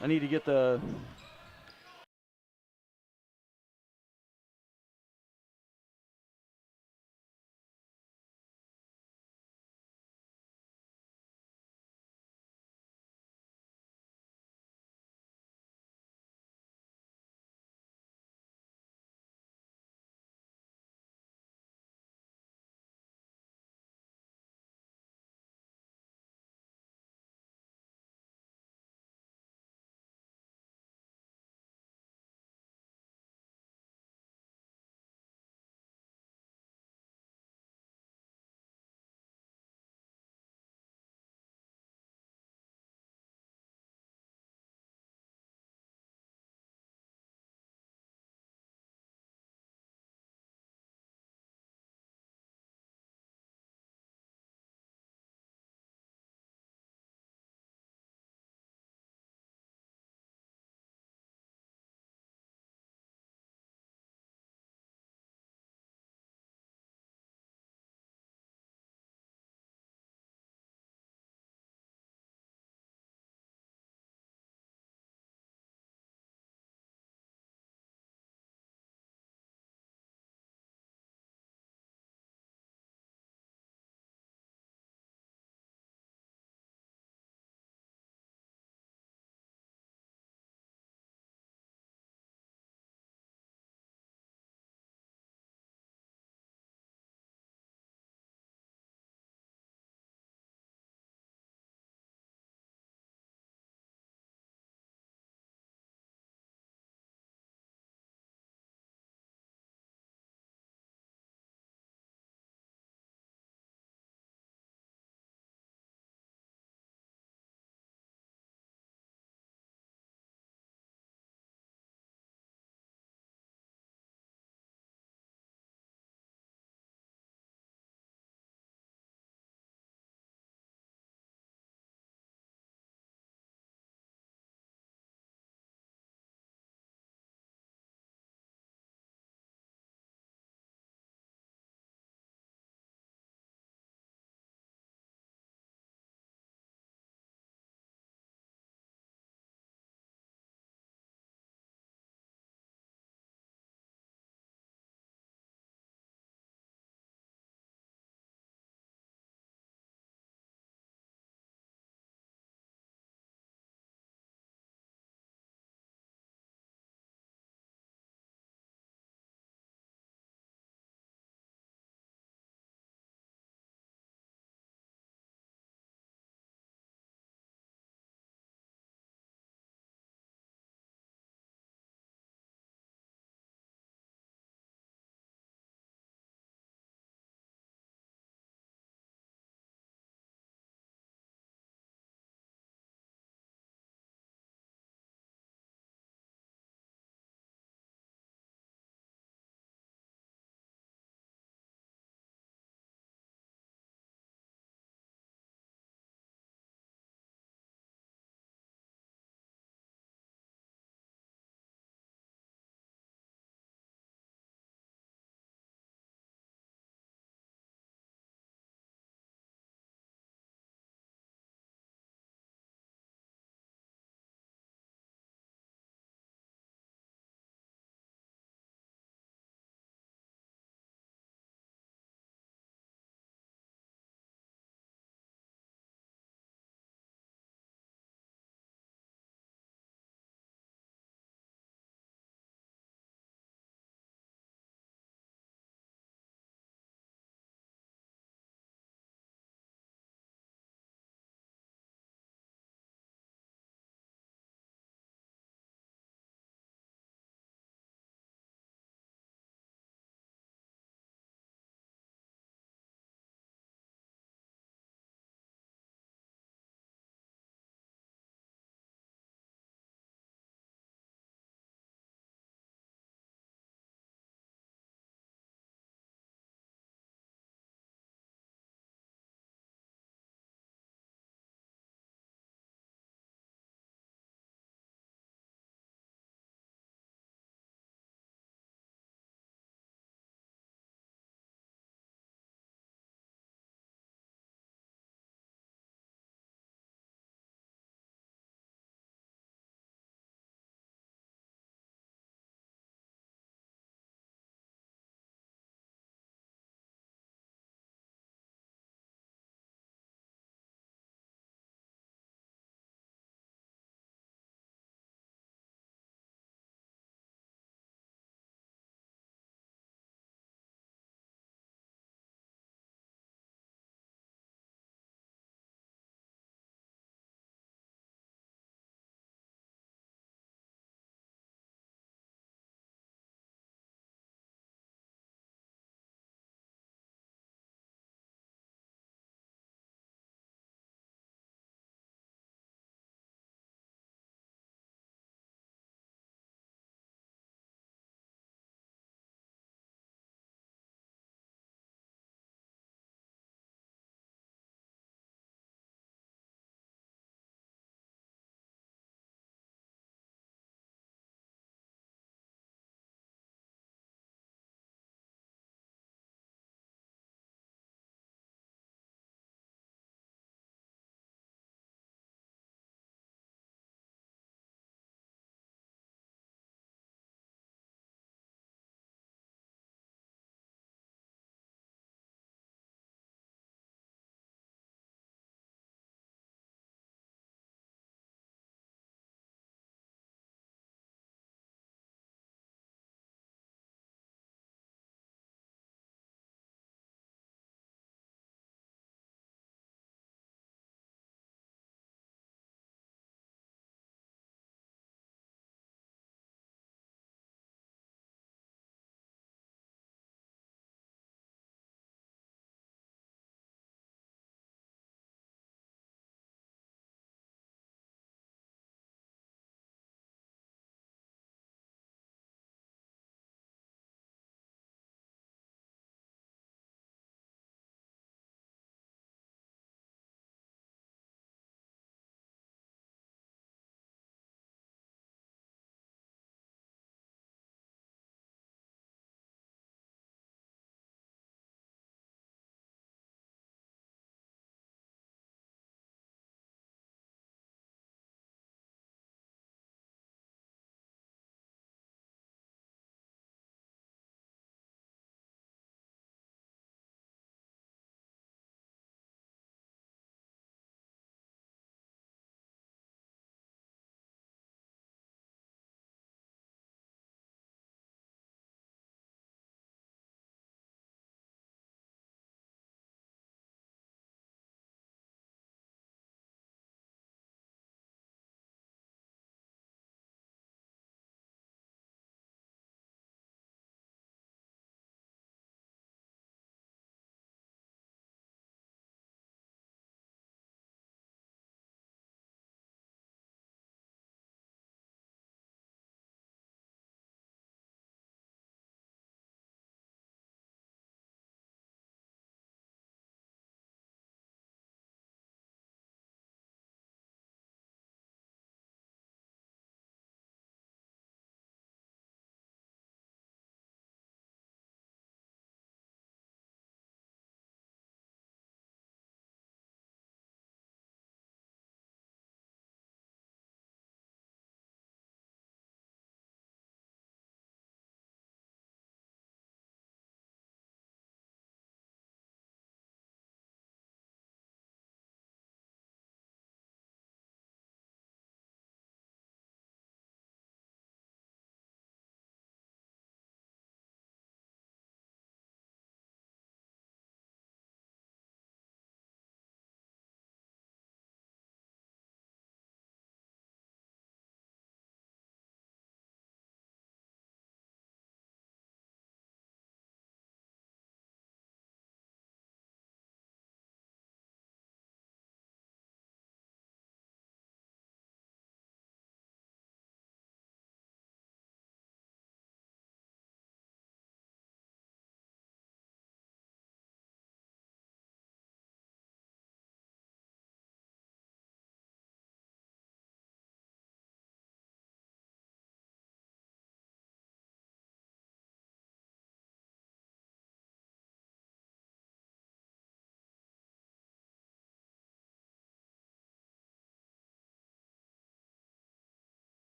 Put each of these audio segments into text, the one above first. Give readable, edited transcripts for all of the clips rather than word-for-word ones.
I need to get the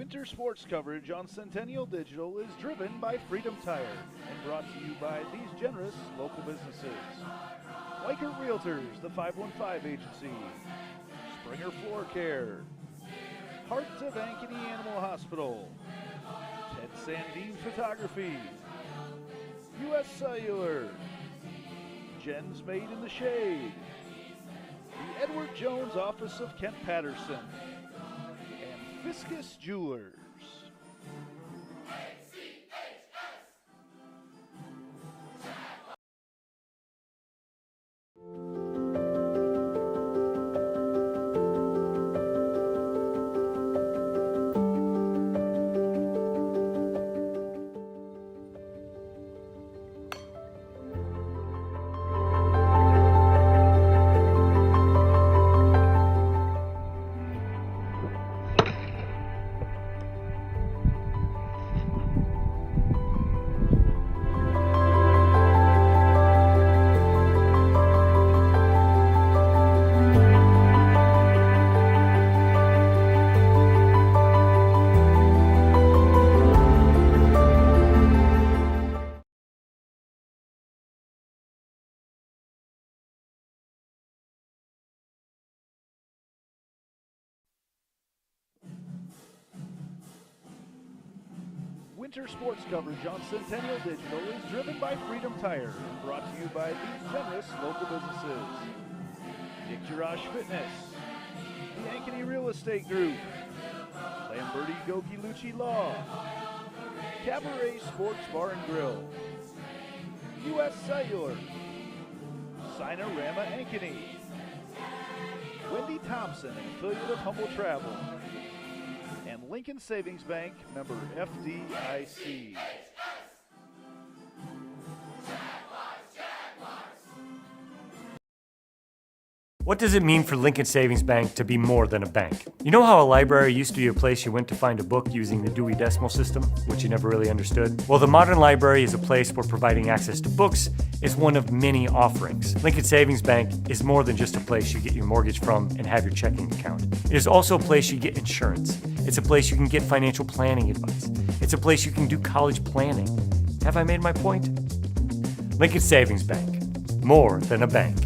Winter sports coverage on Centennial Digital is driven by Freedom Tire and brought to you by these generous local businesses. Weichert Realtors, the 515 Agency, Springer Floor Care, Heart of Ankeny Animal Hospital, Ted Sandine Photography, U.S. Cellular, Jen's Made in the Shade, the Edward Jones Office of Kent Patterson, and Fiscus Jewelers. Winter sports coverage on Centennial Digital is driven by Freedom Tire and brought to you by these generous local businesses. Dick Jirash Fitness, the Ankeny Real Estate Group, Lamberti Goki Lucci Law, Cabaret Sports Bar and Grill, U.S. Cellular, Sinorama Ankeny, Wendy Thompson, an affiliate of Humble Travel, and Lincoln Savings Bank, member FDIC. What does it mean for Lincoln Savings Bank to be more than a bank? You know how a library used to be a place you went to find a book using the Dewey Decimal System, which you never really understood? Well, the modern library is a place where providing access to books is one of many offerings. Lincoln Savings Bank is more than just a place you get your mortgage from and have your checking account. It is also a place you get insurance. It's a place you can get financial planning advice. It's a place you can do college planning. Have I made my point? Lincoln Savings Bank, more than a bank.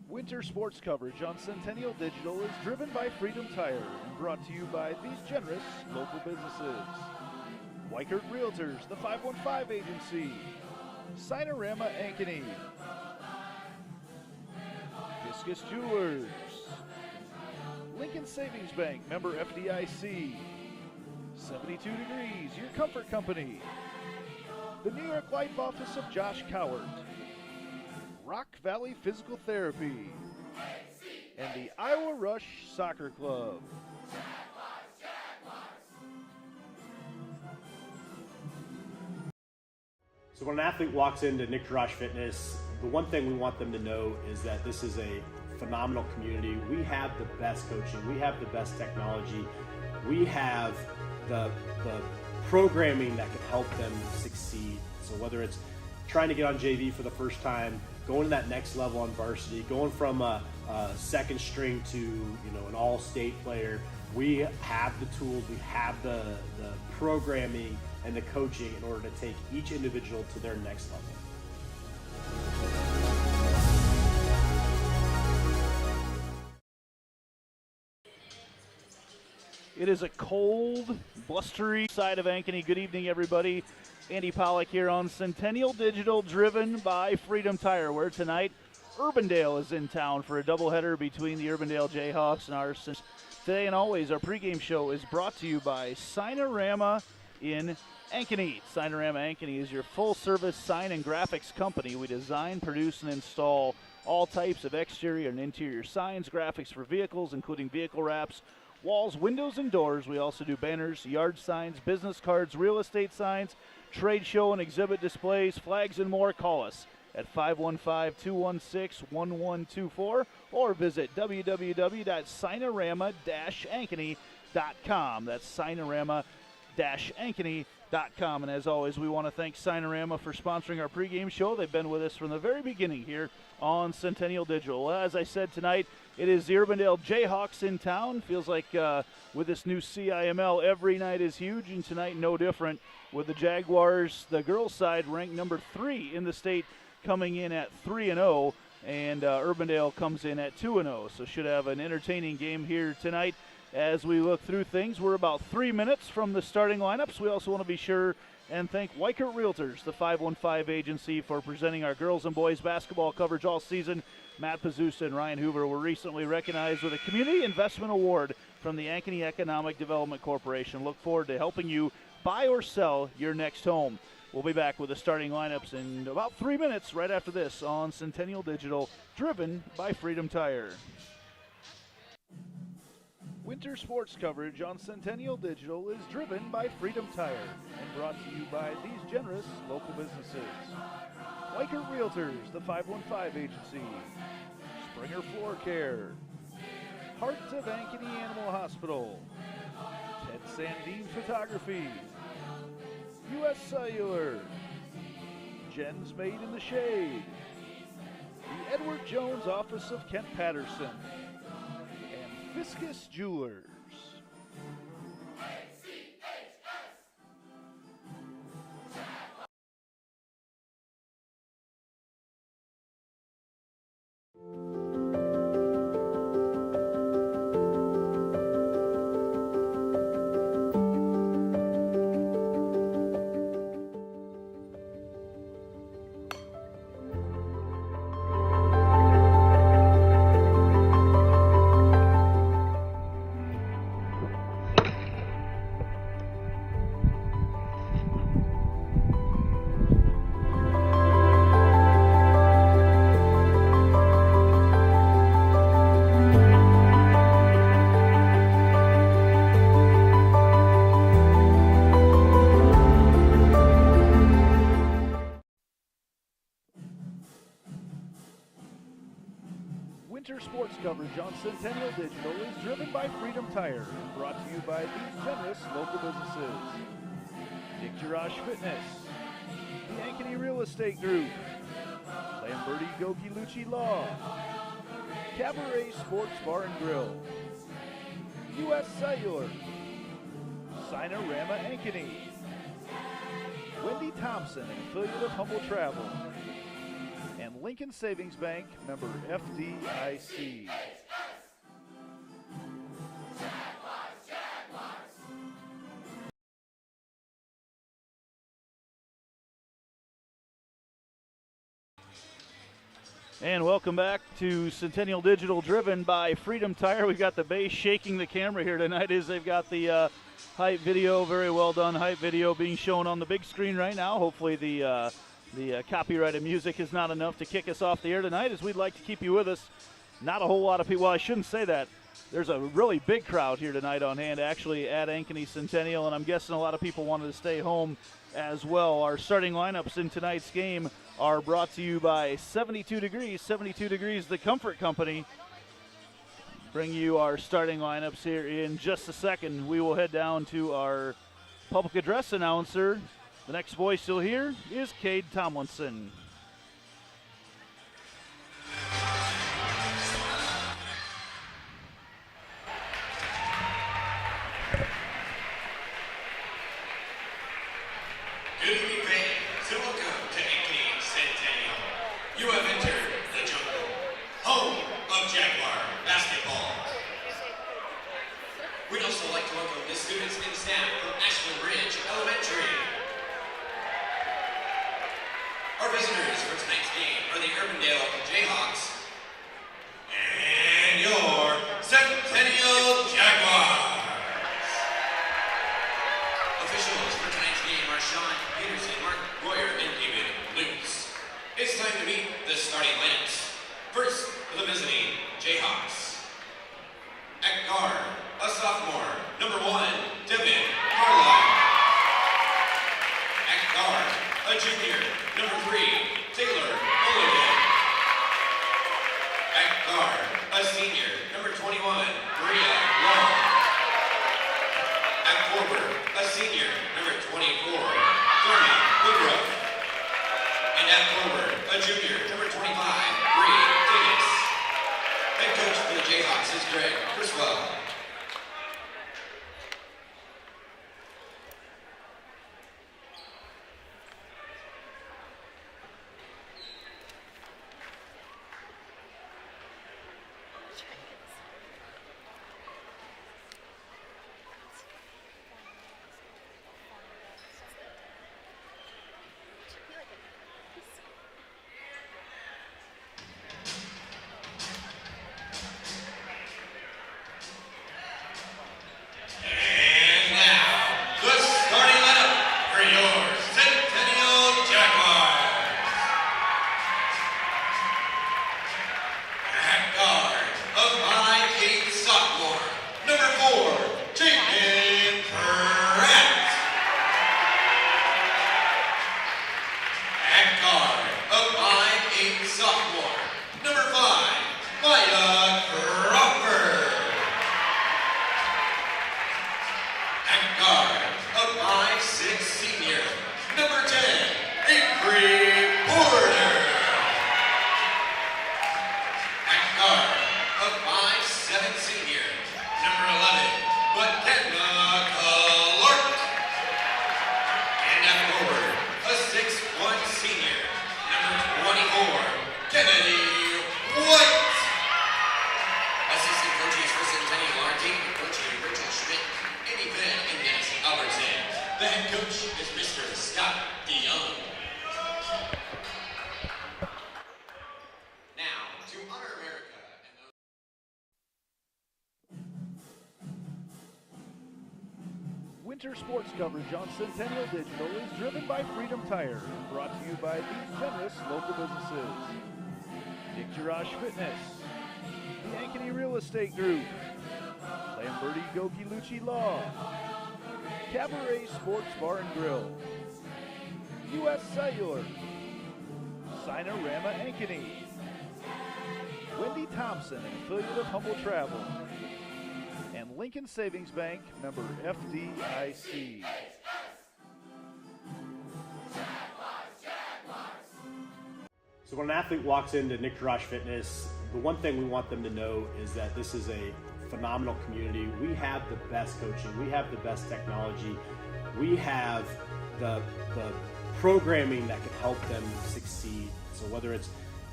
Winter sports coverage on Centennial Digital is driven by Freedom Tire and brought to you by these generous local businesses. Weichert Realtors, the 515 Agency, Sinorama Ankeny, Fiscus Jewelers, Lincoln Savings Bank, member FDIC, 72 Degrees, your comfort company, the New York Life Office of Josh Cowart, Rock Valley Physical Therapy, and the Iowa Rush Soccer Club. So when an athlete walks into Nick Jirash Fitness, the one thing we want them to know is that this is a phenomenal community. We have the best coaching, we have the best technology, we have the programming that can help them succeed. So whether it's trying to get on JV for the first time, going to that next level on varsity, going from a second string to an all-state player, we have the tools, we have the programming and the coaching in order to take each individual to their next level. It is a cold, blustery side of Ankeny. Good evening, everybody. Andy Pollack here on Centennial Digital, driven by Freedom Tire, where tonight Urbandale is in town for a doubleheader between the Urbandale Jayhawks and ours. Today and always, our pregame show is brought to you by Sinorama in Ankeny. Sinorama Ankeny is your full-service sign and graphics company. We design, produce, and install all types of exterior and interior signs, graphics for vehicles, including vehicle wraps, walls, windows, and doors. We also do banners, yard signs, business cards, real estate signs, trade show and exhibit displays, flags, and more. Call us at 515-216-1124 or visit www.sinorama-ankeny.com. That's Sinorama-ankeny.com. And as always, we want to thank Cinerama for sponsoring our pregame show. They've been with us from the very beginning here on Centennial Digital. As I said tonight, it is the Urbandale Jayhawks in town. Feels like with this new CIML, every night is huge, and tonight no different with the Jaguars, the girls' side, ranked number 3 in the state, coming in at 3-0, and Urbandale comes in at 2-0. So should have an entertaining game here tonight. As we look through things, we're about 3 minutes from the starting lineups. We also want to be sure and thank Weichert Realtors, the 515 agency, for presenting our girls and boys basketball coverage all season. Matt Pazusa and Ryan Hoover were recently recognized with a Community Investment Award from the Ankeny Economic Development Corporation. Look forward to helping you buy or sell your next home. We'll be back with the starting lineups in about 3 minutes right after this on Centennial Digital, driven by Freedom Tire. Winter sports coverage on Centennial Digital is driven by Freedom Tire and brought to you by these generous local businesses. Weichert Realtors, the 515 agency. Springer Floor Care. Heart of Ankeny Animal Hospital. Ted Sandine Photography. U.S. Cellular. Jen's Made in the Shade. The Edward Jones Office of Kent Patterson. Fiscus Jewelers. Winter sports coverage on Centennial Digital is driven by Freedom Tire and brought to you by these generous local businesses. Dick Garage Fitness, the Ankeny Real Estate Group, Lamberti Goki Lucci Law, Cabaret Sports Bar and Grill, U.S. Cellular, Cinerama Ankeny, Wendy Thompson, an affiliate of Humble Travel, and Lincoln Savings Bank, member FDIC. And welcome back to Centennial Digital, driven by Freedom Tire. We've got the base shaking the camera here tonight as they've got the hype video, very well done hype video being shown on the big screen right now. Hopefully the copyrighted music is not enough to kick us off the air tonight, as we'd like to keep you with us. Not a whole lot of people. Well, I shouldn't say that. There's a really big crowd here tonight on hand, actually, at Ankeny Centennial, and I'm guessing a lot of people wanted to stay home as well. Our starting lineups in tonight's game are brought to you by 72 Degrees. 72 Degrees, the comfort company. Bring you our starting lineups here in just a second. We will head down to our public address announcer. The next voice you'll hear is Cade Tomlinson. Good evening, fans, and welcome to Ankeny Centennial. You have entered the jungle, home of Jaguar basketball. We'd also like to welcome the students and staff from Ashland Ridge Elementary. Our visitors for tonight's game are the Urbandale Jayhawks and your Centennial Jaguars. Officials for tonight's game are Sean Peterson, Mark Royer, and David Lutz. It's time to meet the starting lineups. First, for the visiting Jayhawks. At guard, a sophomore, number 1, Devin Carlisle. At guard, a junior, number 3, Taylor Mulligan. At guard, a senior, number 21, Maria Long. At forward, a senior, number 20, 24, Thurman Woodruff. And at forward, a junior, number 25, Bree Davis. Head coach for the Jayhawks is Greg Criswell. Winter sports coverage on Centennial Digital is driven by Freedom Tire and brought to you by these generous local businesses. Nick Jirash Fitness, the Ankeny Real Estate Group, Lamberti Goki Lucci Law, Cabaret Sports Bar and Grill, U.S. Cellular, Sinorama Ankeny, Wendy Thompson, an affiliate of Humble Travel, and Lincoln Savings Bank, member FDIC. So when an athlete walks into Nick Jirash Fitness, the one thing we want them to know is that this is a phenomenal community. We have the best coaching. We have the best technology. We have the programming that can help them succeed. So whether it's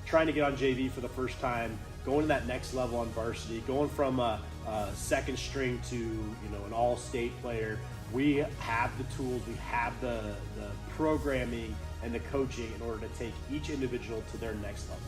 trying to get on JV for the first time, going to that next level on varsity, going from a second string to an all-state player, we have the tools, we have the programming and the coaching in order to take each individual to their next level.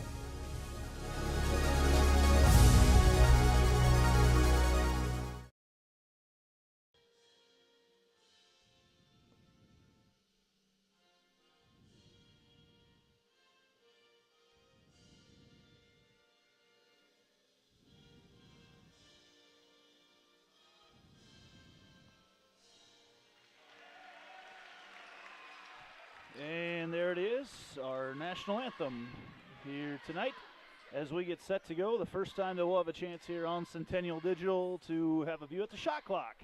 And there it is, our national anthem here tonight as we get set to go. The first time that we'll have a chance here on Centennial Digital to have a view at the shot clock,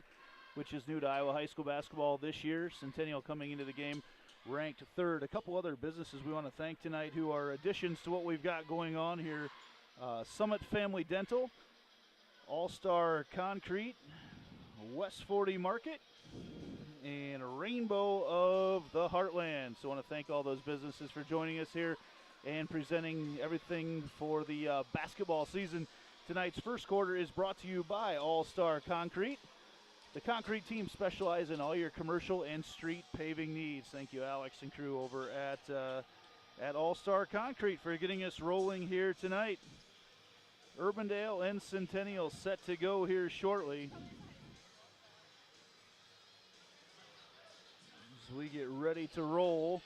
which is new to Iowa high school basketball this year. Centennial coming into the game ranked third. A couple other businesses we want to thank tonight who are additions to what we've got going on here. Summit Family Dental, All-Star Concrete, West 40 Market, and a Rainbow of the Heartland. So I want to thank all those businesses for joining us here and presenting everything for the basketball season. Tonight's first quarter is brought to you by All-Star Concrete. The concrete team specializes in all your commercial and street paving needs. Thank you, Alex and crew over at All-Star Concrete for getting us rolling here tonight. Urbandale and Centennial set to go here shortly. As we get ready to roll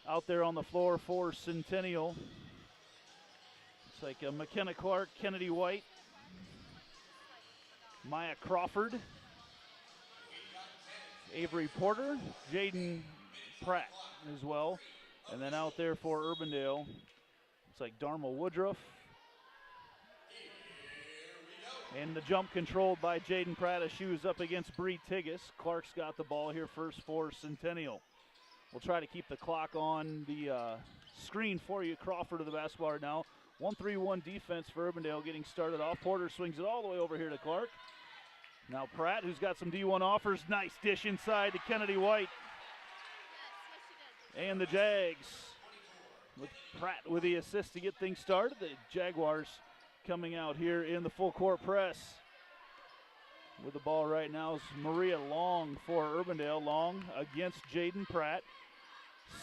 out there on the floor for Centennial. It's like McKenna Clark, Kennedy White, Maya Crawford, Avery Porter, Jaden Pratt as well. And then out there for Urbandale, it's like Darmal Woodruff, And the jump controlled by Jaden Pratt as she was up against Bree Tigas. Clark's got the ball here first for Centennial. We'll try to keep the clock on the screen for you. Crawford to the basketball right now. 1-3-1 defense for Urbandale getting started off. Porter swings it all the way over here to Clark. Now Pratt, who's got some D1 offers. Nice dish inside to Kennedy White. And the Jags with Pratt with the assist to get things started. The Jaguars coming out here in the full court press. With the ball right now is Maria Long for Urbandale. Long against Jaden Pratt.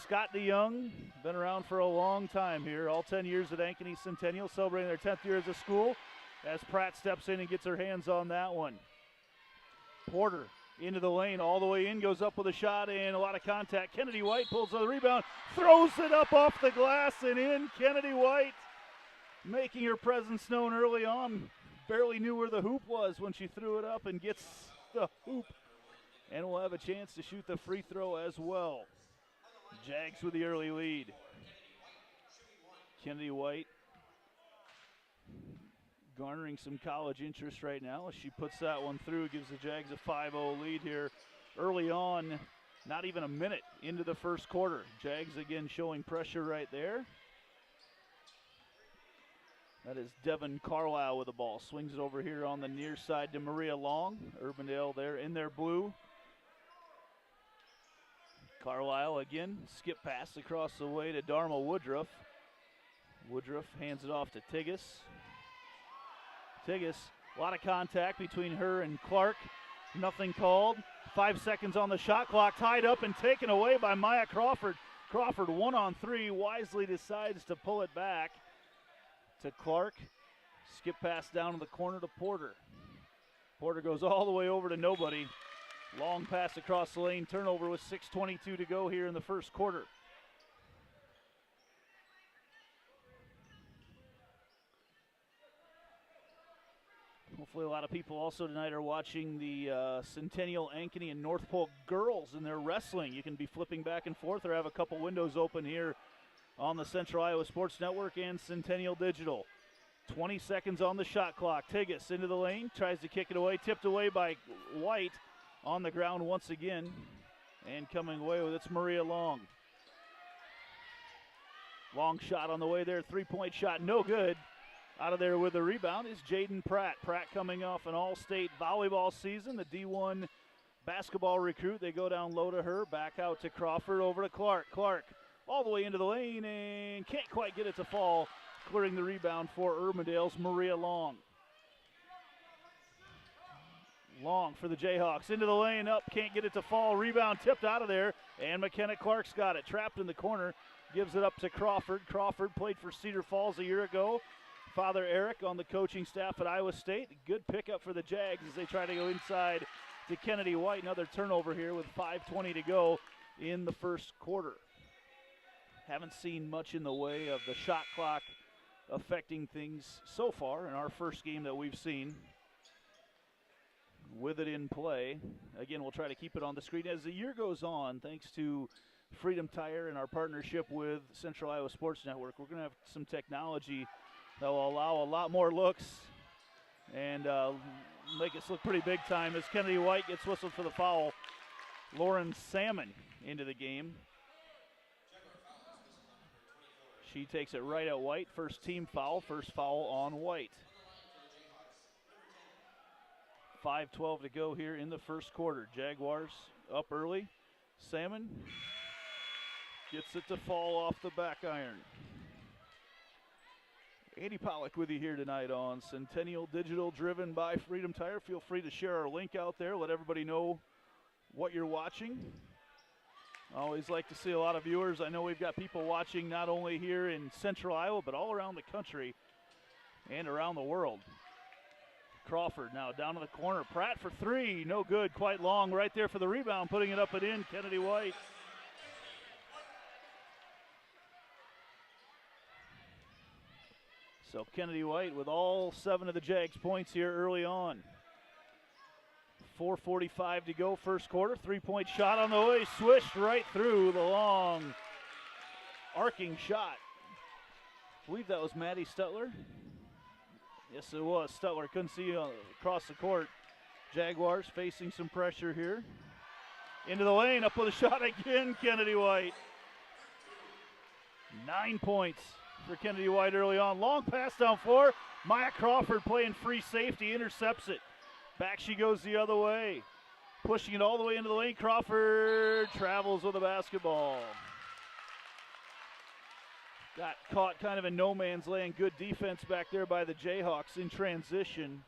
Scott DeYoung, been around for a long time here. All 10 years at Ankeny Centennial, celebrating their 10th year as a school. As Pratt steps in and gets her hands on that one. Porter into the lane, all the way in, goes up with a shot and a lot of contact. Kennedy White pulls the rebound, throws it up off the glass and in. Kennedy White making her presence known early on. Barely knew where the hoop was when she threw it up and gets the hoop. And will have a chance to shoot the free throw as well. Jags with the early lead. Kennedy White garnering some college interest right now as she puts that one through. Gives the Jags a 5-0 lead here early on. Not even a minute into the first quarter. Jags again showing pressure right there. That is Devin Carlisle with the ball. Swings it over here on the near side to Maria Long. Urbandale there in their blue. Carlisle again, skip pass across the way to Dharma Woodruff. Woodruff hands it off to Tigas. Tigas, a lot of contact between her and Clark. Nothing called. 5 seconds on the shot clock, tied up and taken away by Maya Crawford. Crawford 1-on-3, wisely decides to pull it back to Clark. Skip pass down to the corner to Porter. Porter goes all the way over to nobody. Long pass across the lane, turnover with 6:22 to go here in the first quarter. Hopefully a lot of people also tonight are watching the Centennial, Ankeny, and North Pole girls in their wrestling. You can be flipping back and forth or have a couple windows open here on the Central Iowa Sports Network and Centennial Digital. 20 seconds on the shot clock. Tigas into the lane, tries to kick it away, tipped away by White. On the ground once again, and coming away with it's Maria Long. Long shot on the way there, three-point shot, no good. Out of there with the rebound is Jaden Pratt. Pratt coming off an all-state volleyball season, the D1 basketball recruit. They go down low to her, back out to Crawford, over to Clark. Clark all the way into the lane and can't quite get it to fall. Clearing the rebound for Urbandale's Maria Long. Long for the Jayhawks, into the lane, up, can't get it to fall, rebound tipped out of there, and McKenna Clark's got it, trapped in the corner, gives it up to Crawford. Crawford played for Cedar Falls a year ago. Father Eric on the coaching staff at Iowa State. Good pickup for the Jags as they try to go inside to Kennedy White. Another turnover here with 5:20 to go in the first quarter. Haven't seen much in the way of the shot clock affecting things so far in our first game that we've seen. With it in play. Again, we'll try to keep it on the screen as the year goes on, thanks to Freedom Tire and our partnership with Central Iowa Sports Network. We're going to have some technology that will allow a lot more looks and make us look pretty big time as Kennedy White gets whistled for the foul. Lauren Salmon into the game. She takes it right at White. First team foul, first foul on White. 5:12 to go here in the first quarter. Jaguars up early. Salmon gets it to fall off the back iron. Andy Pollock with you here tonight on Centennial Digital, driven by Freedom Tire. Feel free to share our link out there. Let everybody know what you're watching. I always like to see a lot of viewers. I know we've got people watching not only here in Central Iowa, but all around the country and around the world. Crawford now down to the corner. Pratt for three. No good. Quite long right there for the rebound. Putting it up and in. Kennedy White. So Kennedy White with all 7 of the Jags points here early on. 4:45 to go first quarter. 3-point shot on the way. Swished right through the long arcing shot. I believe that was Maddie Stutler. Yes, it was. Stutler couldn't see across the court. Jaguars facing some pressure here. Into the lane, up with a shot again, Kennedy White. 9 points for Kennedy White early on. Long pass down floor. Maya Crawford playing free safety, intercepts it. Back she goes the other way. Pushing it all the way into the lane. Crawford travels with the basketball. Got caught kind of in no man's land. Good defense back there by the Jayhawks in transition.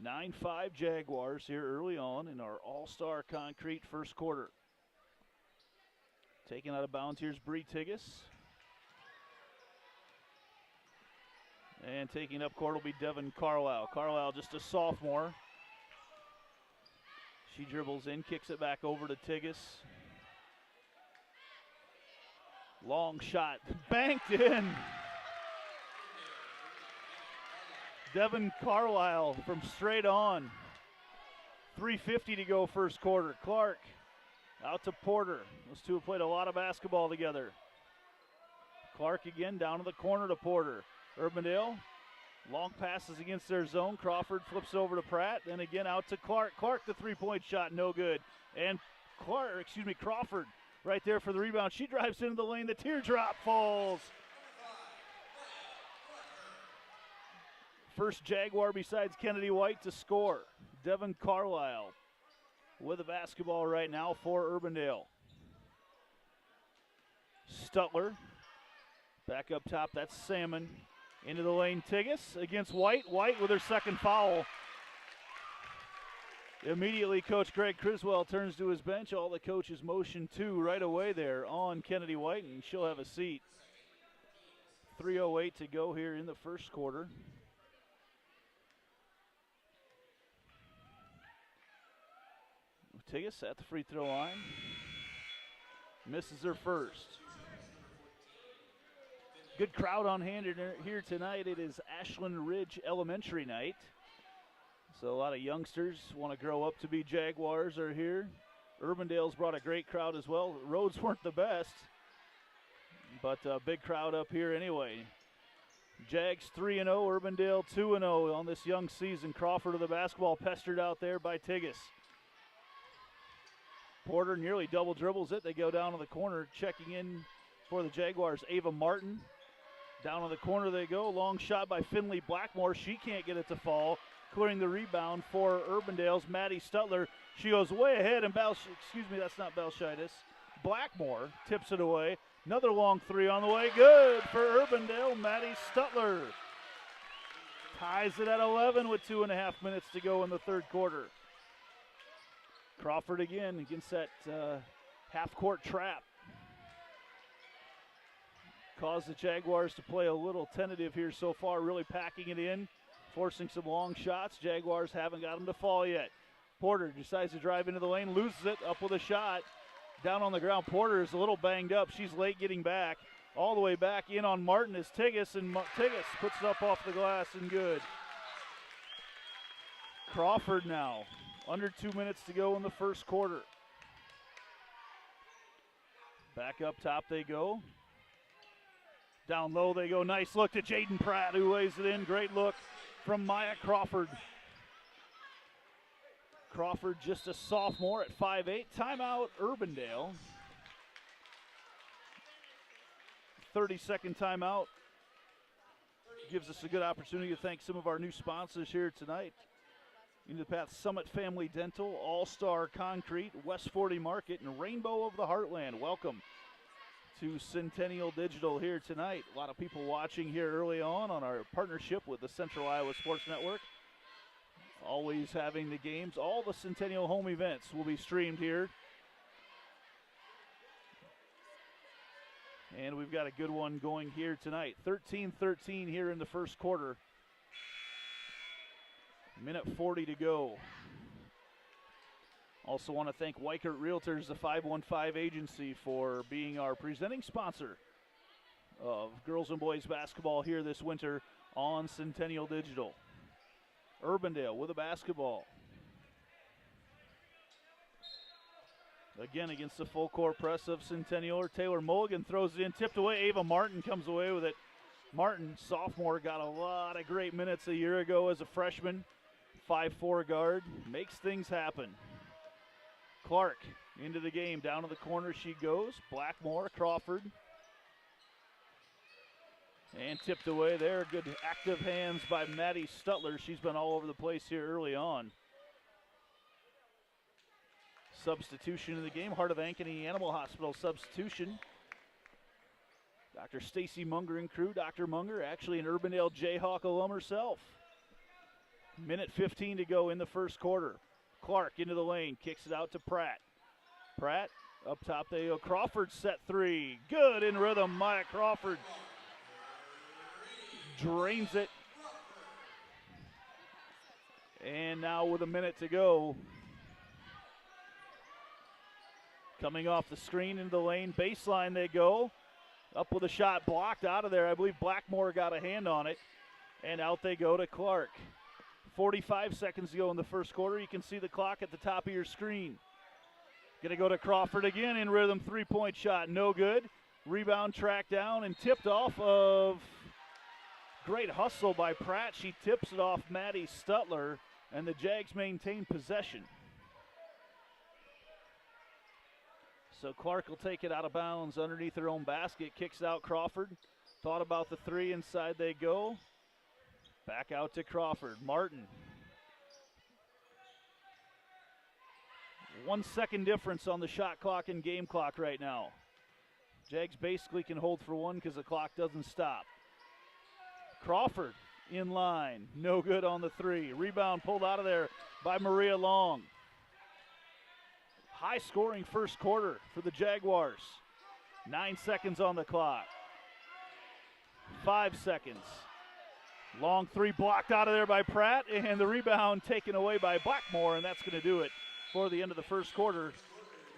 9-5 Jaguars here early on in our all-star concrete first quarter. Taken out of bounds, here's Bree Tigas. And taking up court will be Devin Carlisle. Carlisle just a sophomore. She dribbles in, kicks it back over to Tigas. Long shot, banked in. Devin Carlisle from straight on. 3:50 to go first quarter. Clark out to Porter. Those two have played a lot of basketball together. Clark again down to the corner to Porter. Urbandale, long passes against their zone. Crawford flips over to Pratt. Then again out to Clark. Clark, the three-point shot, no good. And Crawford right there for the rebound. She drives into the lane. The teardrop falls. First Jaguar besides Kennedy White to score. Devin Carlisle with the basketball right now for Urbandale. Stutler back up top. That's Salmon. Into the lane, Tigas against White. White with her second foul. Immediately, Coach Greg Criswell turns to his bench. All the coaches motion to right away there on Kennedy White, and she'll have a seat. 3:08 to go here in the first quarter. Tigas at the free throw line. Misses her first. Good crowd on hand here tonight. It is Ashland Ridge Elementary night. So a lot of youngsters want to grow up to be Jaguars are here. Urbandale's brought a great crowd as well. Roads weren't the best, but a big crowd up here anyway. Jags 3-0, Urbandale 2-0 on this young season. Crawford with the basketball, pestered out there by Tigas. Porter nearly double dribbles it. They go down to the corner, checking in for the Jaguars. Ava Martin. Down on the corner they go. Long shot by Finley Blackmore. She can't get it to fall. Clearing the rebound for Urbandale's Maddie Stutler. She goes way ahead, and that's not Belshidis. Blackmore tips it away. Another long three on the way. Good for Urbandale. Maddie Stutler ties it at 11 with 2.5 minutes to go in the third quarter. Crawford again against that half-court trap. Caused the Jaguars to play a little tentative here so far, really packing it in, forcing some long shots. Jaguars haven't got them to fall yet. Porter decides to drive into the lane, loses it, up with a shot. Down on the ground, Porter is a little banged up. She's late getting back. All the way back in on Martin is Tigas, and Tigas puts it up off the glass and good. Crawford now. Under 2 minutes to go in the first quarter. Back up top they go. Down low they go. Nice look to Jaden Pratt, who lays it in. Great look from Maya Crawford. Crawford just a sophomore at 5'8". Timeout, Urbandale. 30-second timeout. Gives us a good opportunity to thank some of our new sponsors here tonight. Into the Path Summit Family Dental, All-Star Concrete, West 40 Market, and Rainbow of the Heartland. Welcome to Centennial Digital here tonight. A lot of people watching here early on our partnership with the Central Iowa Sports Network. Always having the games. All the Centennial home events will be streamed here. And we've got a good one going here tonight. 13-13 here in the first quarter. Minute 40 to go. Also want to thank Weichert Realtors, the 515 agency, for being our presenting sponsor of girls and boys basketball here this winter on Centennial Digital. Urbandale with a basketball. Again against the full court press of Centennial. Taylor Mulligan throws it in, tipped away. Ava Martin comes away with it. Martin, sophomore, got a lot of great minutes a year ago as a freshman. 5'4" guard, makes things happen. Clark into the game, down to the corner she goes. Blackmore, Crawford. And tipped away there. Good active hands by Maddie Stutler. She's been all over the place here early on. Substitution in the game. Heart of Ankeny Animal Hospital substitution. Dr. Stacy Munger and crew. Dr. Munger, actually an Urbandale Jayhawk alum herself. Minute 15 to go in the first quarter. Clark into the lane, kicks it out to Pratt. Pratt, up top they go. Crawford set three. Good in rhythm, Maya Crawford. Drains it. And now with a minute to go. Coming off the screen into the lane, baseline they go. Up with a shot blocked out of there. I believe Blackmore got a hand on it. And out they go to Clark. 45 seconds to go in the first quarter. You can see the clock at the top of your screen. Gonna go to Crawford again in rhythm, three-point shot, no good. Rebound tracked down and tipped off of, great hustle by Pratt. She tips it off Maddie Stutler, and the Jags maintain possession. So Clark will take it out of bounds underneath her own basket, kicks out Crawford. Thought about the three, inside they go. Back out to Crawford. Martin. 1 second difference on the shot clock and game clock right now. Jags basically can hold for one because the clock doesn't stop. Crawford in line. No good on the three. Rebound pulled out of there by Maria Long. High scoring first quarter for the Jaguars. 9 seconds on the clock. 5 seconds. Long three blocked out of there by Pratt, and the rebound taken away by Blackmore, and that's going to do it for the end of the first quarter.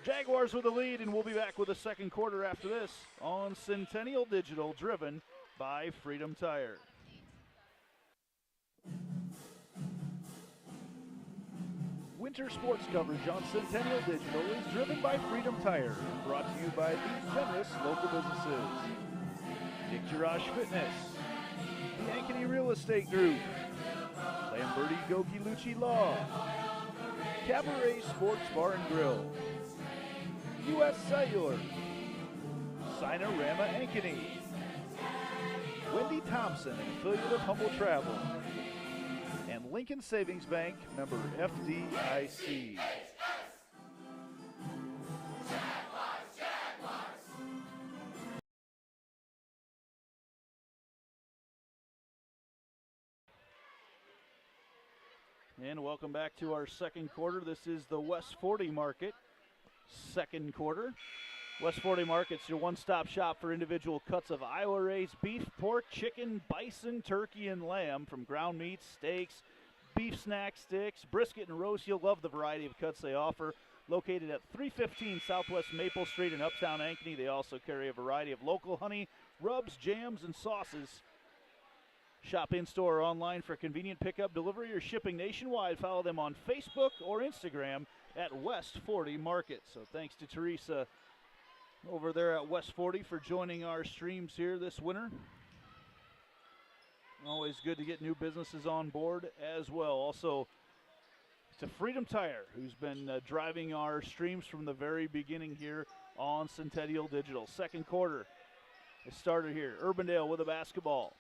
Jaguars with the lead, and we'll be back with the second quarter after this on Centennial Digital, driven by Freedom Tire. Winter sports coverage on Centennial Digital is driven by Freedom Tire and brought to you by these generous local businesses. Nick Jirash Fitness, the Ankeny Real Estate Group, Lamberti Goki Lucci Law, Cabaret Sports Bar and Grill, U.S. Cellular, Sinorama Ankeny, Wendy Thompson, an affiliate of Humble Travel, and Lincoln Savings Bank, member FDIC. And welcome back to our second quarter. This is the West 40 Market, second quarter. West 40 Market's your one-stop shop for individual cuts of Iowa-raised beef, pork, chicken, bison, turkey, and lamb, from ground meats, steaks, beef snack sticks, brisket, and roast. You'll love the variety of cuts they offer. Located at 315 Southwest Maple Street in Uptown Ankeny, they also carry a variety of local honey, rubs, jams, and sauces. Shop in-store or online for convenient pickup, delivery, or shipping nationwide. Follow them on Facebook or Instagram at West 40 Market. So thanks to Teresa over there at West 40 for joining our streams here this winter. Always good to get new businesses on board as well. Also to Freedom Tire, who's been driving our streams from the very beginning here on Centennial Digital. Second quarter, it started here. Urbandale with a basketball.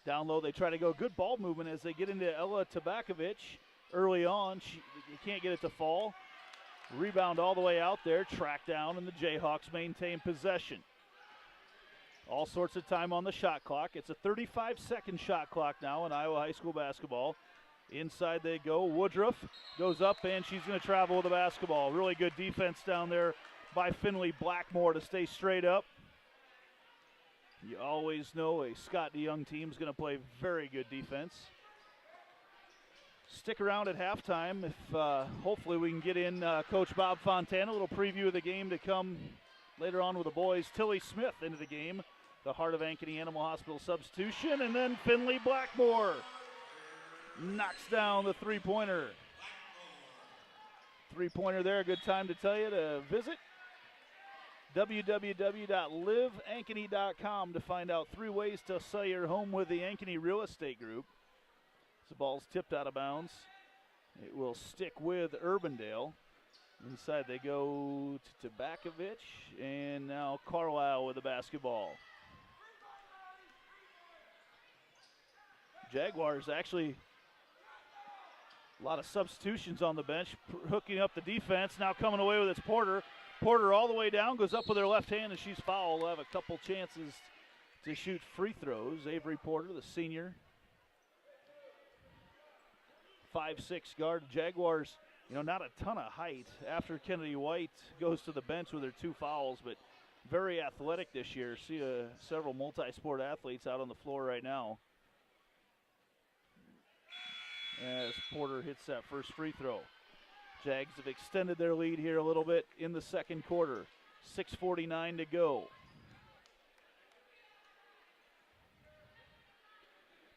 Down low, they try to go. Good ball movement as they get into Ella Tabakovic early on. They can't get it to fall. Rebound all the way out there. Track down, and the Jayhawks maintain possession. All sorts of time on the shot clock. It's a 35-second shot clock now in Iowa high school basketball. Inside they go. Woodruff goes up, and she's going to travel with the basketball. Really good defense down there by Finley Blackmore to stay straight up. You always know a Scott DeYoung team is going to play very good defense. Stick around at halftime if hopefully we can get in Coach Bob Fontana. A little preview of the game to come later on with the boys. Tilly Smith into the game, the Heart of Ankeny Animal Hospital substitution, and then Finley Blackmore knocks down the three-pointer. Three-pointer there, a good time to tell you to visit www.liveankeny.com to find out 3 ways to sell your home with the Ankeny Real Estate Group. The ball's tipped out of bounds. It will stick with Urbandale. Inside they go to Tabakovic, and now Carlisle with the basketball. Jaguars actually a lot of substitutions on the bench, hooking up the defense. Now coming away with its Porter. Porter all the way down, goes up with her left hand, and she's fouled. Will have a couple chances to shoot free throws. Avery Porter, the senior, 5'6" guard. Jaguars, not a ton of height after Kennedy White goes to the bench with her 2 fouls, but very athletic this year. See several multi-sport athletes out on the floor right now. As Porter hits that first free throw. Jags have extended their lead here a little bit in the second quarter. 6:49 to go.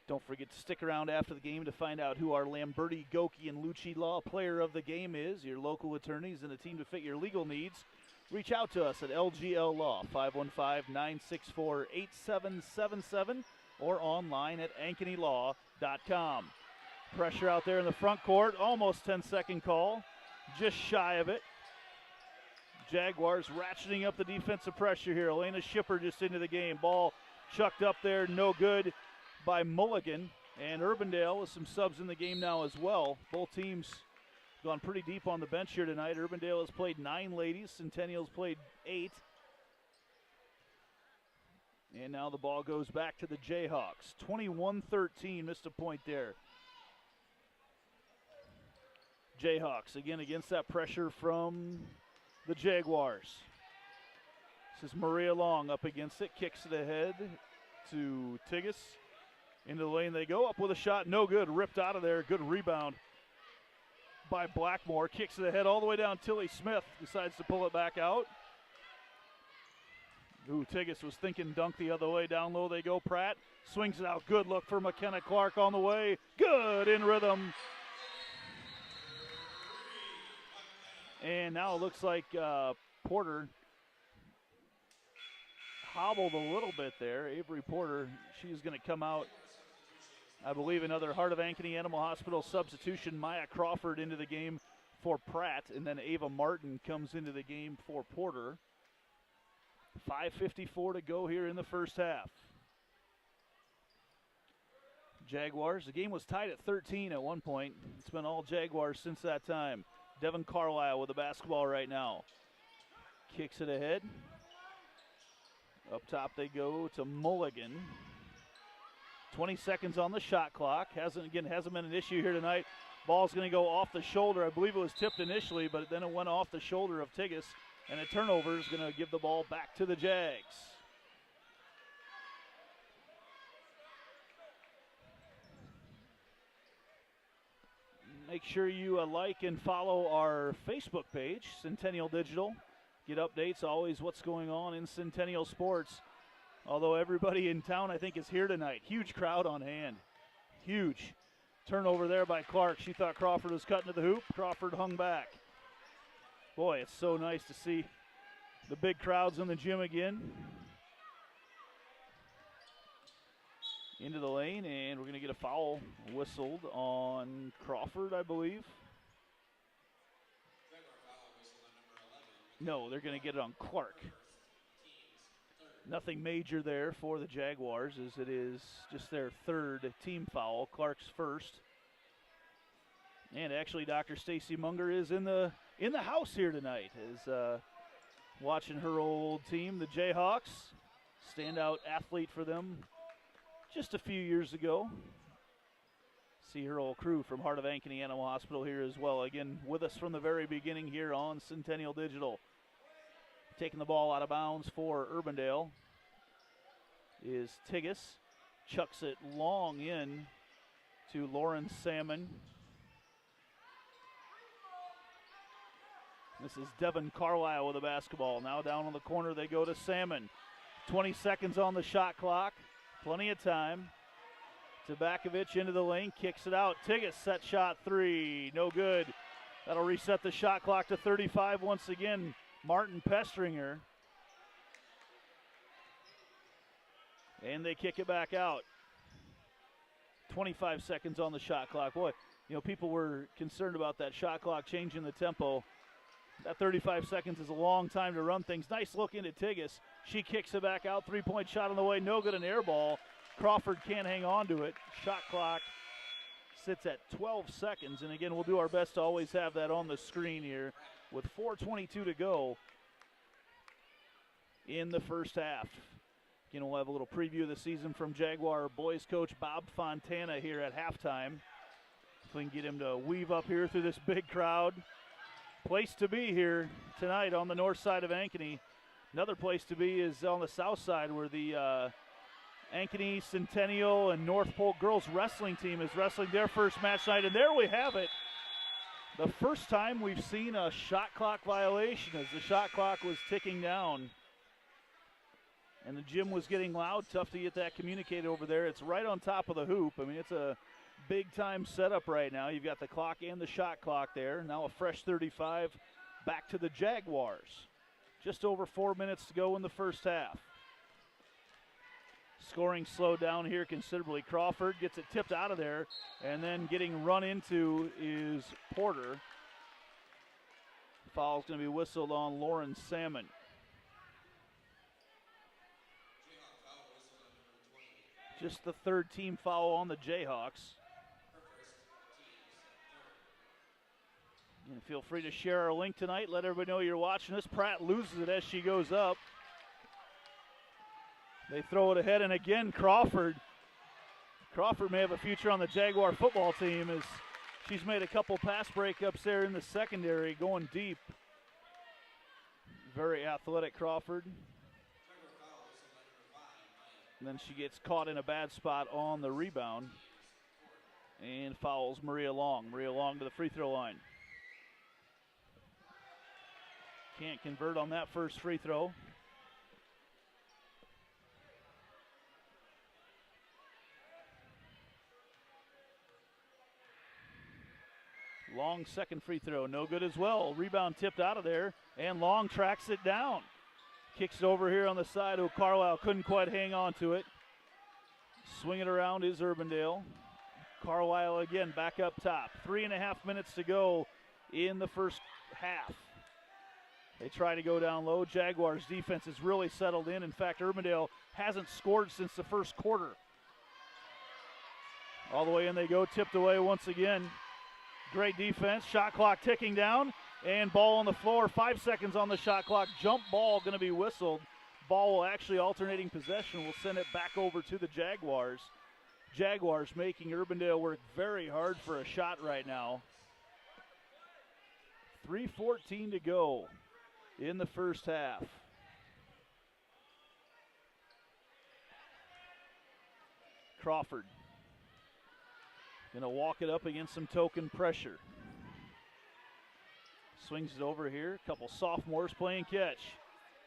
Don't forget to stick around after the game to find out who our Lamberti, Goki, and Lucci Law Player of the Game is. Your local attorneys and a team to fit your legal needs. Reach out to us at LGL Law, 515-964-8777, or online at AnkenyLaw.com. Pressure out there in the front court, almost 10-second call, just shy of it. Jaguars ratcheting up the defensive pressure here. Elena Schipper just into the game. Ball chucked up there, no good by Mulligan. And Urbandale with some subs in the game now as well. Both teams gone pretty deep on the bench here tonight. Urbandale has played 9 ladies. Centennial's played 8. And now the ball goes back to the Jayhawks. 21-13, missed a point there. Jayhawks again against that pressure from the Jaguars. This is Maria Long up against it, kicks it ahead to Tigas. Into the lane they go, up with a shot, no good, ripped out of there. Good rebound by Blackmore, kicks it ahead all the way down. Tilly Smith decides to pull it back out. Tigas was thinking dunk the other way. Down low they go. Pratt swings it out, good look for McKenna Clark on the way. Good in rhythm. And now it looks like Porter hobbled a little bit there. Avery Porter, she's going to come out. I believe another Heart of Ankeny Animal Hospital substitution. Maya Crawford into the game for Pratt, and then Ava Martin comes into the game for Porter. 5:54 to go here in the first half. Jaguars, the game was tied at 13 at one point. It's been all Jaguars since that time. Devin Carlisle with the basketball right now. Kicks it ahead. Up top they go to Mulligan. 20 seconds on the shot clock. Hasn't been an issue here tonight. Ball's going to go off the shoulder. I believe it was tipped initially, but then it went off the shoulder of Tigas. And a turnover is going to give the ball back to the Jags. Make sure you like and follow our Facebook page, Centennial Digital. Get updates, always what's going on in Centennial sports. Although everybody in town, I think, is here tonight. Huge crowd on hand. Huge. Turnover there by Clark. She thought Crawford was cutting to the hoop. Crawford hung back. Boy, it's so nice to see the big crowds in the gym again. Into the lane, and we're going to get a foul whistled on Crawford, I believe. No, they're going to get it on Clark. Nothing major there for the Jaguars, as it is just their third team foul. Clark's first. And actually, Dr. Stacy Munger is in the house here tonight, is watching her old team, the Jayhawks. Standout athlete for them just a few years ago. See her old crew from Heart of Ankeny Animal Hospital here as well. Again, with us from the very beginning here on Centennial Digital. Taking the ball out of bounds for Urbandale is Tigas. Chucks it long in to Lauren Salmon. This is Devin Carlisle with the basketball. Now down on the corner they go to Salmon. 20 seconds on the shot clock. Plenty of time. Tabakovic into the lane, kicks it out. Tigas set shot 3, no good. That'll reset the shot clock to 35 once again. Martin pestering her. And they kick it back out. 25 seconds on the shot clock. Boy, people were concerned about that shot clock changing the tempo. That 35 seconds is a long time to run things. Nice look into Tigas. She kicks it back out. 3-point shot on the way. No good, an air ball. Crawford can't hang on to it. Shot clock sits at 12 seconds. And again, we'll do our best to always have that on the screen here with 4:22 to go in the first half. Again, we'll have a little preview of the season from Jaguar boys coach Bob Fontana here at halftime. If we can get him to weave up here through this big crowd. Place to be here tonight on the north side of Ankeny. Another place to be is on the south side where the Ankeny Centennial and North Pole girls wrestling team is wrestling their first match night. And there we have it. The first time we've seen a shot clock violation as the shot clock was ticking down. And the gym was getting loud. Tough to get that communicated over there. It's right on top of the hoop. I mean, it's a big-time setup right now. You've got the clock and the shot clock there. Now a fresh 35 back to the Jaguars. Just over 4 minutes to go in the first half. Scoring slowed down here considerably. Crawford gets it tipped out of there, and then getting run into is Porter. Foul's going to be whistled on Lauren Salmon. Just the third team foul on the Jayhawks. And feel free to share our link tonight. Let everybody know you're watching us. Pratt loses it as she goes up. They throw it ahead, and again, Crawford. Crawford may have a future on the Jaguar football team as she's made a couple pass breakups there in the secondary, going deep. Very athletic Crawford. And then she gets caught in a bad spot on the rebound and fouls Maria Long. Maria Long to the free throw line. Can't convert on that first free throw. Long second free throw, no good as well. Rebound tipped out of there, and Long tracks it down. Kicks it over here on the side. Carlisle couldn't quite hang on to it. Swing it around is Urbandale. Carlisle again back up top. 3.5 minutes to go in the first half. They try to go down low. Jaguars defense is really settled in. In fact, Urbandale hasn't scored since the first quarter. All the way in they go, tipped away once again. Great defense. Shot clock ticking down. And ball on the floor, 5 seconds on the shot clock. Jump ball going to be whistled. Ball will actually alternating possession. Will send it back over to the Jaguars. Jaguars making Urbandale work very hard for a shot right now. 3:14 to go in the first half. Crawford going to walk it up against some token pressure. Swings it over here. A couple sophomores playing catch.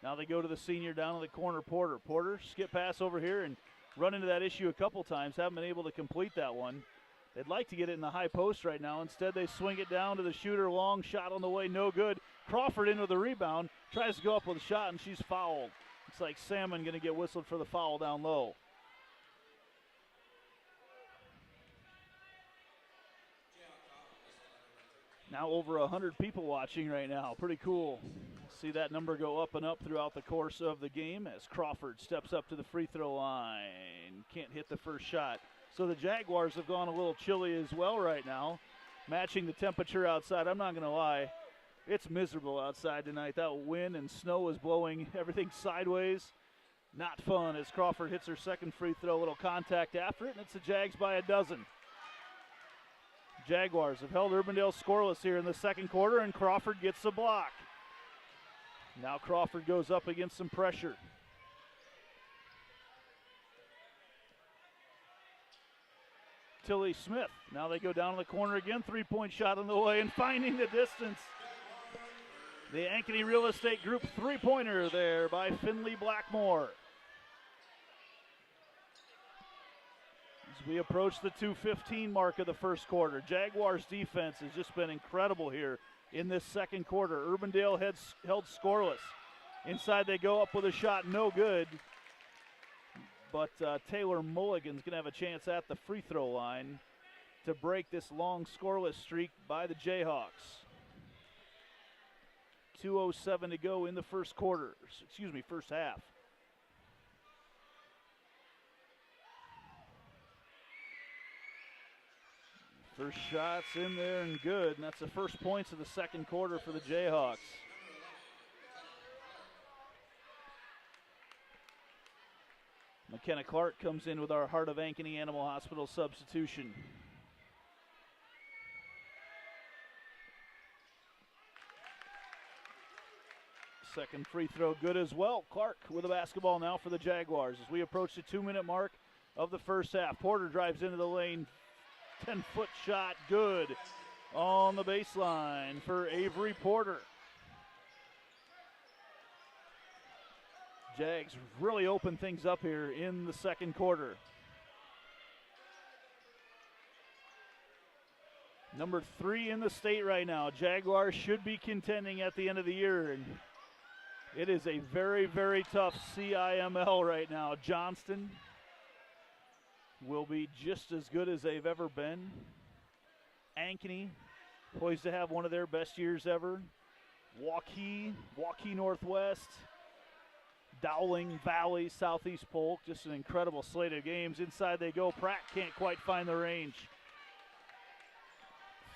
Now they go to the senior down in the corner, Porter. Porter, skip pass over here and run into that issue a couple times. Haven't been able to complete that one. They'd like to get it in the high post right now. Instead, they swing it down to the shooter. Long shot on the way, no good. Crawford into the rebound. Tries to go up with a shot, and she's fouled. Looks like Salmon going to get whistled for the foul down low. Now over 100 people watching right now. Pretty cool. See that number go up and up throughout the course of the game as Crawford steps up to the free throw line. Can't hit the first shot. So the Jaguars have gone a little chilly as well right now, matching the temperature outside. I'm not going to lie. It's miserable outside tonight. That wind and snow is blowing everything sideways. Not fun as Crawford hits her second free throw. A little contact after it, and it's the Jags by a dozen. Jaguars have held Urbandale scoreless here in the second quarter, and Crawford gets the block. Now Crawford goes up against some pressure. Tilly Smith. Now they go down in the corner again. 3-point shot on the way and finding the distance. The Ankeny Real Estate Group three-pointer there by Finley Blackmore. As we approach the 2:15 mark of the first quarter, Jaguars defense has just been incredible here in this second quarter. Urbandale held scoreless. Inside they go up with a shot, no good. but Taylor Mulligan's going to have a chance at the free throw line to break this long scoreless streak by the Jayhawks. 2:07 to go in the first half. First shot's in there and good, and that's the first points of the second quarter for the Jayhawks. McKenna Clark comes in with our Heart of Ankeny Animal Hospital substitution. Second free throw good as well. Clark with the basketball now for the Jaguars as we approach the 2-minute mark of the first half. Porter drives into the lane. 10-foot shot good on the baseline for Avery Porter. Jags really open things up here in the second quarter. Number 3 in the state right now. Jaguars should be contending at the end of the year. And it is a very, very tough CIML right now. Johnston will be just as good as they've ever been. Ankeny, poised to have one of their best years ever. Waukee Northwest, Dowling Valley, Southeast Polk, just an incredible slate of games. Inside they go. Pratt can't quite find the range.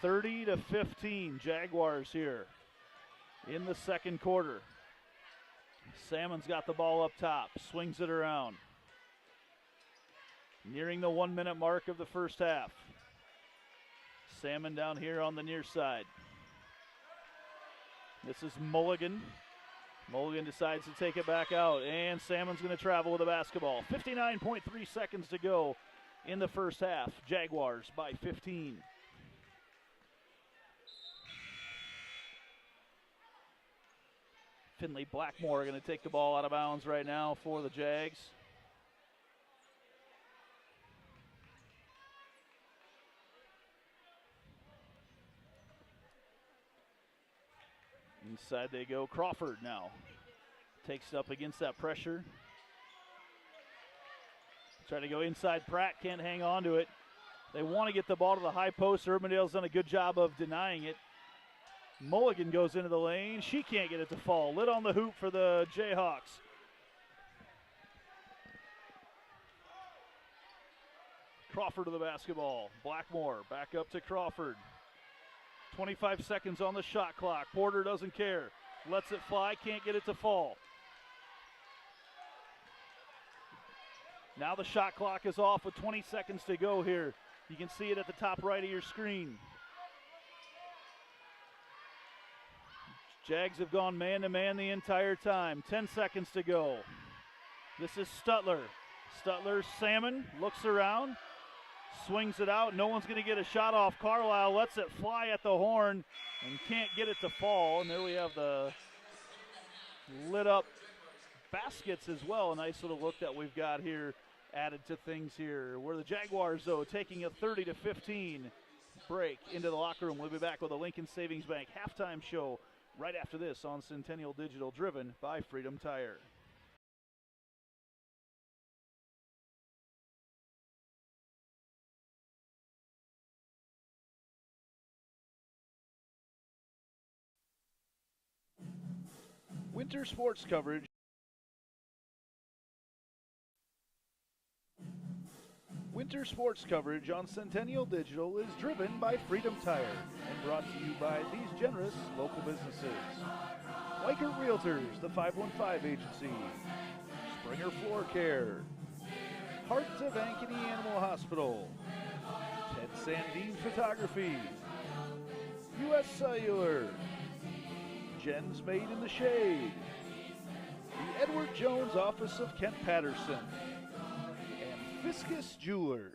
30-15, Jaguars here in the second quarter. Salmon's got the ball up top, swings it around. Nearing the 1-minute mark of the first half. Salmon down here on the near side. This is Mulligan. Mulligan decides to take it back out, and Salmon's going to travel with the basketball. 59.3 seconds to go in the first half. Jaguars by 15. Finley Blackmore going to take the ball out of bounds right now for the Jags. Inside they go. Crawford now takes it up against that pressure. Try to go inside. Pratt can't hang on to it. They want to get the ball to the high post. Urbandale's done a good job of denying it. Mulligan goes into the lane. She can't get it to fall. Lit on the hoop for the Jayhawks. Crawford to the basketball. Blackmore back up to Crawford. 25 seconds on the shot clock. Porter doesn't care. Lets it fly, can't get it to fall. Now the shot clock is off with 20 seconds to go here. You can see it at the top right of your screen. Jags have gone man-to-man the entire time. 10 seconds to go. This is Stutler. Stutler, Salmon, looks around. Swings it out. No one's going to get a shot off. Carlisle lets it fly at the horn and can't get it to fall. And there we have the lit up baskets as well. A nice little look that we've got here added to things here. Where the Jaguars, though, taking a 30-15 break into the locker room. We'll be back with a Lincoln Savings Bank halftime show right after this on Centennial Digital, driven by Freedom Tire. Winter sports coverage. Winter sports coverage on Centennial Digital is driven by Freedom Tire and brought to you by these generous local businesses. Weichert Realtors, the 515 Agency, Springer Floor Care, Heart of Ankeny Animal Hospital, Ted Sandine Photography, U.S. Cellular, Jen's Made in the Shade, the Edward Jones Office of Kent Patterson, and Fiscus Jewelers.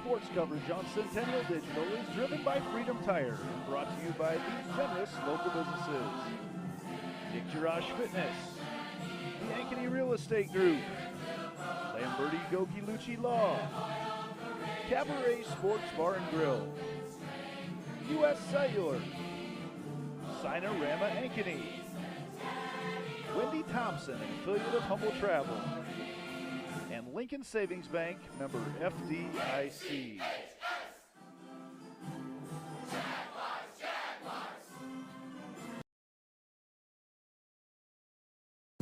sports coverage on Centennial Digital is driven by Freedom Tire and brought to you by these generous local businesses. Nick Jirash Fitness, the Ankeny Real Estate Group, Lamberti Goki Lucci Law, Cabaret Sports Bar and Grill, U.S. Cellular, Sinorama Ankeny, Wendy Thompson, an affiliate of Humble Travel, and Lincoln Savings Bank, member FDIC.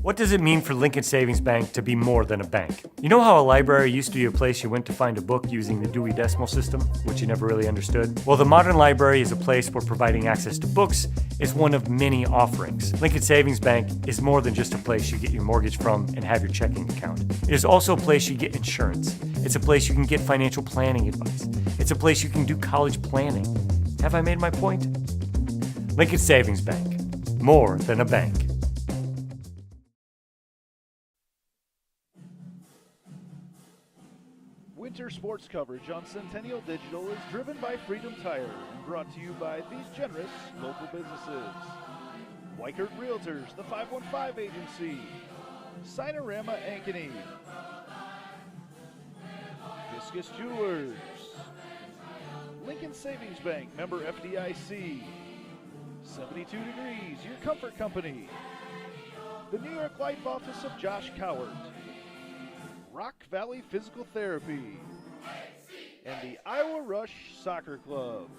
What does it mean for Lincoln Savings Bank to be more than a bank? You know how a library used to be a place you went to find a book using the Dewey Decimal System, which you never really understood? Well, the modern library is a place where providing access to books is one of many offerings. Lincoln Savings Bank is more than just a place you get your mortgage from and have your checking account. It is also a place you get insurance. It's a place you can get financial planning advice. It's a place you can do college planning. Have I made my point? Lincoln Savings Bank, more than a bank. Winter sports coverage on Centennial Digital is driven by Freedom Tire and brought to you by these generous local businesses. Weichert Realtors, the 515 Agency, Sinorama Ankeny, Viscus Jewelers, Lincoln Savings Bank, member FDIC, 72 Degrees, your comfort company, the New York Life Office of Josh Cowart, Rock Valley Physical Therapy, and the Iowa Rush Soccer Club.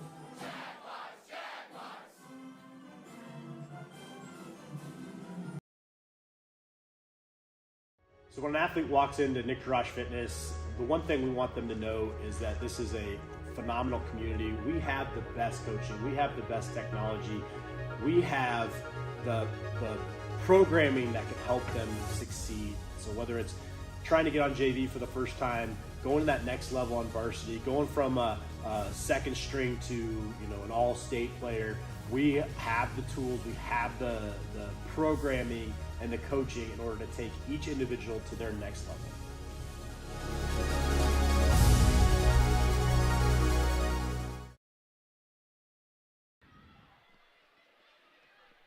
So when an athlete walks into Nick Jirash Fitness, the one thing we want them to know is that this is a phenomenal community. We have the best coaching. We have the best technology. We have the programming that can help them succeed. So whether it's trying to get on JV for the first time, going to that next level on varsity, going from a second string to an all-state player, we have the tools, we have the programming and the coaching in order to take each individual to their next level.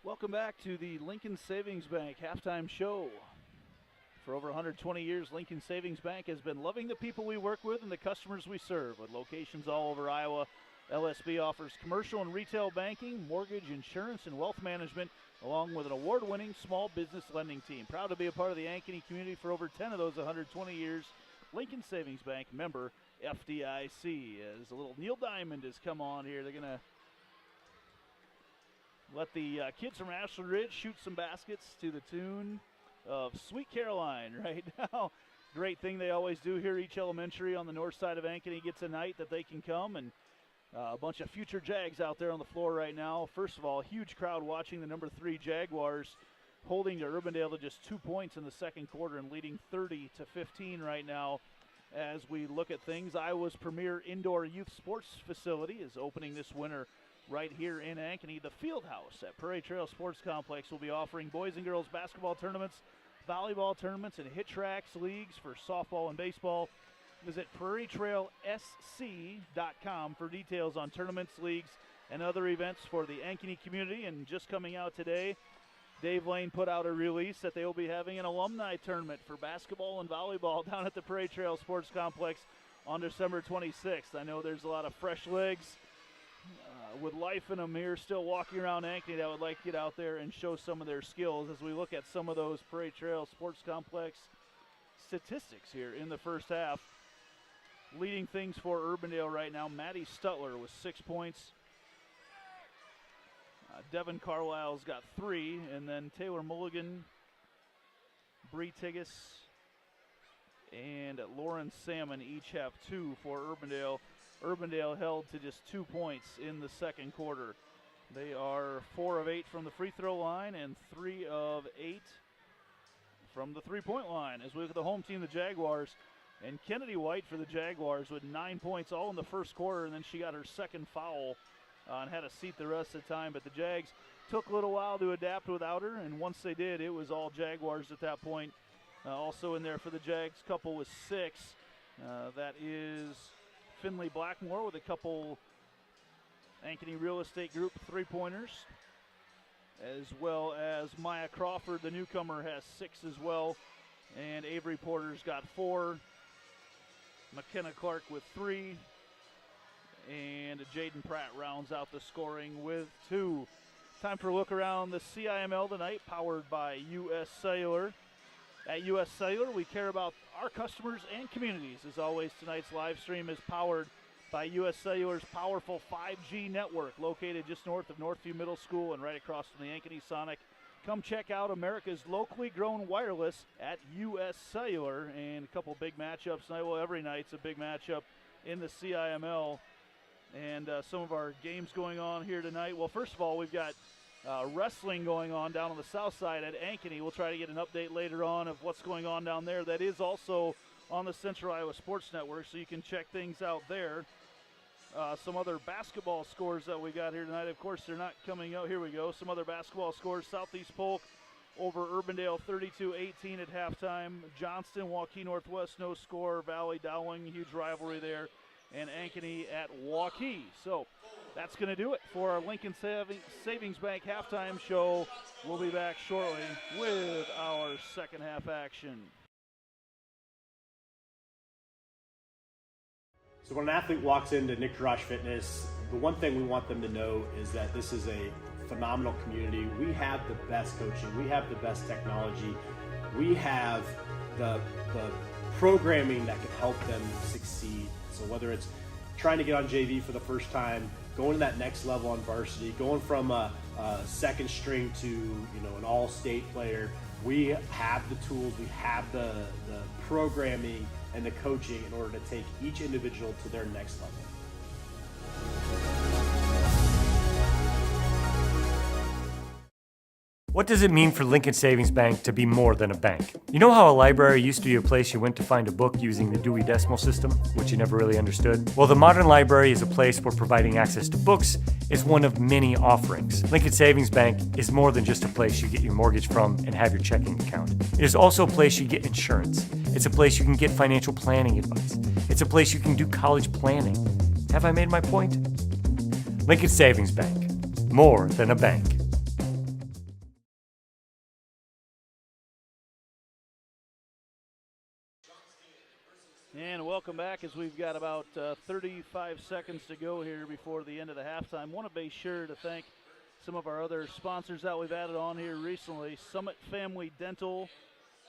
Welcome back to the Lincoln Savings Bank halftime show. For over 120 years, Lincoln Savings Bank has been loving the people we work with and the customers we serve. With locations all over Iowa, LSB offers commercial and retail banking, mortgage, insurance, and wealth management, along with an award-winning small business lending team. Proud to be a part of the Ankeny community for over 10 of those 120 years. Lincoln Savings Bank, member FDIC. As a little Neil Diamond has come on here, they're going to let the kids from Ashland Ridge shoot some baskets to the tune of Sweet Caroline right now. Great thing they always do here. Each elementary on the north side of Ankeny gets a night that they can come, and a bunch of future Jags out there on the floor right now. First of all, huge crowd watching the number 3 Jaguars, holding to Urbandale to just 2 points in the second quarter and leading 30-15 right now. As we look at things, Iowa's premier indoor youth sports facility is opening this winter right here in Ankeny. The Field House at Prairie Trail Sports Complex will be offering boys and girls basketball tournaments, volleyball tournaments, and hit tracks leagues for softball and baseball. Visit prairietrailsc.com for details on tournaments, leagues, and other events for the Ankeny community. And just coming out today, Dave Lane put out a release that they will be having an alumni tournament for basketball and volleyball down at the Prairie Trail Sports Complex on December 26th. I know there's a lot of fresh legs with life in them here still walking around Ankeny that would like to get out there and show some of their skills as we look at some of those Prairie Trail Sports Complex statistics here in the first half. Leading things for Urbandale right now, Maddie Stutler with 6 points. Devin Carlisle's got 3, and then Taylor Mulligan, Bree Tigas, and Lauren Salmon each have 2 for Urbandale. Urbandale held to just 2 points in the second quarter. They are 4 of 8 from the free throw line and 3 of 8 from the three-point line. As we look at the home team, the Jaguars, and Kennedy White for the Jaguars with 9 points all in the first quarter, and then she got her second foul and had a seat the rest of the time. But the Jags took a little while to adapt without her, and once they did, it was all Jaguars at that point. Also in there for the Jags, couple with 6. That is Finley Blackmore with a couple Ankeny Real Estate Group three-pointers, as well as Maya Crawford, the newcomer, has 6 as well, and Avery Porter's got 4. McKenna Clark with 3, and Jaden Pratt rounds out the scoring with 2. Time for a look around the CIML tonight, powered by U.S. Cellular. At U.S. Cellular, we care about our customers and communities. As always, tonight's live stream is powered by U.S. Cellular's powerful 5G network, located just north of Northview Middle School and right across from the Ankeny Sonic. Come check out America's locally grown wireless at U.S. Cellular, and a couple big matchups tonight. Well, every night's a big matchup in the CIML, and some of our games going on here tonight. Well, first of all, we've got wrestling going on down on the south side at Ankeny. We'll try to get an update later on of what's going on down there. That is also on the Central Iowa Sports Network, so you can check things out there. Some other basketball scores that we got here tonight. Of course, they're not coming out. Here we go. Some other basketball scores. Southeast Polk over Urbandale 32-18 at halftime. Johnston, Waukee Northwest, no score. Valley, Dowling, huge rivalry there. And Ankeny at Waukee. So that's going to do it for our Lincoln Savings Bank halftime show. We'll be back shortly with our second half action. So when an athlete walks into Nick Rush Fitness, the one thing we want them to know is that this is a phenomenal community. We have the best coaching. We have the best technology. We have the programming that can help them succeed. So whether it's trying to get on JV for the first time, going to that next level on varsity, going from a second string to an all-state player, we have the tools, we have the programming and the coaching in order to take each individual to their next level. What does it mean for Lincoln Savings Bank to be more than a bank? You know how a library used to be a place you went to find a book using the Dewey Decimal System, which you never really understood? Well, the modern library is a place where providing access to books is one of many offerings. Lincoln Savings Bank is more than just a place you get your mortgage from and have your checking account. It is also a place you get insurance. It's a place you can get financial planning advice. It's a place you can do college planning. Have I made my point? Lincoln Savings Bank, more than a bank. And welcome back, as we've got about 35 seconds to go here before the end of the halftime. Want to be sure to thank some of our other sponsors that we've added on here recently. Summit Family Dental,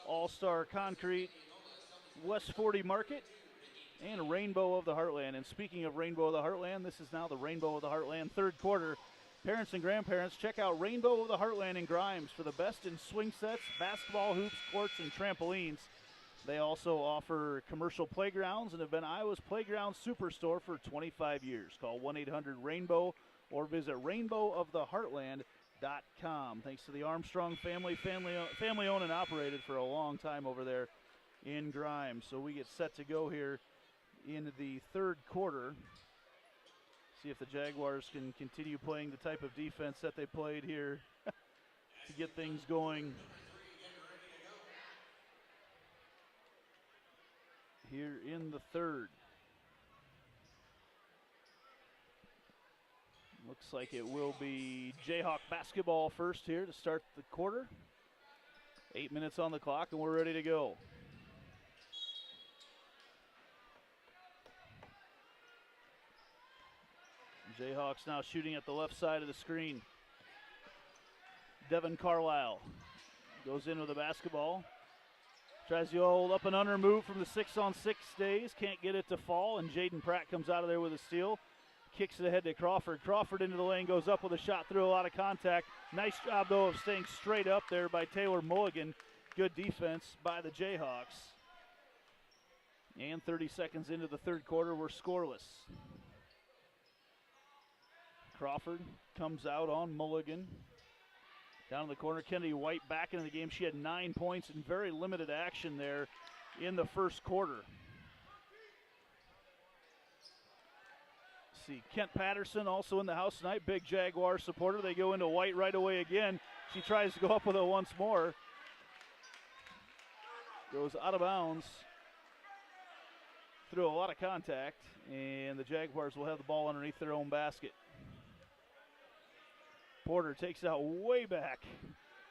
All-Star Concrete, West 40 Market, and Rainbow of the Heartland. And speaking of Rainbow of the Heartland, this is now the Rainbow of the Heartland third quarter. Parents and grandparents, check out Rainbow of the Heartland in Grimes for the best in swing sets, basketball hoops, courts, and trampolines. They also offer commercial playgrounds and have been Iowa's playground superstore for 25 years. Call 1-800-RAINBOW or visit rainbowoftheheartland.com. Thanks to the Armstrong family owned and operated for a long time over there in Grimes. So we get set to go here in the third quarter. See if the Jaguars can continue playing the type of defense that they played here to get things going here in the third. Looks like it will be Jayhawk basketball first here to start the quarter. 8 minutes on the clock and we're ready to go. Jayhawks now shooting at the left side of the screen. Devin Carlisle goes in with the basketball. Tries the old up and under move from the 6-on-6 days. Can't get it to fall, and Jaden Pratt comes out of there with a steal. Kicks it ahead to Crawford. Crawford into the lane, goes up with a shot through a lot of contact. Nice job, though, of staying straight up there by Taylor Mulligan. Good defense by the Jayhawks. And 30 seconds into the third quarter, we're scoreless. Crawford comes out on Mulligan. Down in the corner, Kennedy White back into the game. She had 9 points and very limited action there in the first quarter. See, Kent Patterson also in the house tonight. Big Jaguar supporter. They go into White right away again. She tries to go up with it once more. Goes out of bounds. through a lot of contact, and the Jaguars will have the ball underneath their own basket. Porter takes it out way back,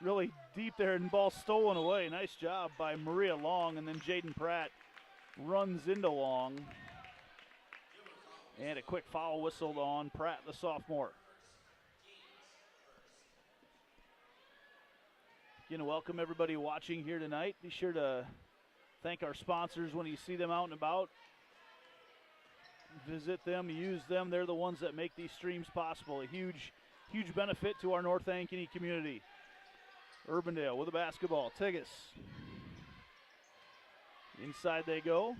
really deep there, and ball stolen away. Nice job by Maria Long, and then Jaden Pratt runs into Long. And a quick foul whistled on Pratt, the sophomore. Again, welcome everybody watching here tonight. Be sure to thank our sponsors when you see them out and about. Visit them, use them. They're the ones that make these streams possible. A huge benefit to our North Ankeny community. Urbandale with the basketball. Tigas. Inside they go.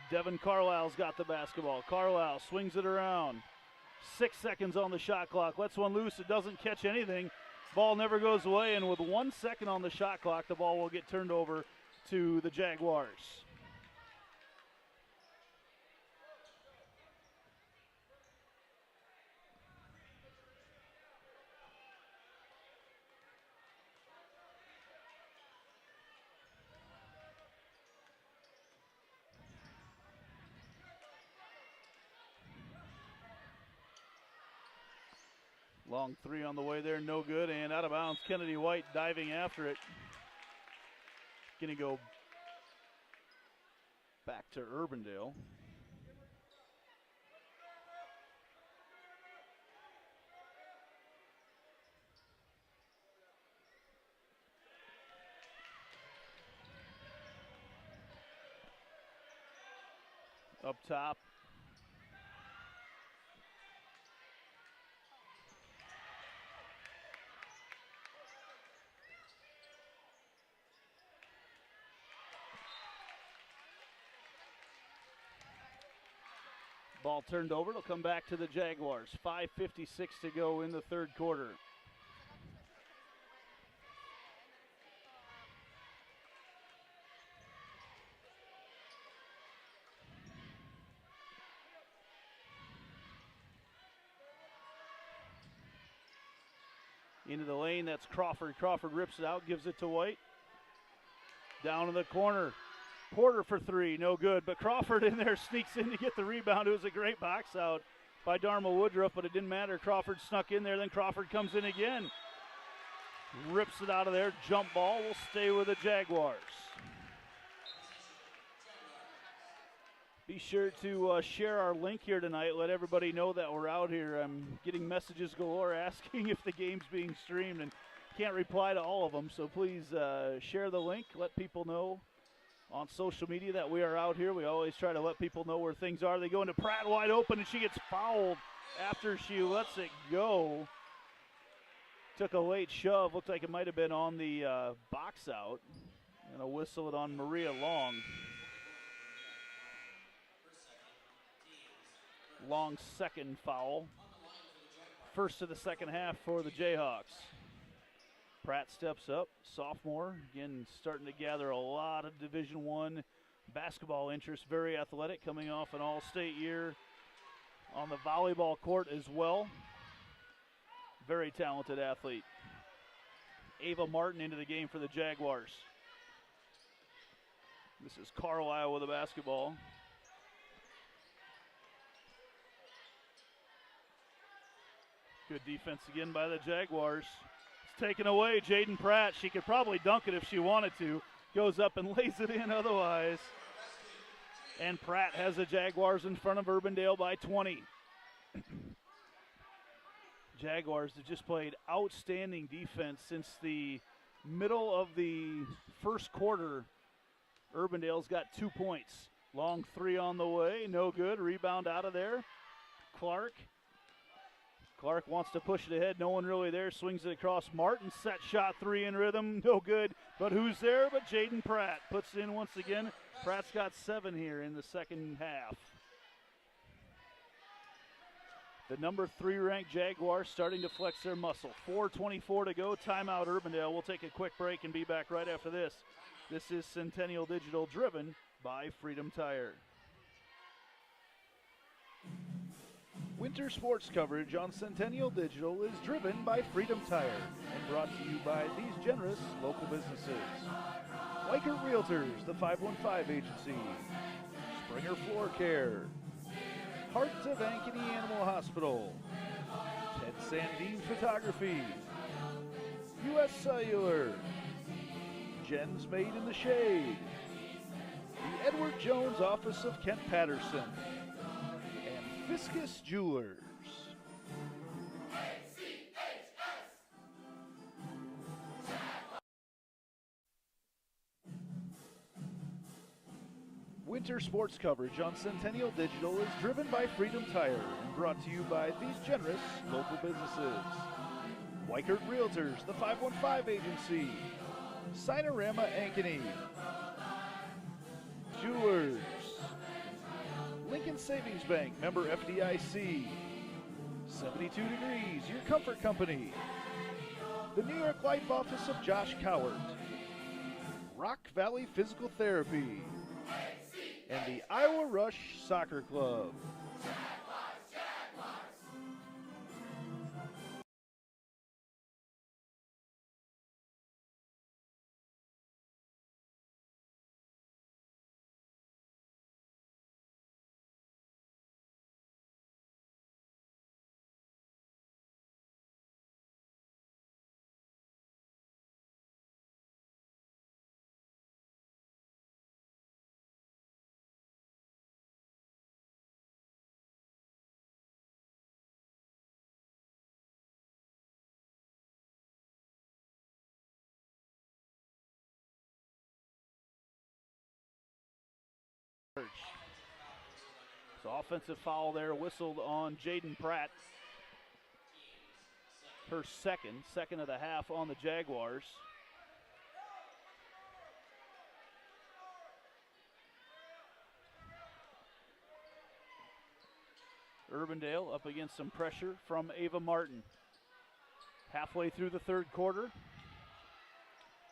Devin Carlisle's got the basketball. Carlisle swings it around. 6 seconds on the shot clock. Lets one loose. It doesn't catch anything. Ball never goes away, and with 1 second on the shot clock, the ball will get turned over to the Jaguars. Long three on the way there, no good, and out of bounds. Kennedy White diving after it. Going to go back to Urbandale. Up top. Ball turned over. It'll come back to the Jaguars. 5:56 to go in the third quarter. Into the lane, that's Crawford. Crawford rips it out, gives it to White. Down in the corner. Porter for three, no good. But Crawford in there sneaks in to get the rebound. It was a great box out by Dharma Woodruff, but it didn't matter. Crawford snuck in there, then Crawford comes in again. Rips it out of there. Jump ball will stay with the Jaguars. Be sure to share our link here tonight. Let everybody know that we're out here. I'm getting messages galore asking if the game's being streamed and can't reply to all of them. So please share the link. Let people know on social media that we are out here. We always try to let people know where things are. They go into Pratt wide open, and she gets fouled after she lets it go. Took a late shove. Looked like it might have been on the box out. And a whistle it on Maria Long. Long second foul. First of the second half for the Jayhawks. Pratt steps up, sophomore, again starting to gather a lot of Division I basketball interest, very athletic, coming off an all-state year on the volleyball court as well. Very talented athlete. Ava Martin into the game for the Jaguars. This is Carlisle with the basketball. Good defense again by the Jaguars. Taken away, Jaden Pratt. She could probably dunk it if she wanted to. Goes up and lays it in otherwise. And Pratt has the Jaguars in front of Urbandale by 20. Jaguars have just played outstanding defense since the middle of the first quarter. Urbandale's got 2 points. Long three on the way, no good. Rebound out of there. Clark wants to push it ahead. No one really there. Swings it across. Martin set shot three in rhythm. No good. But who's there but Jaden Pratt. Puts it in once again. Pratt's got 7 here in the second half. The number 3 ranked Jaguars starting to flex their muscle. 4:24 to go. Timeout Urbandale. We'll take a quick break and be back right after this. This is Centennial Digital, driven by Freedom Tire. Winter sports coverage on Centennial Digital is driven by Freedom Tire and brought to you by these generous local businesses. Weichert Realtors, the 515 Agency, Springer Floor Care, Heart of Ankeny Animal Hospital, Ted Sandine Photography, U.S. Cellular, Jen's Made in the Shade, the Edward Jones Office of Kent Patterson, and Fiscus Jewelers. Winter sports coverage on Centennial Digital is driven by Freedom Tire and brought to you by these generous local businesses. Weichert Realtors, the 515 Agency, Cinerama Ankeny, Jewelers, Lincoln Savings Bank, member FDIC, 72 Degrees, your comfort company, the New York Life Office of Josh Cowart, Rock Valley Physical Therapy, and the Iowa Rush Soccer Club. So offensive foul there whistled on Jaden Pratt. Her second of the half on the Jaguars. Urbandale up against some pressure from Ava Martin. Halfway through the third quarter.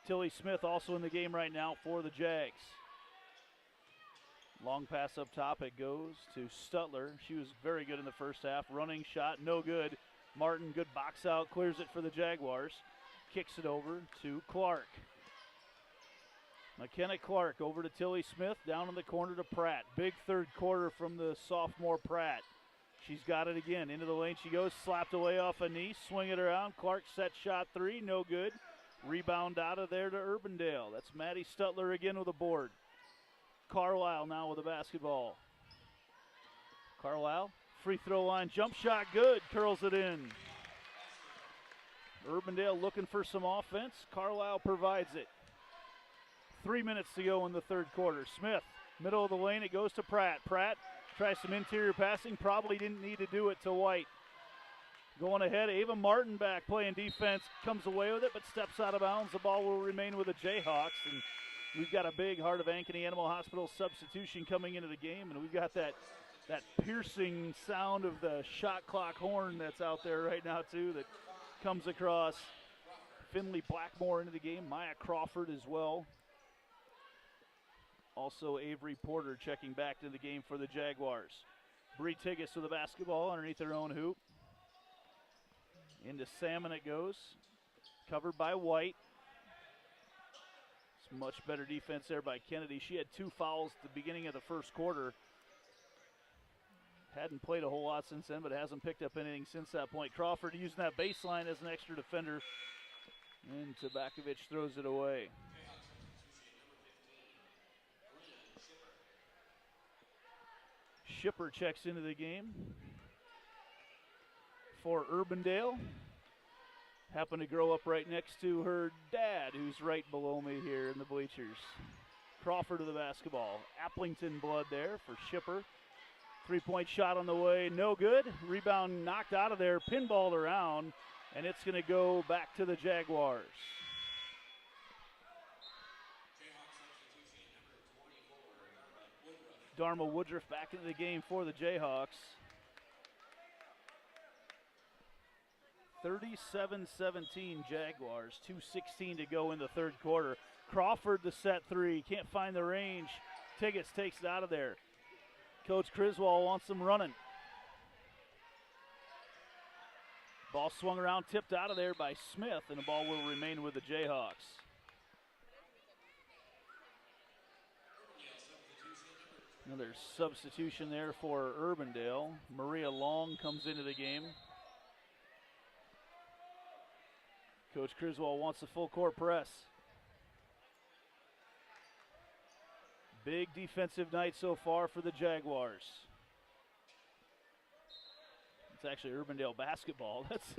Tilly Smith also in the game right now for the Jags. Long pass up top, it goes to Stutler. She was very good in the first half. Running shot, no good. Martin, good box out, clears it for the Jaguars. Kicks it over to Clark. McKenna Clark over to Tilly Smith, down in the corner to Pratt. Big third quarter from the sophomore Pratt. She's got it again. Into the lane she goes, slapped away off a knee, swing it around. Clark set shot three, no good. Rebound out of there to Urbandale. That's Maddie Stutler again with a board. Carlisle now with the basketball. Carlisle, free throw line, jump shot, good, curls it in. Urbandale looking for some offense. Carlisle provides it. 3 minutes to go in the third quarter. Smith, middle of the lane, it goes to Pratt. Pratt tries some interior passing, probably didn't need to do it to White. Going ahead, Ava Martin back playing defense, comes away with it, but steps out of bounds. The ball will remain with the Jayhawks, and we've got a big Heart of Ankeny Animal Hospital substitution coming into the game, and we've got that piercing sound of the shot clock horn that's out there right now, too, that comes across. Finley Blackmore into the game, Maya Crawford as well. Also Avery Porter checking back to the game for the Jaguars. Bree Tiggis with the basketball underneath her own hoop. Into Salmon it goes. Covered by White. It's much better defense there by Kennedy. She had 2 fouls at the beginning of the first quarter. Hadn't played a whole lot since then, but hasn't picked up anything since that point. Crawford using that baseline as an extra defender. And Tabakovic throws it away. Shipper checks into the game for Urbandale. Happened to grow up right next to her dad, who's right below me here in the bleachers. Crawford to the basketball. Applington blood there for Shipper. 3-point shot on the way, no good. Rebound knocked out of there, pinballed around, and it's going to go back to the Jaguars. Dharma Woodruff back into the game for the Jayhawks. 37-17 Jaguars, 2:16 to go in the third quarter. Crawford the set three, can't find the range. Tiggis takes it out of there. Coach Criswell wants them running. Ball swung around, tipped out of there by Smith, and the ball will remain with the Jayhawks. Another substitution there for Urbandale. Maria Long comes into the game. Coach Criswell wants a full court press. Big defensive night so far for the Jaguars. It's actually Urbandale basketball. That's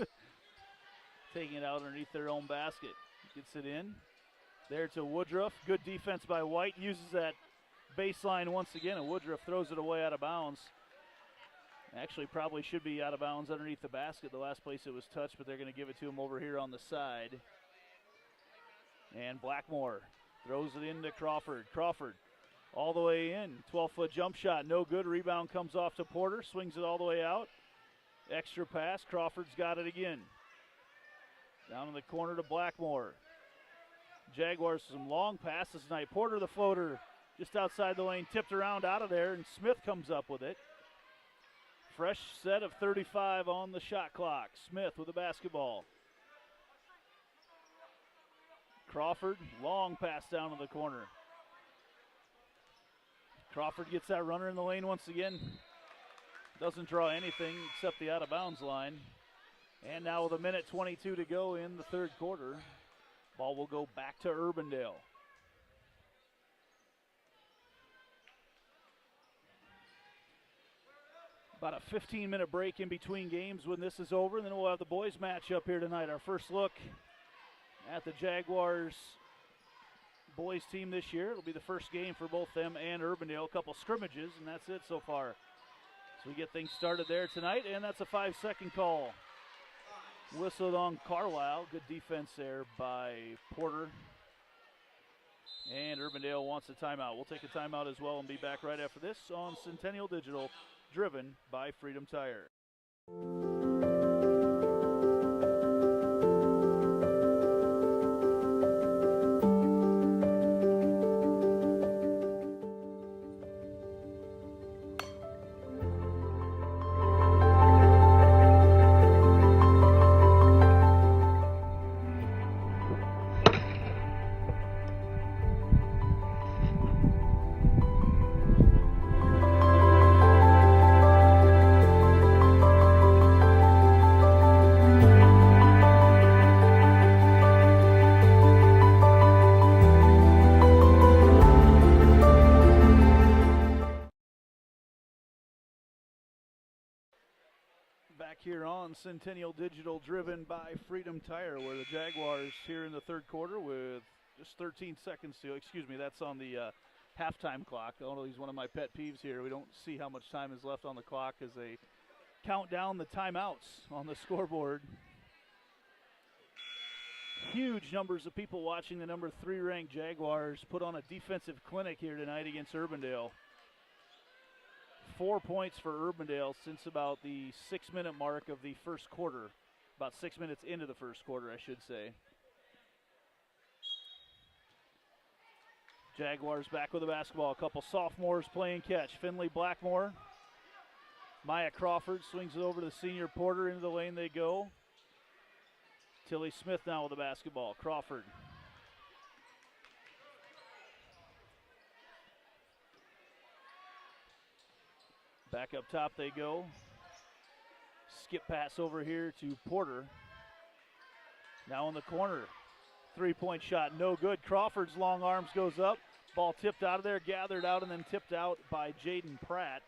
taking it out underneath their own basket. Gets it in. There to Woodruff. Good defense by White. Uses that baseline once again, and Woodruff throws it away out of bounds. Actually probably should be out of bounds underneath the basket, the last place it was touched, but they're going to give it to him over here on the side. And Blackmore throws it into Crawford. Crawford all the way in. 12-foot jump shot, no good. Rebound comes off to Porter, swings it all the way out. Extra pass, Crawford's got it again. Down in the corner to Blackmore. Jaguars some long passes tonight. Porter the floater just outside the lane, tipped around out of there, and Smith comes up with it. Fresh set of 35 on the shot clock. Smith with the basketball. Crawford, long pass down to the corner. Crawford gets that runner in the lane once again. Doesn't draw anything except the out-of-bounds line. And now with 1:22 to go in the third quarter, ball will go back to Urbandale. About a 15-minute break in between games when this is over, and then we'll have the boys match up here tonight. Our first look at the Jaguars boys team this year. It'll be the first game for both them and Urbandale. A couple scrimmages, and that's it so far. So we get things started there tonight, and that's a 5-second call. Whistled on Carlisle. Good defense there by Porter. And Urbandale wants a timeout. We'll take a timeout as well and be back right after this on Centennial Digital, driven by Freedom Tire. Here on Centennial Digital, driven by Freedom Tire, where the Jaguars here in the third quarter with just 13 seconds to, excuse me, that's on the halftime clock. Although he's one of my pet peeves here. We don't see how much time is left on the clock as they count down the timeouts on the scoreboard. Huge numbers of people watching the number 3 ranked Jaguars put on a defensive clinic here tonight against Urbandale. 4 points for Urbandale since about the 6-minute mark of the first quarter. About 6 minutes into the first quarter, I should say. Jaguars back with the basketball. A couple sophomores playing catch. Finley Blackmore. Maya Crawford swings it over to the senior Porter. Into the lane they go. Tilly Smith now with the basketball. Crawford. Back up top they go. Skip pass over here to Porter. Now in the corner. 3-point shot, no good. Crawford's long arms goes up. Ball tipped out of there, gathered out, and then tipped out by Jaden Pratt.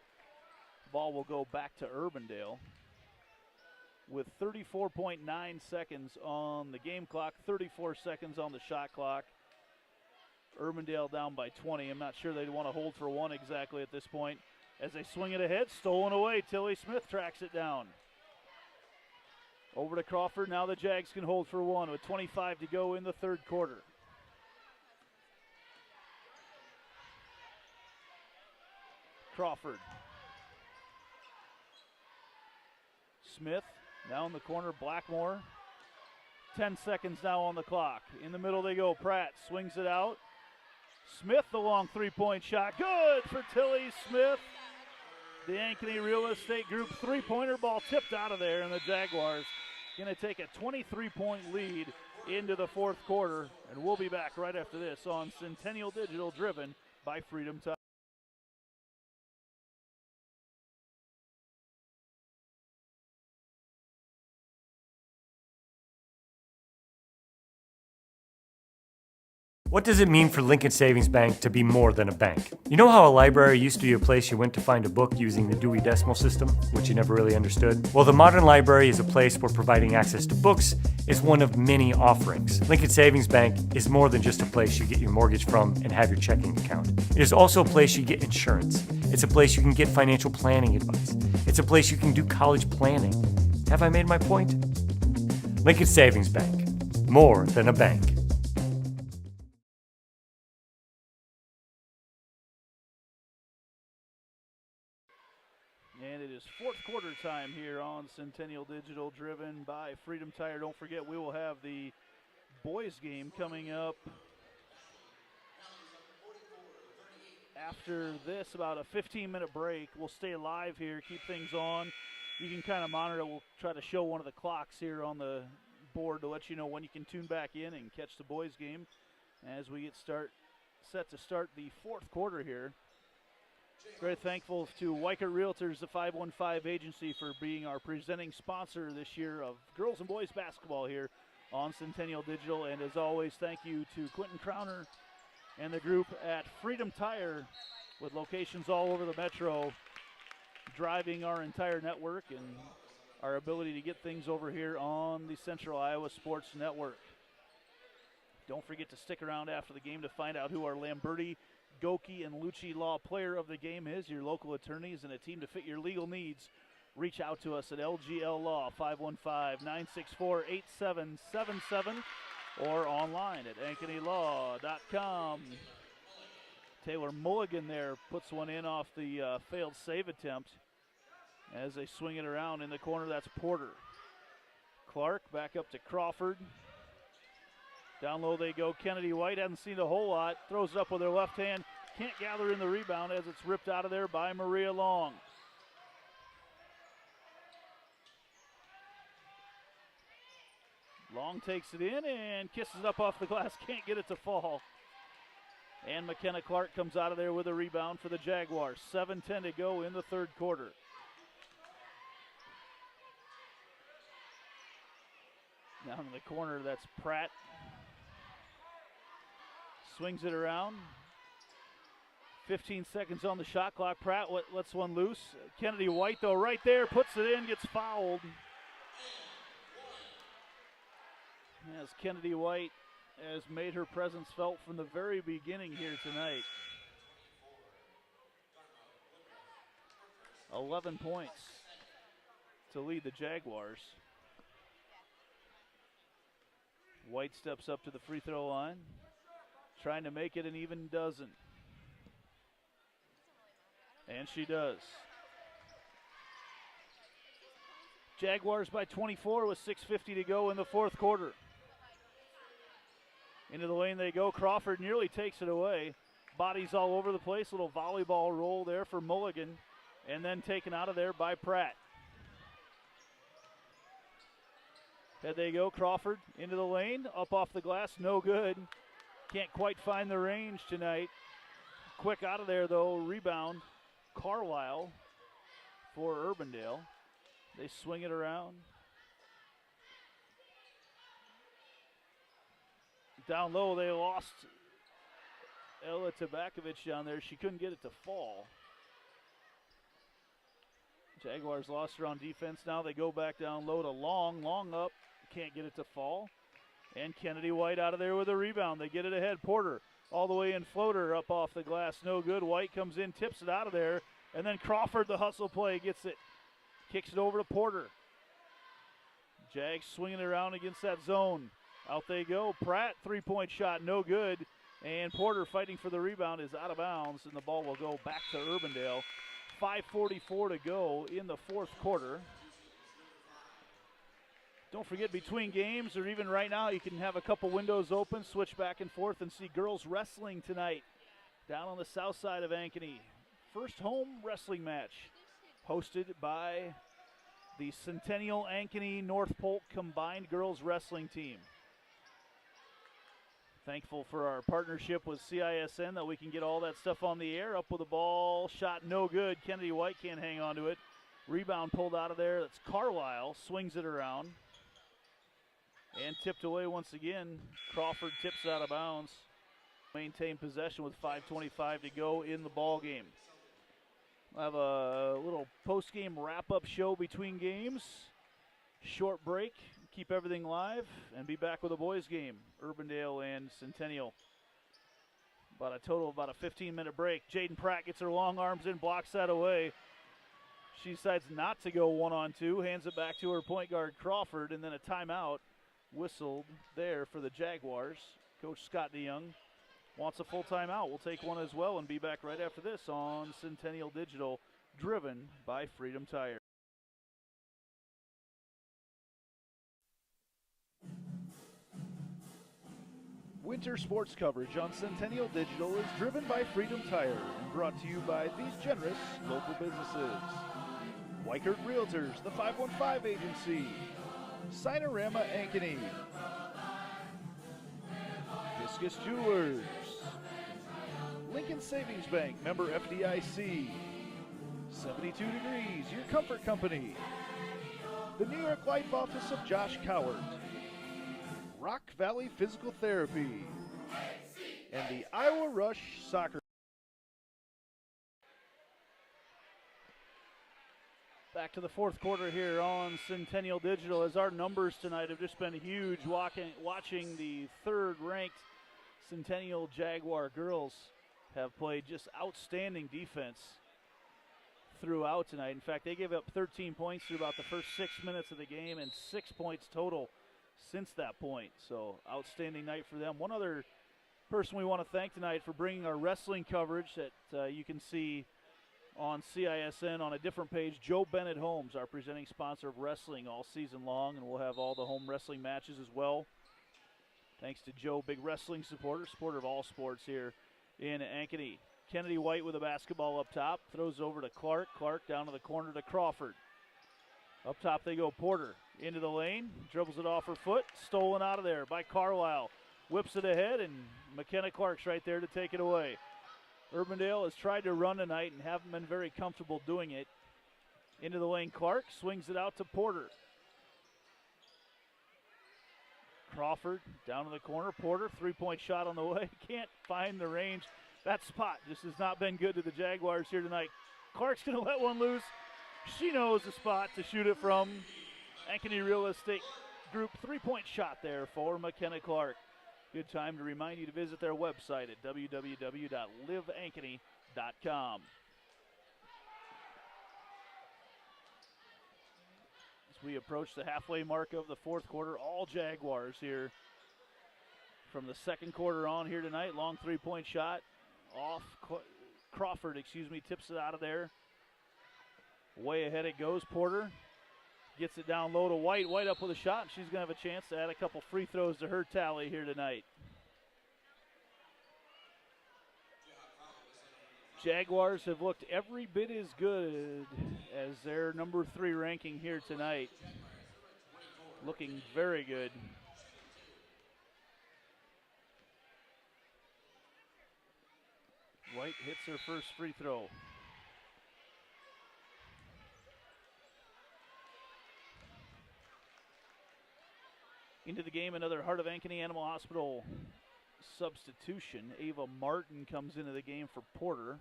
Ball will go back to Urbandale with 34.9 seconds on the game clock, 34 seconds on the shot clock. Urbandale down by 20. I'm not sure they'd want to hold for one exactly at this point. As they swing it ahead, stolen away. Tilly Smith tracks it down. Over to Crawford. Now the Jags can hold for one with 25 to go in the third quarter. Crawford. Smith now in the corner. Blackmore. 10 seconds now on the clock. In the middle they go. Pratt swings it out. Smith, the long 3-point shot. Good for Tilly Smith. The Ankeny Real Estate Group 3-pointer ball tipped out of there, and the Jaguars going to take a 23-point lead into the fourth quarter, and we'll be back right after this on Centennial Digital, driven by Freedom Tire. What does it mean for Lincoln Savings Bank to be more than a bank? You know how a library used to be a place you went to find a book using the Dewey Decimal System, which you never really understood? Well, the modern library is a place where providing access to books is one of many offerings. Lincoln Savings Bank is more than just a place you get your mortgage from and have your checking account. It is also a place you get insurance. It's a place you can get financial planning advice. It's a place you can do college planning. Have I made my point? Lincoln Savings Bank, more than a bank. And it is fourth quarter time here on Centennial Digital, driven by Freedom Tire. Don't forget, we will have the boys game coming up after this, about a 15-minute break. We'll stay live here, keep things on. You can kind of monitor. We'll try to show one of the clocks here on the board to let you know when you can tune back in and catch the boys game as we get set to start the fourth quarter here. Very thankful to Weichert Realtors, the 515 agency, for being our presenting sponsor this year of girls and boys basketball here on Centennial Digital. And as always, thank you to Quentin Crowner and the group at Freedom Tire, with locations all over the metro, driving our entire network and our ability to get things over here on the Central Iowa Sports Network. Don't forget to stick around after the game to find out who our Lamberti, Goki, and Lucci Law player of the game is. Your local attorneys and a team to fit your legal needs. Reach out to us at LGL Law, 515-964-8777, or online at AnkonyLaw.com. Taylor Mulligan there puts one in off the failed save attempt as they swing it around in the corner. That's Porter. Clark back up to Crawford. Down low they go. Kennedy White hasn't seen a whole lot. Throws it up with her left hand. Can't gather in the rebound as it's ripped out of there by Maria Long. Long takes it in and kisses it up off the glass. Can't get it to fall. And McKenna Clark comes out of there with a rebound for the Jaguars. 7:10 to go in the third quarter. Down in the corner, that's Pratt. Swings it around. 15 seconds on the shot clock. Pratt lets one loose. Kennedy White, though, right there, puts it in, gets fouled. As Kennedy White has made her presence felt from the very beginning here tonight. 11 points to lead the Jaguars. White steps up to the free throw line, trying to make it an even dozen. And she does. Jaguars by 24 with 6:50 to go in the fourth quarter. Into the lane they go. Crawford nearly takes it away. Bodies all over the place. Little volleyball roll there for Mulligan. And then taken out of there by Pratt. Head they go. Crawford into the lane. Up off the glass. No good. Can't quite find the range tonight. Quick out of there, though. Rebound. Carlisle for Urbandale. They swing it around. Down low, they lost Ella Tabakovic down there. She couldn't get it to fall. Jaguars lost her on defense. Now they go back down low to Long. Long up. Can't get it to fall. And Kennedy White out of there with a rebound. They get it ahead. Porter all the way in, floater up off the glass. No good. White comes in, tips it out of there. And then Crawford, the hustle play, gets it. Kicks it over to Porter. Jags swinging it around against that zone. Out they go. Pratt, three-point shot, no good. And Porter fighting for the rebound is out of bounds, and the ball will go back to Urbandale. 5:44 to go in the fourth quarter. Don't forget, between games or even right now, you can have a couple windows open, switch back and forth, and see girls wrestling tonight down on the south side of Ankeny. First home wrestling match hosted by the Centennial Ankeny North Polk combined girls wrestling team. Thankful for our partnership with CISN that we can get all that stuff on the air. Up with the ball, shot no good. Kennedy White can't hang on to it. Rebound pulled out of there. That's Carlisle, swings it around. And tipped away once again. Crawford tips it out of bounds. Maintain possession with 5:25 to go in the ball game. We'll have a little post-game wrap-up show between games. Short break, keep everything live, and be back with a boys game, Urbandale and Centennial. About a total of about a 15-minute break. Jaden Pratt gets her long arms in, blocks that away. She decides not to go 1-on-2, hands it back to her point guard Crawford, and then a timeout whistled there for the Jaguars. Coach Scott DeYoung wants a full timeout. We'll take one as well and be back right after this on Centennial Digital, driven by Freedom Tire. Winter sports coverage on Centennial Digital is driven by Freedom Tire and brought to you by these generous local businesses. Weichert Realtors, the 515 Agency, Sinorama Ankeny, Discus Jewelers, Lincoln Savings Bank, member FDIC, 72 Degrees, your comfort company, the New York Life Office of Josh Cowart, Rock Valley Physical Therapy, and the Iowa Rush Soccer. Back to the fourth quarter here on Centennial Digital, as our numbers tonight have just been huge. Watching the third-ranked Centennial Jaguar girls have played just outstanding defense throughout tonight. In fact, they gave up 13 points through about the first 6 minutes of the game and 6 points total since that point. So outstanding night for them. One other person we want to thank tonight for bringing our wrestling coverage that you can see on CISN on a different page, Joe Bennett Homes, our presenting sponsor of wrestling all season long, and we'll have all the home wrestling matches as well. Thanks to Joe, big wrestling supporter of all sports here in Ankeny. Kennedy White with a basketball up top, throws over to Clark. Clark down to the corner to Crawford. Up top they go, Porter into the lane, dribbles it off her foot, stolen out of there by Carlisle. Whips it ahead, and McKenna Clark's right there to take it away. Urbandale has tried to run tonight and haven't been very comfortable doing it. Into the lane, Clark swings it out to Porter. Crawford down to the corner. Porter, three-point shot on the way. Can't find the range. That spot just has not been good to the Jaguars here tonight. Clark's going to let one loose. She knows the spot to shoot it from. Ankeny Real Estate Group, three-point shot there for McKenna Clark. Good time to remind you to visit their website at www.liveankeny.com. As we approach the halfway mark of the fourth quarter, all Jaguars here from the second quarter on here tonight. Long three-point shot off Crawford, tips it out of there. Way ahead it goes. Porter gets it down low to White. White up with a shot, and she's going to have a chance to add a couple free throws to her tally here tonight. Jaguars have looked every bit as good as their number 3 ranking here tonight. Looking very good. White hits her first free throw. Into the game, another Heart of Ankeny Animal Hospital substitution. Ava Martin comes into the game for Porter.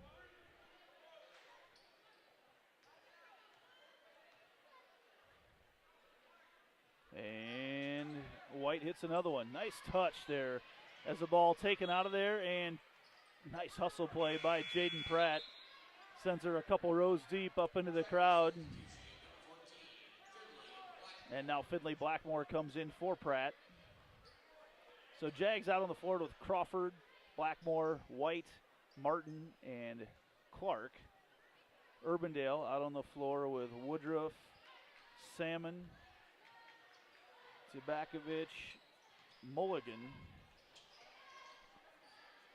And White hits another one. Nice touch there as the ball taken out of there, and nice hustle play by Jaden Pratt. Sends her a couple rows deep up into the crowd. And now Finley Blackmore comes in for Pratt. So Jags out on the floor with Crawford, Blackmore, White, Martin, and Clark. Urbandale out on the floor with Woodruff, Salmon, Tabakovich, Mulligan,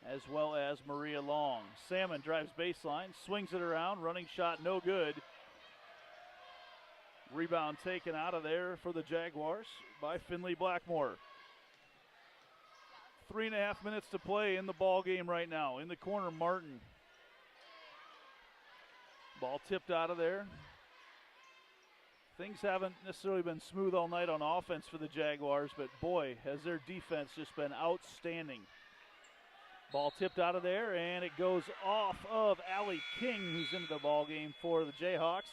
as well as Maria Long. Salmon drives baseline, swings it around, running shot no good. Rebound taken out of there for the Jaguars by Finley Blackmore. 3.5 minutes to play in the ball game right now. In the corner, Martin. Ball tipped out of there. Things haven't necessarily been smooth all night on offense for the Jaguars, but boy, has their defense just been outstanding. Ball tipped out of there, and it goes off of Allie King, who's into the ball game for the Jayhawks,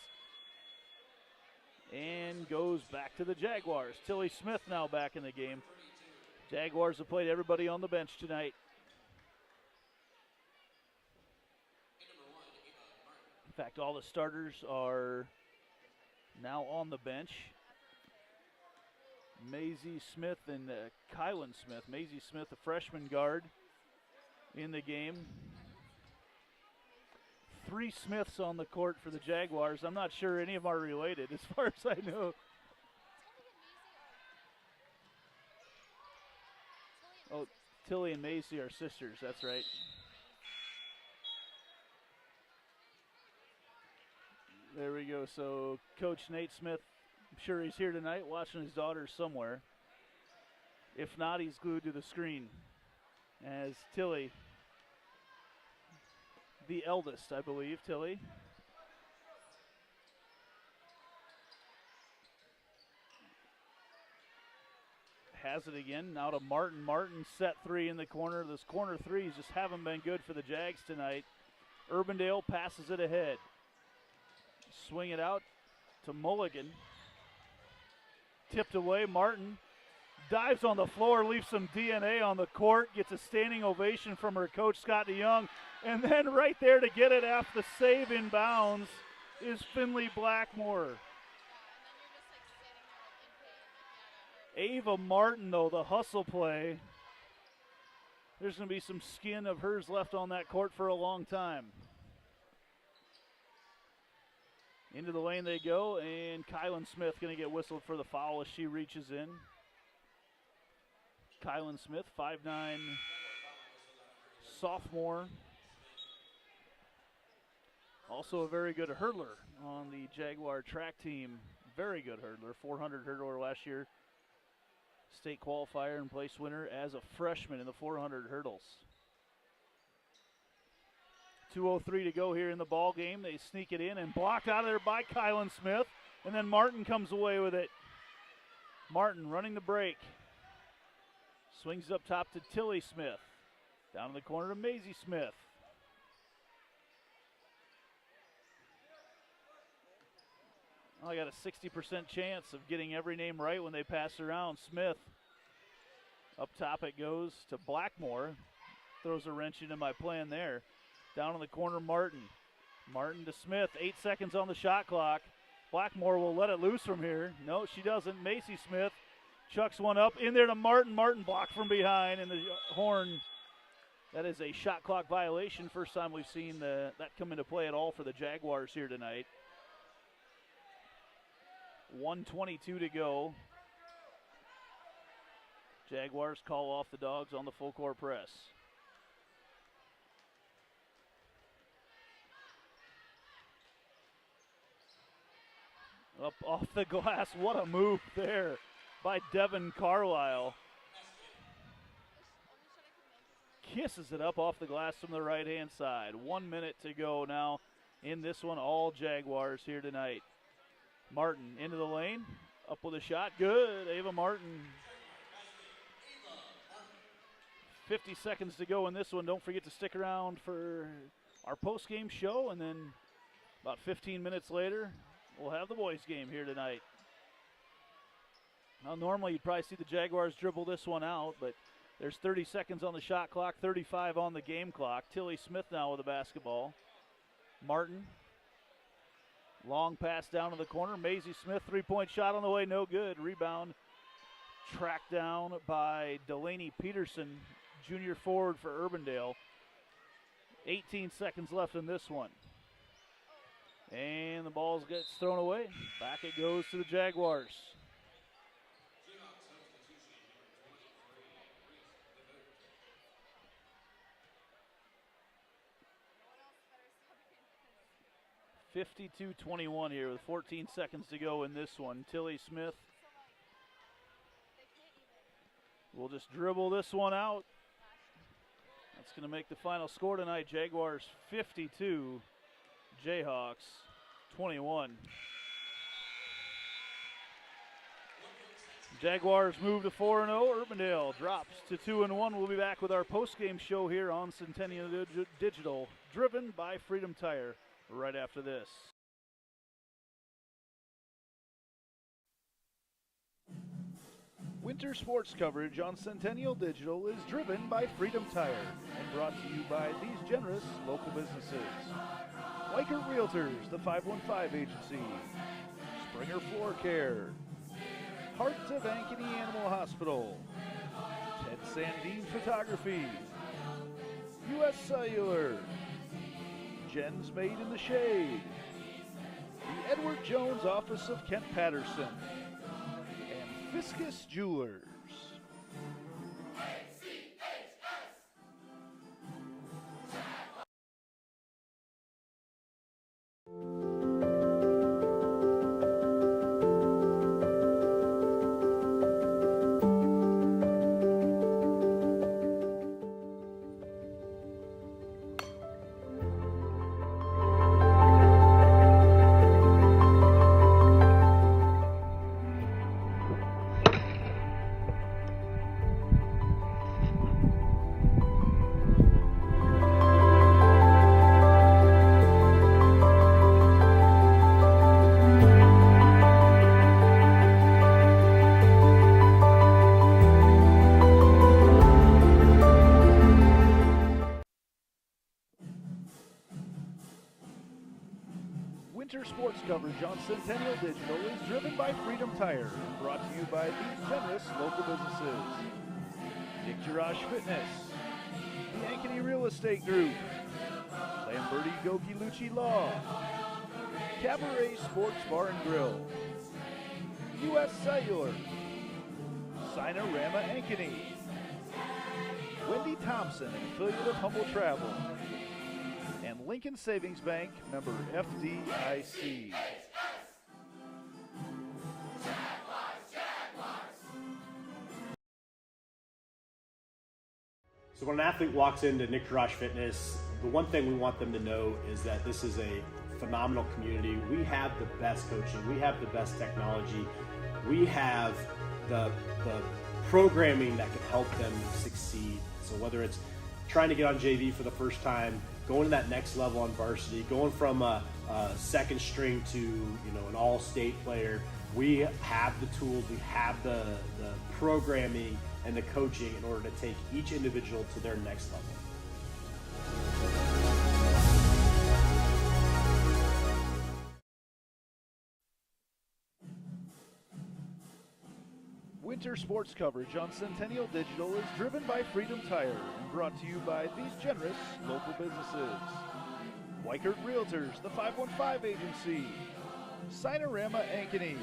and goes back to the Jaguars. Tilly Smith now back in the game. Jaguars have played everybody on the bench tonight. In fact, all the starters are now on the bench. Maisie Smith and Kylan Smith. Maisie Smith, a freshman guard, in the game. 3 Smiths on the court for the Jaguars. I'm not sure any of them are related as far as I know. Oh, Tilly and Maisie are sisters, that's right. There we go. So Coach Nate Smith, I'm sure he's here tonight watching his daughter somewhere. If not, he's glued to the screen. As Tilly, the eldest, I believe, Tilly. Has it again, now to Martin. Martin set 3 in the corner. Those corner threes just haven't been good for the Jags tonight. Urbandale passes it ahead. Swing it out to Mulligan. Tipped away, Martin dives on the floor, leaves some DNA on the court, gets a standing ovation from her coach, Scott DeYoung, and then right there to get it after the save in bounds is Finley Blackmore. Ava Martin, though, the hustle play. There's going to be some skin of hers left on that court for a long time. Into the lane they go, and Kylan Smith going to get whistled for the foul as she reaches in. Kylan Smith, 5'9", sophomore. Also a very good hurdler on the Jaguar track team. Very good hurdler, 400 hurdler last year. State qualifier and place winner as a freshman in the 400 hurdles. 2:03 to go here in the ball game. They sneak it in and blocked out of there by Kylan Smith. And then Martin comes away with it. Martin running the break. Swings up top to Tilly Smith. Down in the corner to Maisie Smith. I got a 60% chance of getting every name right when they pass around. Smith. Up top it goes to Blackmore. Throws a wrench into my plan there. Down in the corner, Martin. Martin to Smith. 8 seconds on the shot clock. Blackmore will let it loose from here. No, she doesn't. Macy Smith chucks one up. In there to Martin. Martin blocked from behind, and the horn. That is a shot clock violation. First time we've seen that come into play at all for the Jaguars here tonight. 1:22 to go. Jaguars call off the Dogs on the full court press. Up off the glass. What a move there by Devin Carlisle. Kisses it up off the glass from the right-hand side. 1 minute to go now in this one. All Jaguars here tonight. Martin into the lane. Up with a shot. Good. Ava Martin. 50 seconds to go in this one. Don't forget to stick around for our post-game show. And then about 15 minutes later, we'll have the boys' game here tonight. Now, normally you'd probably see the Jaguars dribble this one out, but there's 30 seconds on the shot clock, 35 on the game clock. Tilly Smith now with the basketball. Martin. Long pass down to the corner. Maisie Smith, three-point shot on the way, no good. Rebound tracked down by Delaney Peterson, junior forward for Urbandale. 18 seconds left in this one. And the ball gets thrown away. Back it goes to the Jaguars. 52-21 here with 14 seconds to go in this one. Tilly Smith will just dribble this one out. That's going to make the final score tonight. Jaguars 52, Jayhawks 21. Jaguars move to 4-0. Urbandale drops to 2-1. We'll be back with our post-game show here on Centennial Digital, driven by Freedom Tire, right after this. Winter sports coverage on Centennial Digital is driven by Freedom Tire and brought to you by these generous local businesses. Weichert Realtors, the 515 Agency, Springer Floor Care, Heart of Ankeny Animal Hospital, Ted Sandine Photography, U.S. Cellular, Jen's Made in the Shade, the Edward Jones Office of Kent Patterson, and Fiscus Jewelers. Winter sports coverage on Centennial Digital is driven by Freedom Tire and brought to you by these generous local businesses. Dick Garage Fitness, the Ankeny Real Estate Group, Lamberti Goki Lucci Law, Cabaret Sports Bar and Grill, U.S. Cellular, Sinorama Ankeny, Wendy Thompson, an affiliate of Humble Travel, and Lincoln Savings Bank, member FDIC. So when an athlete walks into Nick Garage Fitness, the one thing we want them to know is that this is a phenomenal community. We have the best coaching. We have the best technology. We have the programming that can help them succeed. So whether it's trying to get on JV for the first time, going to that next level on varsity, going from a second string to an all-state player, we have the tools, we have the programming and the coaching in order to take each individual to their next level. Winter sports coverage on Centennial Digital is driven by Freedom Tire and brought to you by these generous local businesses. Weichert Realtors, the 515 Agency, Sinorama Ankeny,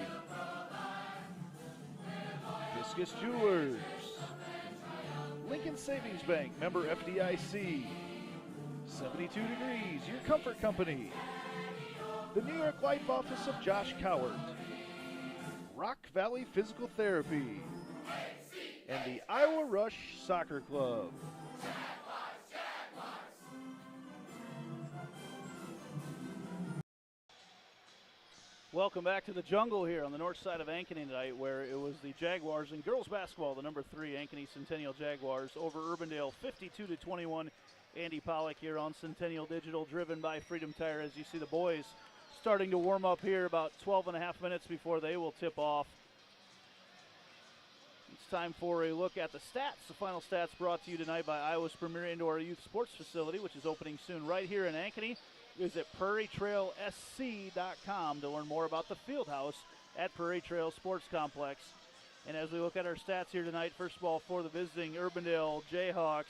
Fiscus Jewelers, Lincoln Savings Bank, member FDIC, 72 Degrees, your comfort company, the New York Life Office of Josh Cowart, Rock Valley Physical Therapy, and the Iowa Rush Soccer Club. Welcome back to the jungle here on the north side of Ankeny tonight, where it was the Jaguars in girls basketball, the number 3 Ankeny Centennial Jaguars over Urbandale 52-21. Andy Pollock here on Centennial Digital, driven by Freedom Tire. As you see the boys starting to warm up here about 12 and a half minutes before they will tip off. It's time for a look at the stats. The final stats brought to you tonight by Iowa's premier indoor youth sports facility, which is opening soon right here in Ankeny. Visit PrairieTrailSC.com to learn more about the field house at Prairie Trail Sports Complex. And as we look at our stats here tonight, first of all, for the visiting Urbandale Jayhawks,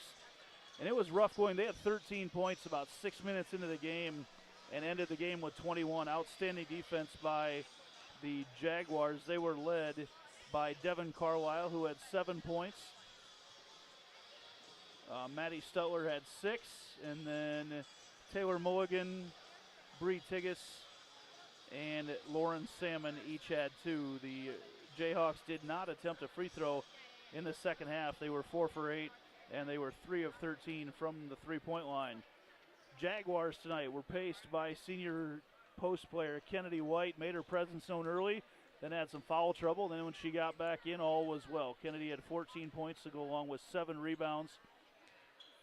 and it was rough going. They had 13 points about 6 minutes into the game and ended the game with 21. Outstanding defense by the Jaguars. They were led by Devin Carlisle, who had 7 points. Maddie Stutler had 6, and then Taylor Mulligan, Bree Tigas, and Lauren Salmon each had 2. The Jayhawks did not attempt a free throw in the second half. They were 4 for 8, and they were 3 of 13 from the three-point line. Jaguars tonight were paced by senior post player Kennedy White, made her presence known early, then had some foul trouble. Then when she got back in, all was well. Kennedy had 14 points to go along with 7 rebounds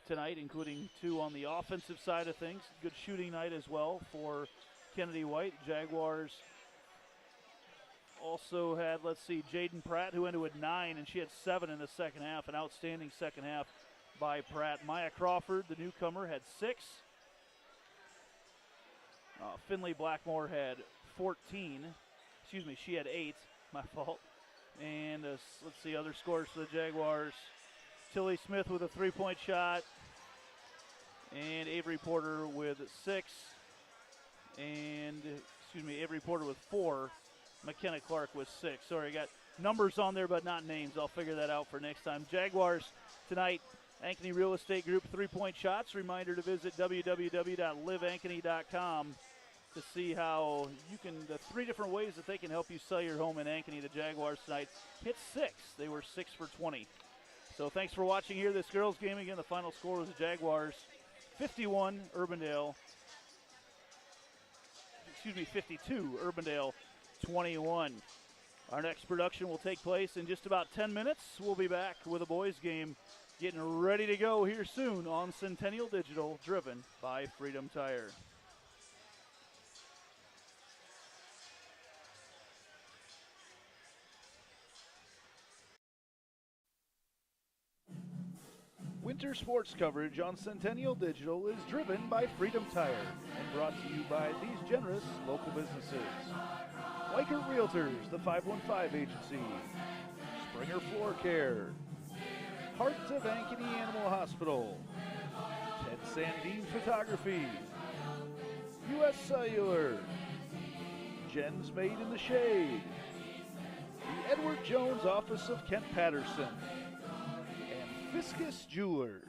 tonight, including 2 on the offensive side of things. Good shooting night as well for Kennedy White. Jaguars also had, Jaden Pratt, who ended with 9, and she had 7 in the second half. An outstanding second half by Pratt. Maya Crawford, the newcomer, had 6. Finley Blackmore had 14. She had 8. My fault. And other scores for the Jaguars. Tilly Smith with a 3-point shot. And Avery Porter with 6. Avery Porter with 4. McKenna Clark with 6. Sorry, I got numbers on there but not names. I'll figure that out for next time. Jaguars tonight, Ankeny Real Estate Group 3-point shots. Reminder to visit www.liveankeny.com to see how you can, the 3 different ways that they can help you sell your home in Ankeny. The Jaguars tonight hit 6. They were 6 for 20. So thanks for watching here. This girls game, again, the final score was the Jaguars 51, 52, Urbandale 21. Our next production will take place in just about 10 minutes. We'll be back with a boys game getting ready to go here soon on Centennial Digital, driven by Freedom Tire. Winter sports coverage on Centennial Digital is driven by Freedom Tire and brought to you by these generous local businesses. Weichert Realtors, the 515 Agency, Springer Floor Care, Heart of Ankeny Animal Hospital, Ted Sandine Photography, U.S. Cellular, Jen's Made in the Shade, the Edward Jones Office of Kent Patterson, and Fiscus Jewelers.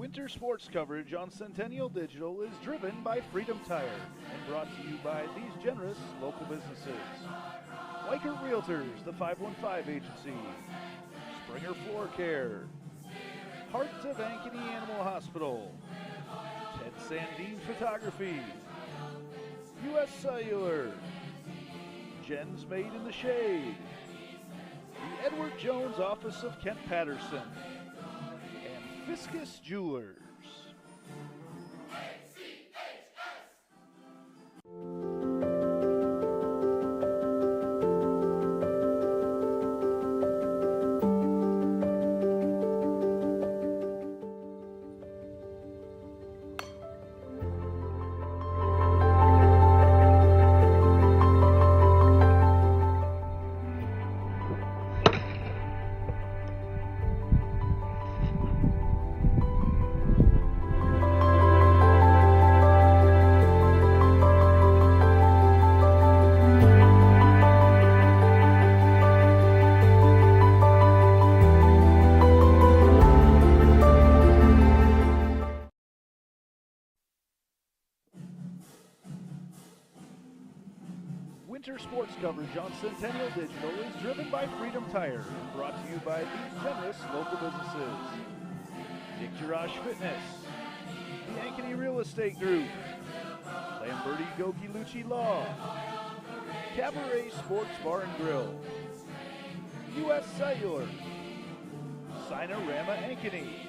Winter sports coverage on Centennial Digital is driven by Freedom Tire and brought to you by these generous local businesses. Weichert Realtors, the 515 Agency, Springer Floor Care, Heart of Ankeny Animal Hospital, Ted Sandine Photography, U.S. Cellular, Jen's Made in the Shade, the Edward Jones Office of Kent Patterson, and Fiscus Jewelers. Winter sports coverage on Centennial Digital is driven by Freedom Tire and brought to you by these generous local businesses. Dick Jirash Fitness, the Ankeny Real Estate Group, Lamberti Goki Lucci Law, Cabaret Sports Bar and Grill, U.S. Cellular, Sinorama Ankeny,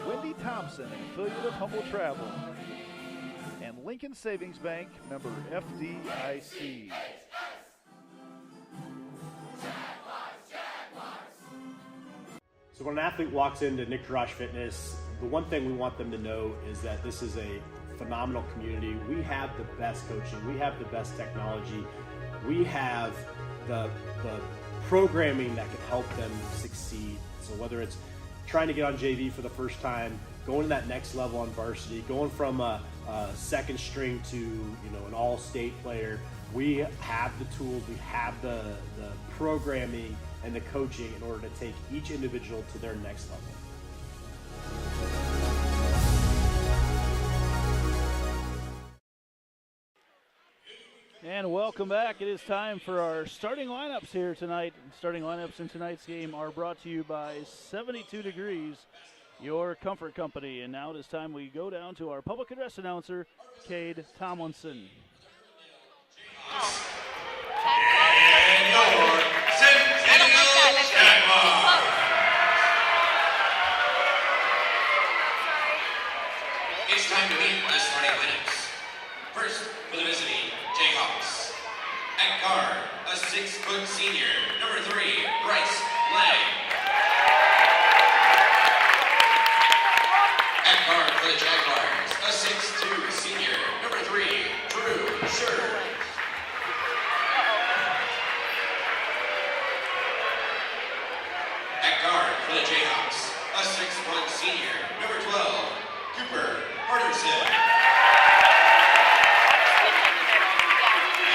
Wendy Thompson, an affiliate of Humble Travel, and Lincoln Savings Bank, member FDIC. So when an athlete walks into Nick Jirash Fitness, the one thing we want them to know is that this is a phenomenal community. We have the best coaching. We have the best technology. We have the programming that can help them succeed. So whether it's trying to get on JV for the first time, going to that next level on varsity, going from a second string to an all-state player, we have the tools, we have the programming and the coaching in order to take each individual to their next level. And welcome back. It is time for our starting lineups here tonight. Starting lineups in tonight's game are brought to you by 72 Degrees, your comfort company. And now it is time we go down to our public address announcer, Cade Tomlinson. And your Centennial Jaguars. It's time to meet the starting lineups. First, for the visiting Jayhawks. At guard, a 6-foot senior, number 3, Bryce Lang. At guard for the Jaguars, a 6'2" senior, number 3, Drew Scher. At guard for the Jayhawks, a 6'1" senior, number 12, Cooper Harderson.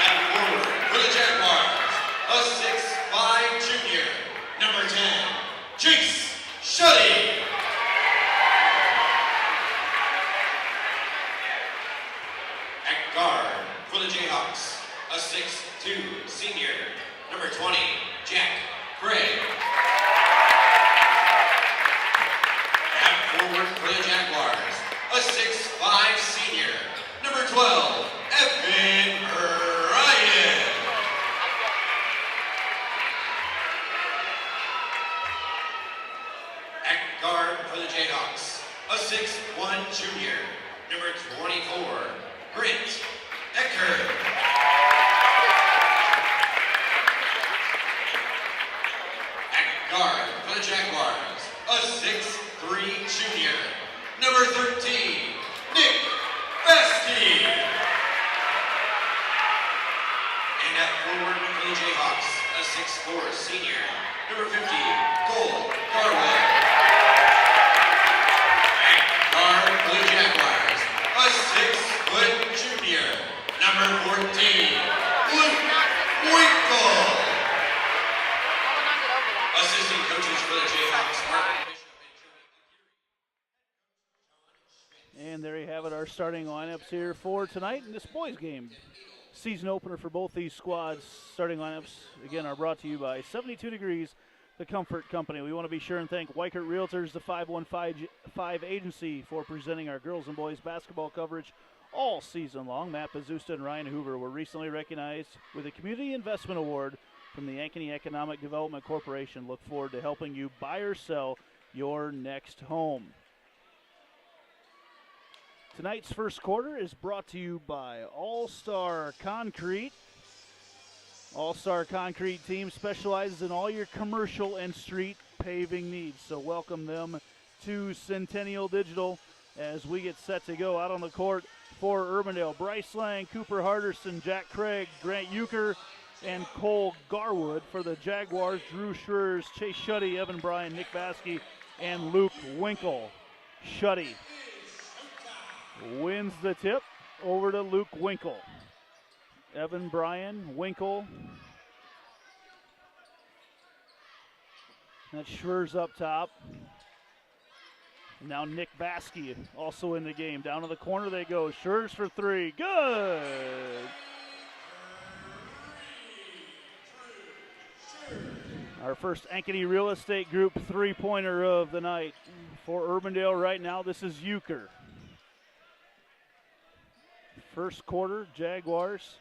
At forward for the Jaguars, a 6'5" junior, number 10, Chase Shuddy. At guard for the Jayhawks, a 6'2" senior, number 20, Jack Craig. At forward for the Jaguars, a 6'5" senior, number 12, Evan Ryan. At guard for the Jayhawks, a 6'1" junior, number 24, Grant Eckert. At guard for the Jaguars, a 6'3" junior, number 13, Nick Besky. And at forward for the Jayhawks, a 6'4" senior, number 50, Cole Garwood. At guard for the Jaguars, a 6-foot junior, number 14, Luke Winkle. Assistant coaches for the Jayhawks, Mark And there you have it, our starting lineups here for tonight in this boys game. Season opener for both these squads. Starting lineups, again, are brought to you by 72 Degrees, the Comfort Company. We want to be sure and thank Weichert Realtors, the 515 agency, for presenting our girls and boys basketball coverage all season long. Matt Bazusta and Ryan Hoover were recently recognized with a Community Investment Award from the Ankeny Economic Development Corporation. Look forward to helping you buy or sell your next home. Tonight's first quarter is brought to you by All-Star Concrete. All-Star Concrete team specializes in all your commercial and street paving needs. So welcome them to Centennial Digital as we get set to go out on the court for Urbandale. Bryce Lang, Cooper Harderson, Jack Craig, Grant Euchre, and Cole Garwood. For the Jaguars, Drew Schurz, Chase Shuddy, Evan Bryan, Nick Baskey, and Luke Winkle. Shuddy wins the tip over to Luke Winkle. Evan Bryan, Winkle. That's Schurz up top. Now Nick Baskey also in the game. Down to the corner they go. Schurz for three. Good. Our first Ankeny Real Estate Group three-pointer of the night. For Urbandale right now, this is Euchre. First quarter, Jaguars.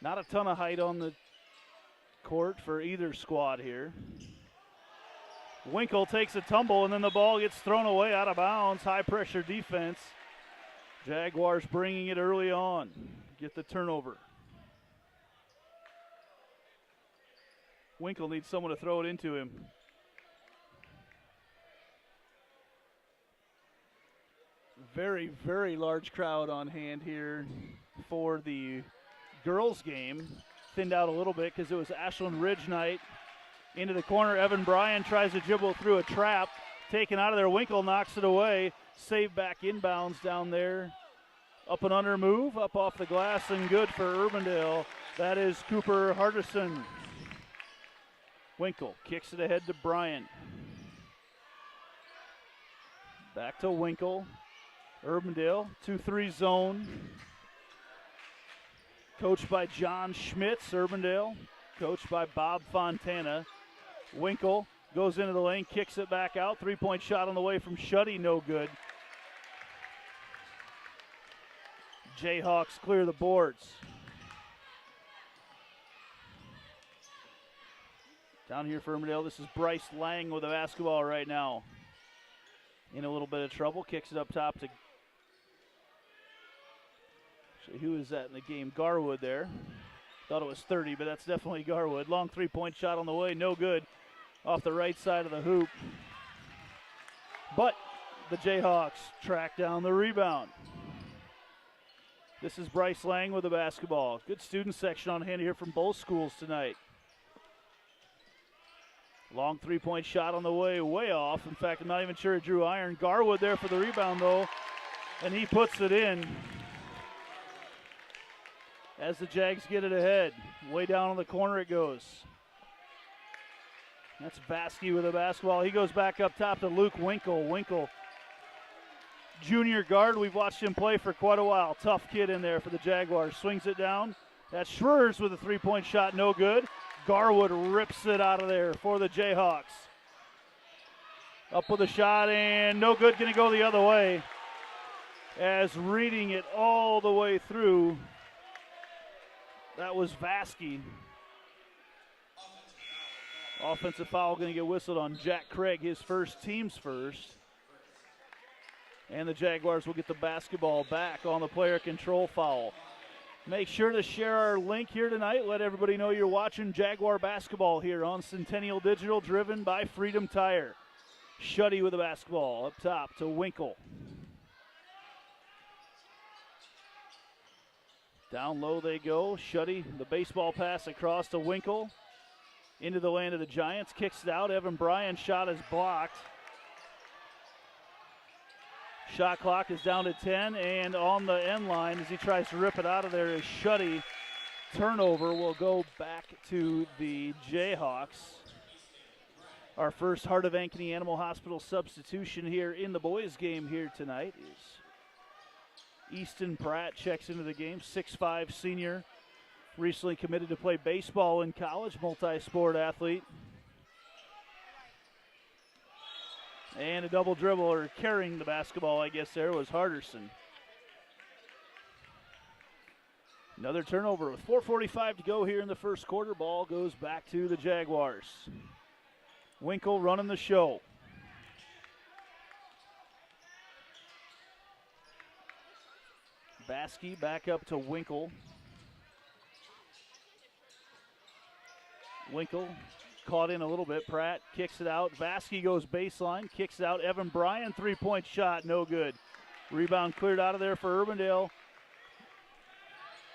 Not a ton of height on the court for either squad here. Winkle takes a tumble, and then the ball gets thrown away out of bounds. High-pressure defense. Jaguars bringing it early on. Get the turnover. Winkle needs someone to throw it into him. Very, very large crowd on hand here for the girls' game. Thinned out a little bit because it was Ashland Ridge night. Into the corner, Evan Bryan tries to dribble through a trap. Taken out of there, Winkle knocks it away. Save back inbounds down there. Up and under move, up off the glass, and good for Urbandale. That is Cooper Hardison. Winkle kicks it ahead to Bryan. Back to Winkle. Urbandale, 2-3 zone. Coached by John Schmitz, Urbandale. Coached by Bob Fontana. Winkle goes into the lane, kicks it back out. Three-point shot on the way from Shuddy, no good. Jayhawks clear the boards. Down here for Urbandale, this is Bryce Lang with the basketball right now. In a little bit of trouble, kicks it up top to, actually, who is that in the game? Garwood there. Thought it was 30, but that's definitely Garwood. Long three-point shot on the way, no good. Off the right side of the hoop. But the Jayhawks track down the rebound. This is Bryce Lang with the basketball. Good student section on hand here from both schools tonight. Long three-point shot on the way, way off. In fact, I'm not even sure it drew iron. Garwood there for the rebound, though, and he puts it in as the Jags get it ahead. Way down in the corner it goes. That's Baskey with the basketball. He goes back up top to Luke Winkle. Winkle, junior guard. We've watched him play for quite a while. Tough kid in there for the Jaguars. Swings it down. That's Schurz with a three-point shot, no good. Garwood rips it out of there for the Jayhawks. Up with a shot and no good, gonna go the other way. As reading it all the way through, that was Baskey. Offensive foul gonna get whistled on Jack Craig, his first, team's first. And the Jaguars will get the basketball back on the player control foul. Make sure to share our link here tonight. Let everybody know you're watching Jaguar basketball here on Centennial Digital, driven by Freedom Tire. Shuddy with the basketball up top to Winkle. Down low they go. Shuddy, the baseball pass across to Winkle. Into the land of the Giants. Kicks it out. Evan Bryan shot is blocked. Shot clock is down to 10, and on the end line as he tries to rip it out of there is Shuddy. Turnover will go back to the Jayhawks. Our first Heart of Ankeny Animal Hospital substitution here in the boys game here tonight is Easton Pratt checks into the game, 6'5" senior. Recently committed to play baseball in college, multi-sport athlete. And a double dribble, or carrying the basketball, I guess there was Harderson. Another turnover with 4:45 to go here in the first quarter. Ball goes back to the Jaguars. Winkle running the show. Baskey back up to Winkle. Winkle caught in a little bit. Pratt kicks it out. Baskey goes baseline, kicks it out. Evan Bryan, three-point shot, no good. Rebound cleared out of there for Urbandale.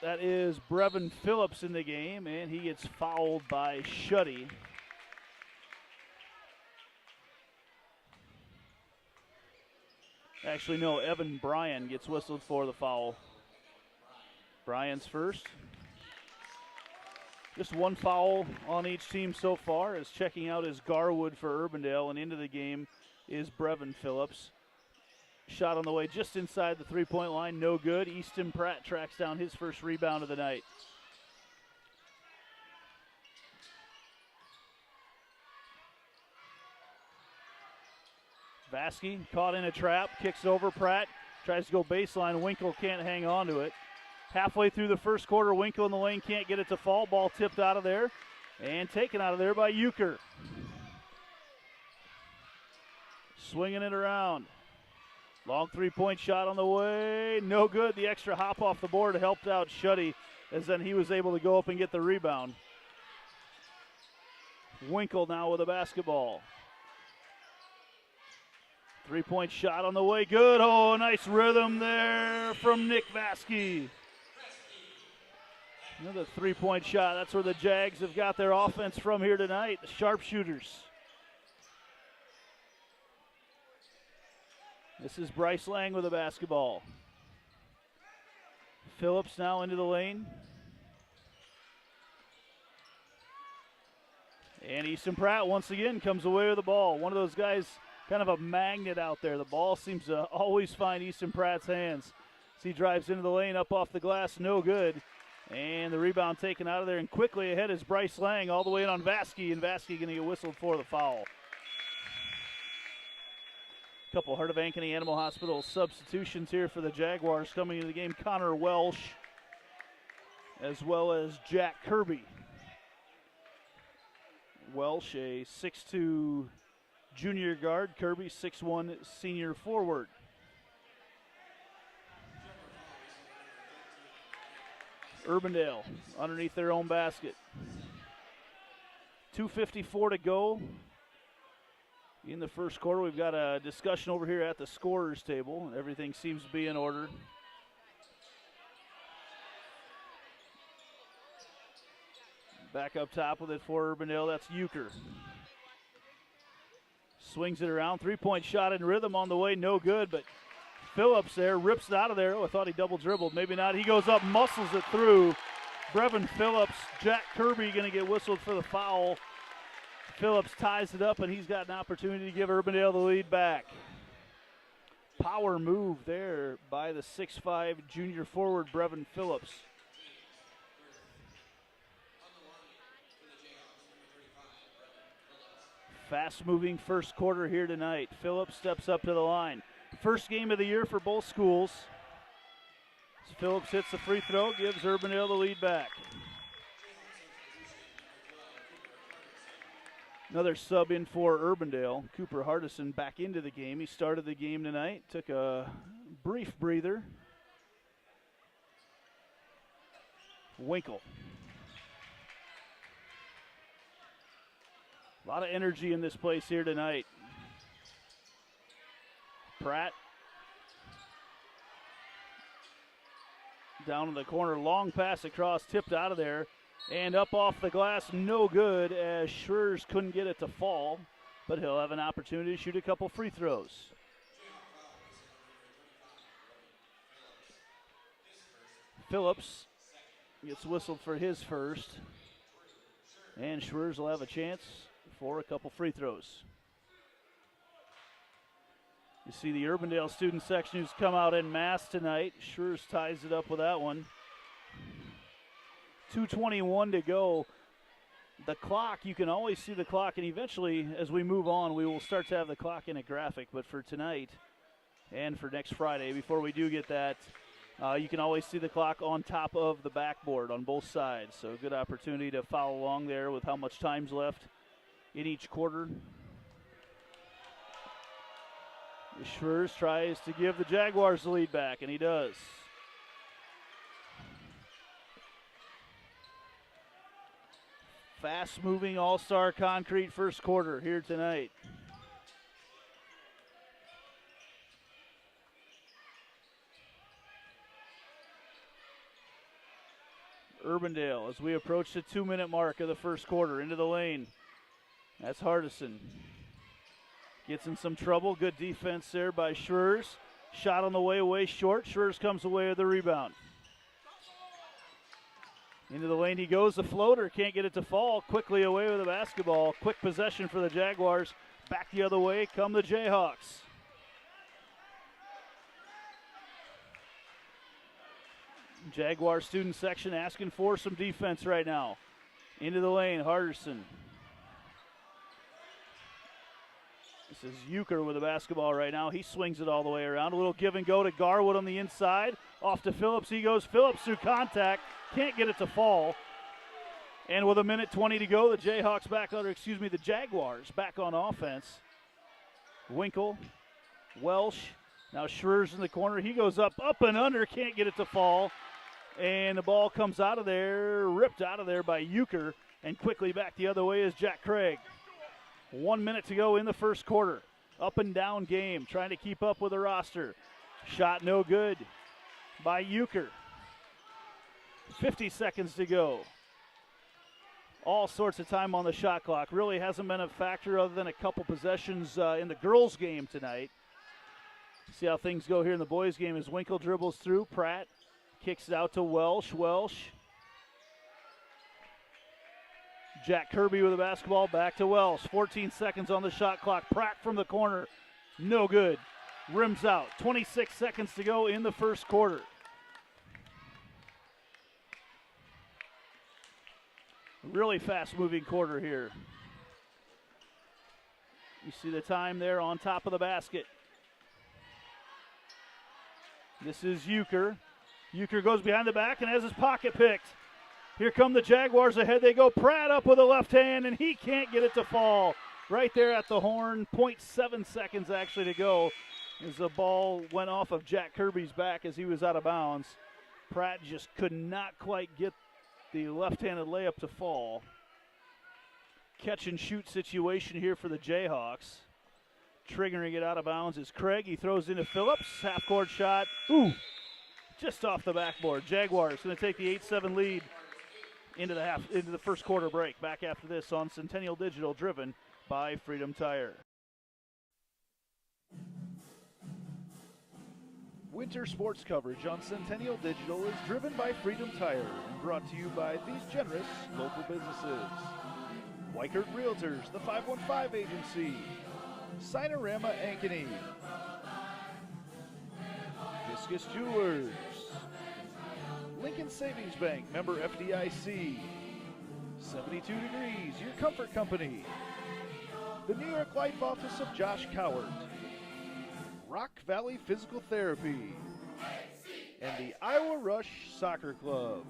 That is Brevin Phillips in the game, and he gets fouled by Shuddy. Actually, no, Evan Bryan gets whistled for the foul. Bryan's first. Just one foul on each team so far, as checking out is Garwood for Urbandale, and into the game is Brevin Phillips. Shot on the way just inside the three-point line, no good. Easton Pratt tracks down his first rebound of the night. Baskey caught in a trap, kicks over Pratt, tries to go baseline. Winkle can't hang on to it. Halfway through the first quarter, Winkle in the lane can't get it to fall. Ball tipped out of there and taken out of there by Euchre. Swinging it around. Long three-point shot on the way, no good. The extra hop off the board helped out Shuddy, as then he was able to go up and get the rebound. Winkle now with a basketball. Three-point shot on the way, good. Oh, nice rhythm there from Nick Baskey. Another three-point shot. That's where the Jags have got their offense from here tonight, the sharpshooters. This is Bryce Lang with a basketball. Phillips now into the lane. And Easton Pratt once again comes away with the ball. One of those guys, kind of a magnet out there. The ball seems to always find Easton Pratt's hands. As he drives into the lane, up off the glass, no good. And the rebound taken out of there, and quickly ahead is Bryce Lang all the way in on Baskey, and Baskey going to get whistled for the foul. Couple Heart of Ankeny Animal Hospital substitutions here for the Jaguars coming into the game. Connor Welsh, as well as Jack Kirby. Welsh, a 6'2" junior guard. Kirby, 6'1" senior forward. Urbandale underneath their own basket. 2:54 to go in the first quarter. We've got a discussion over here at the scorer's table. Everything seems to be in order. Back up top with it for Urbandale, that's Euchre. Swings it around, three-point shot in rhythm on the way, no good, but Phillips there rips it out of there. Oh, I thought he double dribbled, maybe not. He goes up, muscles it through. Brevin Phillips, Jack Kirby going to get whistled for the foul. Phillips ties it up, and he's got an opportunity to give Urbandale the lead back. Power move there by the 6'5" junior forward, Brevin Phillips. Fast-moving first quarter here tonight. Phillips steps up to the line. First game of the year for both schools. As Phillips hits the free throw, gives Urbandale the lead back. Another sub in for Urbandale. Cooper Hardison back into the game. He started the game tonight, took a brief breather. Winkle. A lot of energy in this place here tonight. Pratt. Down in the corner, long pass across, tipped out of there. And up off the glass, no good, as Schurz couldn't get it to fall. But he'll have an opportunity to shoot a couple free throws. Phillips gets whistled for his first. And Schurz will have a chance for a couple free throws. You see the Urbandale student section who's come out en masse tonight. Schurz ties it up with that one. 2:21 to go. The clock, you can always see the clock, and eventually as we move on we will start to have the clock in a graphic, but for tonight and for next Friday, before we do get that, you can always see the clock on top of the backboard on both sides, so a good opportunity to follow along there with how much time's left in each quarter. Schurz tries to give the Jaguars the lead back, and he does. Fast-moving all-star concrete first quarter here tonight. Urbandale as we approach the 2-minute mark of the first quarter into the lane. That's Hardison. Gets in some trouble. Good defense there by Schurz. Shot on the way short. Schurz comes away with the rebound. Into the lane he goes. The floater can't get it to fall. Quickly away with the basketball. Quick possession for the Jaguars. Back the other way come the Jayhawks. Jaguar student section asking for some defense right now. Into the lane, Hardison. This is Euchre with the basketball right now. He swings it all the way around. A little give and go to Garwood on the inside. Off to Phillips. He goes. Phillips through contact. Can't get it to fall. And with 1:20 to go, the the Jaguars back on offense. Winkle, Welsh. Now Schurz in the corner. He goes up and under. Can't get it to fall. And the ball comes out of there, ripped out of there by Euchre. And quickly back the other way is Jack Craig. 1 minute to go in the first quarter. Up and down game, trying to keep up with the roster. Shot no good by Euchre. 50 seconds to go. All sorts of time on the shot clock. Really hasn't been a factor other than a couple possessions in the girls' game tonight. See how things go here in the boys' game as Winkle dribbles through. Pratt kicks it out to Welsh. Jack Kirby with the basketball, back to Welsh. 14 seconds on the shot clock. Pratt from the corner, no good. Rims out. 26 seconds to go in the first quarter. Really fast-moving quarter here. You see the time there on top of the basket. This is Euchre. Euchre goes behind the back and has his pocket picked. Here come the Jaguars ahead. They go. Pratt up with a left hand, and he can't get it to fall. Right there at the horn. 0.7 seconds actually to go as the ball went off of Jack Kirby's back as he was out of bounds. Pratt just could not quite get the left-handed layup to fall. Catch and shoot situation here for the Jayhawks. Triggering it out of bounds is Craig. He throws into Phillips. Half-court shot. Ooh, just off the backboard. Jaguars going to take the 8-7 lead into the first quarter break. Back after this on Centennial Digital, driven by Freedom Tire. Winter sports coverage on Centennial Digital is driven by Freedom Tire and brought to you by these generous local businesses. Weichert Realtors, the 515 Agency, Cinerama Ankeny, Viscus Jewelers, Lincoln Savings Bank, member FDIC, 72 Degrees, your comfort company, the New York Life Office of Josh Cowart, Rock Valley Physical Therapy, and the Iowa Rush Soccer Club.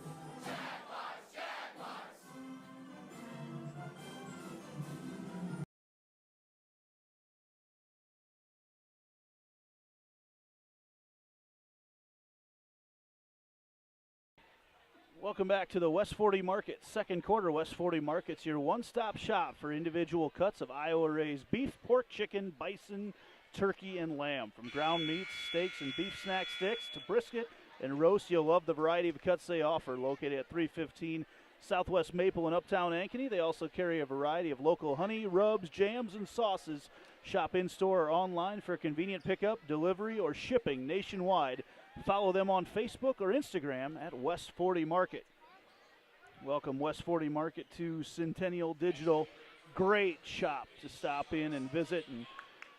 Welcome back to the West 40 Market. Second quarter, West 40 Market's your one-stop shop for individual cuts of Iowa-raised beef, pork, chicken, bison, turkey, and lamb. From ground meats, steaks, and beef snack sticks to brisket and roast, you'll love the variety of cuts they offer. Located at 315 Southwest Maple in Uptown Ankeny, they also carry a variety of local honey, rubs, jams, and sauces. Shop in-store or online for convenient pickup, delivery, or shipping nationwide. Follow them on Facebook or Instagram at West 40 Market. Welcome West 40 Market to Centennial Digital. Great shop to stop in and visit and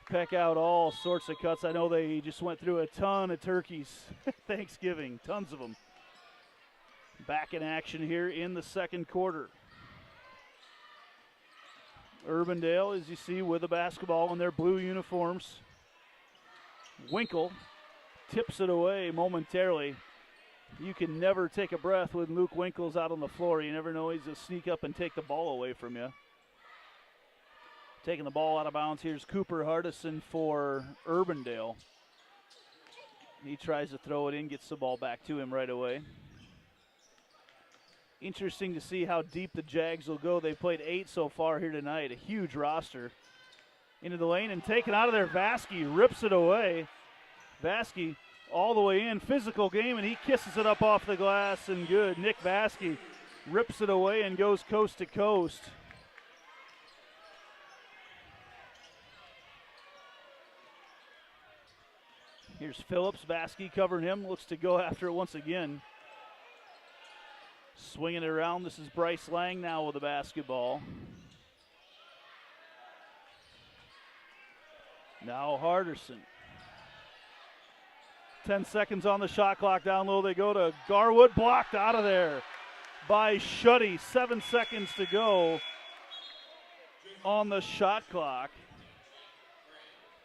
peck out all sorts of cuts. I know they just went through a ton of turkeys Thanksgiving, tons of them. Back in action here in the second quarter. Urbandale, as you see, with the basketball in their blue uniforms. Winkle tips it away momentarily. You can never take a breath when Luke Winkle's out on the floor. You never know, he's going to sneak up and take the ball away from you. Taking the ball out of bounds, here's Cooper Hardison for Urbandale. He tries to throw it in, gets the ball back to him right away. Interesting to see how deep the Jags will go. They've played 8 so far here tonight, a huge roster. Into the lane and taken out of there, Vasky rips it away. Vasky all the way in, physical game, and he kisses it up off the glass and good. Nick Vasky rips it away and goes coast to coast. Here's Phillips, Vasky covering him, looks to go after it once again. Swinging it around, this is Bryce Lang now with the basketball. Now Hardison. 10 seconds on the shot clock, down low they go to Garwood, blocked out of there by Shuddy. 7 seconds to go on the shot clock.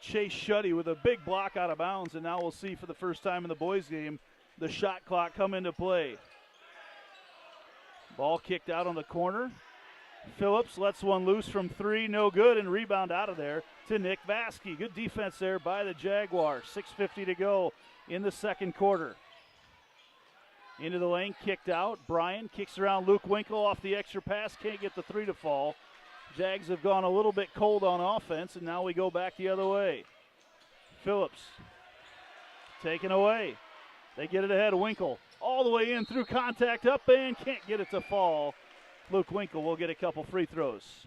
Chase Shuddy with a big block out of bounds, and now we'll see for the first time in the boys game the shot clock come into play. Ball kicked out on the corner. Phillips lets one loose from 3, no good, and rebound out of there to Nick Vasky. Good defense there by the Jaguars. 6:50 to go in the second quarter. Into the lane, kicked out. Bryan kicks around Luke Winkle off the extra pass, can't get the 3 to fall. Jags have gone a little bit cold on offense, and now we go back the other way. Phillips taken away. They get it ahead. Winkle all the way in through contact, up and can't get it to fall. Luke Winkle will get a couple free throws.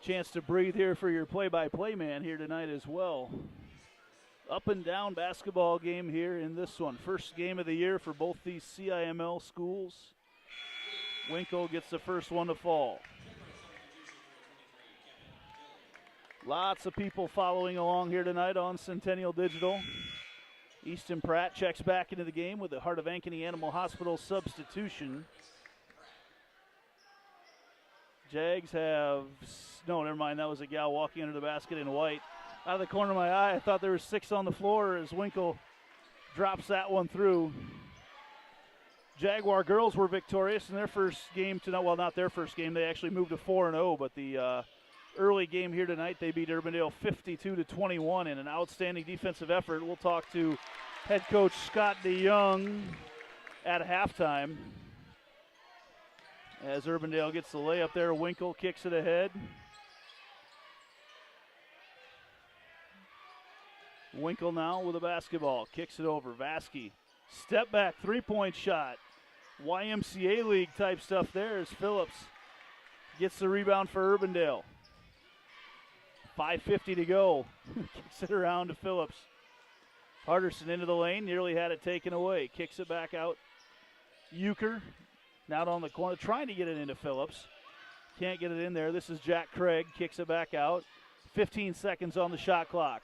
Chance to breathe here for your play-by-play man here tonight as well. Up and down basketball game here in this one. First game of the year for both these CIML schools. Winkle gets the first one to fall. Lots of people following along here tonight on Centennial Digital. Easton Pratt checks back into the game with the Heart of Ankeny Animal Hospital substitution. Jags have, no, never mind, that was a gal walking under the basket in white. Out of the corner of my eye, I thought there were 6 on the floor as Winkle drops that one through. Jaguar girls were victorious in their first game tonight. Well, not their first game. They actually moved to 4-0, but the early game here tonight, they beat Urbandale 52-21 in an outstanding defensive effort. We'll talk to head coach Scott DeYoung at halftime. As Urbandale gets the layup there, Winkle kicks it ahead. Winkle now with the basketball, kicks it over. Vasky, step back, three-point shot. YMCA League type stuff there as Phillips gets the rebound for Urbandale. 5:50 to go. Kicks it around to Phillips. Hardison into the lane, nearly had it taken away. Kicks it back out. Euchre, now on the corner, trying to get it into Phillips. Can't get it in there. This is Jack Craig, kicks it back out. 15 seconds on the shot clock.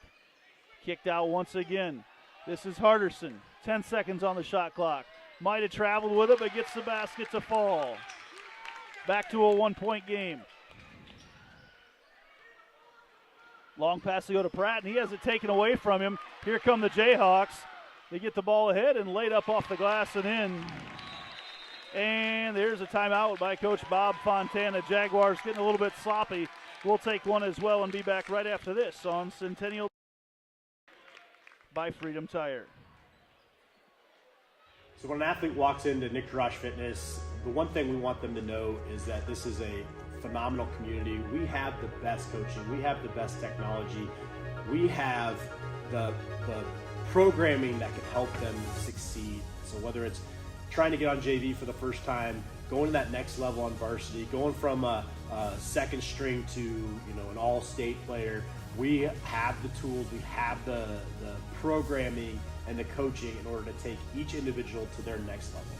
Kicked out once again. This is Hardison. 10 seconds on the shot clock. Might have traveled with it, but gets the basket to fall. Back to a 1-point game. Long pass to go to Pratt, and he has it taken away from him. Here come the Jayhawks. They get the ball ahead and laid up off the glass and in. And there's a timeout by Coach Bob Fontana. Jaguars getting a little bit sloppy. We'll take one as well and be back right after this on Centennial by Freedom Tire. So when an athlete walks into Nick Rush Fitness, the one thing we want them to know is that this is a phenomenal community. We have the best coaching. We have the best technology. We have the programming that can help them succeed. So whether it's trying to get on JV for the first time, going to that next level on varsity, going from a second string to an all-state player, we have the tools, we have the programming and the coaching in order to take each individual to their next level.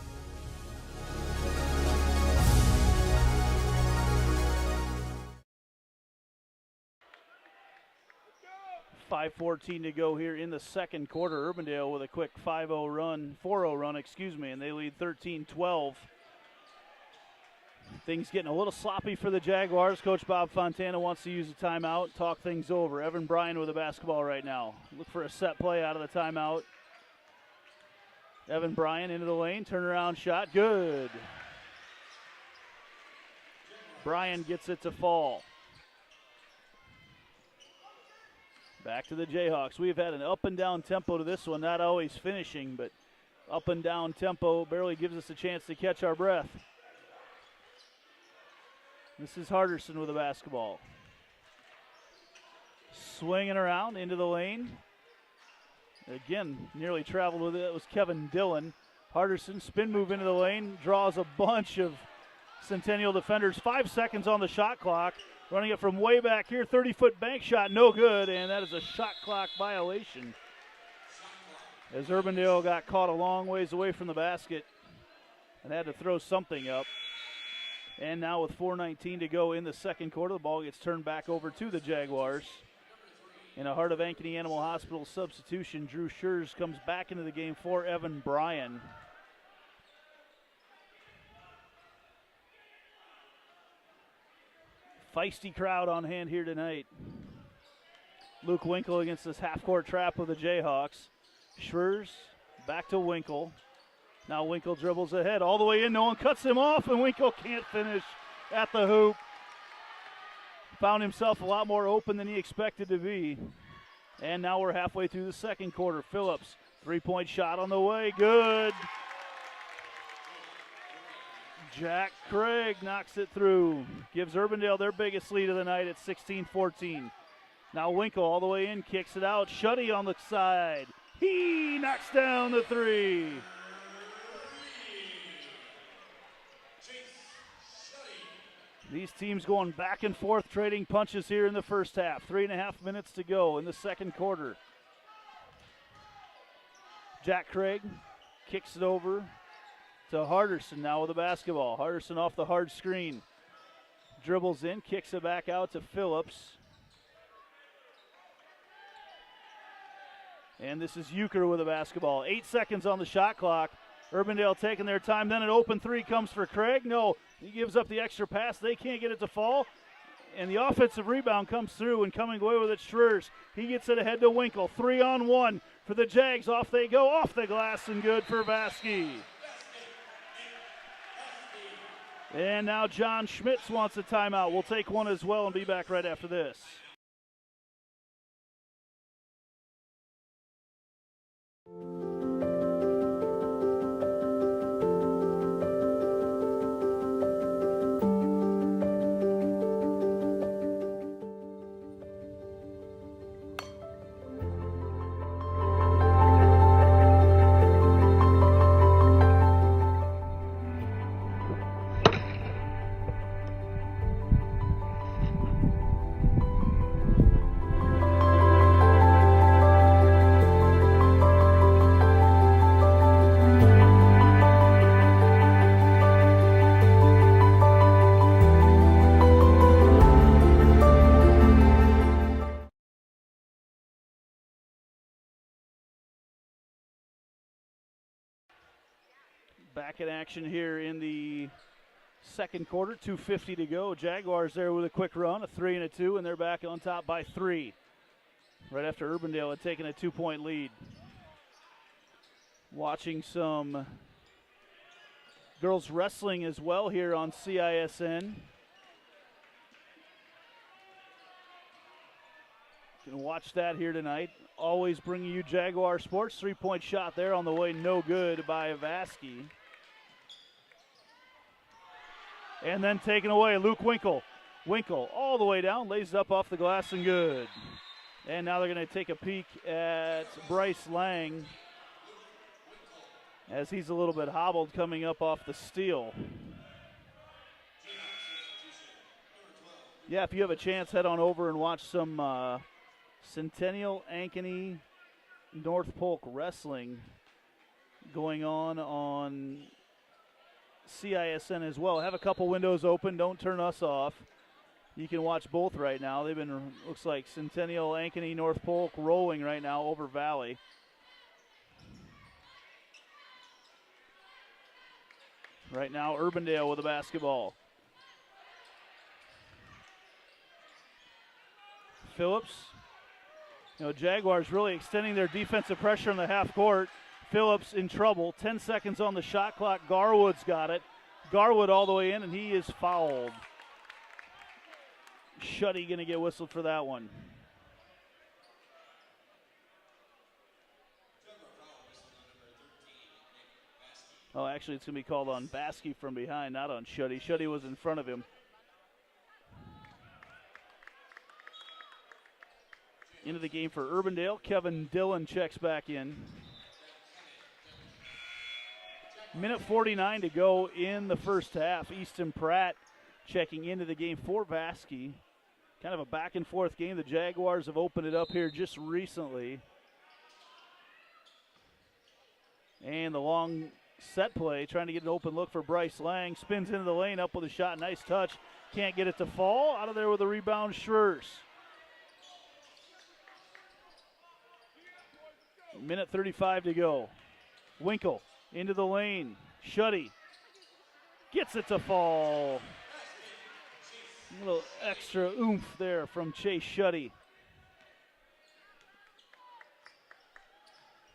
5:14 to go here in the second quarter. Urbandale with a quick 4-0 run, and they lead 13-12. Things getting a little sloppy for the Jaguars. Coach Bob Fontana wants to use a timeout, talk things over. Evan Bryan with the basketball right now. Look for a set play out of the timeout. Evan Bryan into the lane, turnaround shot, good. Bryan gets it to fall. Back to the Jayhawks. We've had an up and down tempo to this one, not always finishing, but up and down tempo barely gives us a chance to catch our breath. This is Harderson with the basketball. Swinging around into the lane. Again, nearly traveled with it. It was Kevin Dillon. Harderson, spin move into the lane, draws a bunch of Centennial defenders. 5 seconds on the shot clock. Running it from way back here, 30-foot bank shot, no good, and that is a shot clock violation. As Urbandale got caught a long ways away from the basket and had to throw something up. And now with 4:19 to go in the second quarter, the ball gets turned back over to the Jaguars. In a Heart of Ankeny Animal Hospital substitution, Drew Schurz comes back into the game for Evan Bryan. Feisty crowd on hand here tonight. Luke Winkle against this half-court trap with the Jayhawks. Schurz back to Winkle. Now Winkle dribbles ahead all the way in. No one cuts him off, and Winkle can't finish at the hoop. Found himself a lot more open than he expected to be. And now we're halfway through the second quarter. Phillips, three-point shot on the way. Good. Jack Craig knocks it through. Gives Urbandale their biggest lead of the night at 16-14. Now Winkle all the way in, kicks it out. Shuddy on the side. He knocks down the three. These teams going back and forth, trading punches here in the first half. 3.5 minutes to go in the second quarter. Jack Craig kicks it over to Harderson now with the basketball. Harderson off the hard screen. Dribbles in, kicks it back out to Phillips. And this is Euchre with the basketball. 8 seconds on the shot clock. Urbandale taking their time. Then an open three comes for Craig. No, he gives up the extra pass. They can't get it to fall. And the offensive rebound comes through, and coming away with it, Schurz. He gets it ahead to Winkle. 3-on-1 for the Jags. Off they go, off the glass, and good for Vasky. And now John Schmitz wants a timeout. We'll take one as well and be back right after this. Back in action here in the second quarter, 2:50 to go. Jaguars there with a quick run, a 3 and a 2, and they're back on top by 3. Right after Urbandale had taken a 2-point lead. Watching some girls wrestling as well here on CISN. You can watch that here tonight. Always bringing you Jaguar Sports. 3-point shot there on the way, no good by Vasky. And then taken away, Luke Winkle. Winkle all the way down, lays it up off the glass and good. And now they're going to take a peek at Bryce Lang as he's a little bit hobbled coming up off the steal. Yeah, if you have a chance, head on over and watch some Centennial Ankeny North Polk wrestling going on CISN as well. Have a couple windows open. Don't turn us off. You can watch both right now. They've been, looks like Centennial, Ankeny, North Polk rolling right now over Valley. Right now, Urbandale with the basketball. Phillips. Jaguars really extending their defensive pressure in the half court. Phillips in trouble. 10 seconds on the shot clock. Garwood's got it. Garwood all the way in, and he is fouled. Shuddy going to get whistled for that one. Oh, actually, it's going to be called on Baskey from behind, not on Shuddy. Shuddy was in front of him. Into the game for Urbandale. Kevin Dillon checks back in. Minute 49 to go in the first half. Easton Pratt checking into the game for Baskey. Kind of a back and forth game. The Jaguars have opened it up here just recently. And the long set play, trying to get an open look for Bryce Lang. Spins into the lane, up with a shot. Nice touch. Can't get it to fall. Out of there with a rebound, Schurz. Minute 35 to go. Winkle into the lane. Shuddy gets it to fall. A little extra oomph there from Chase Shuddy.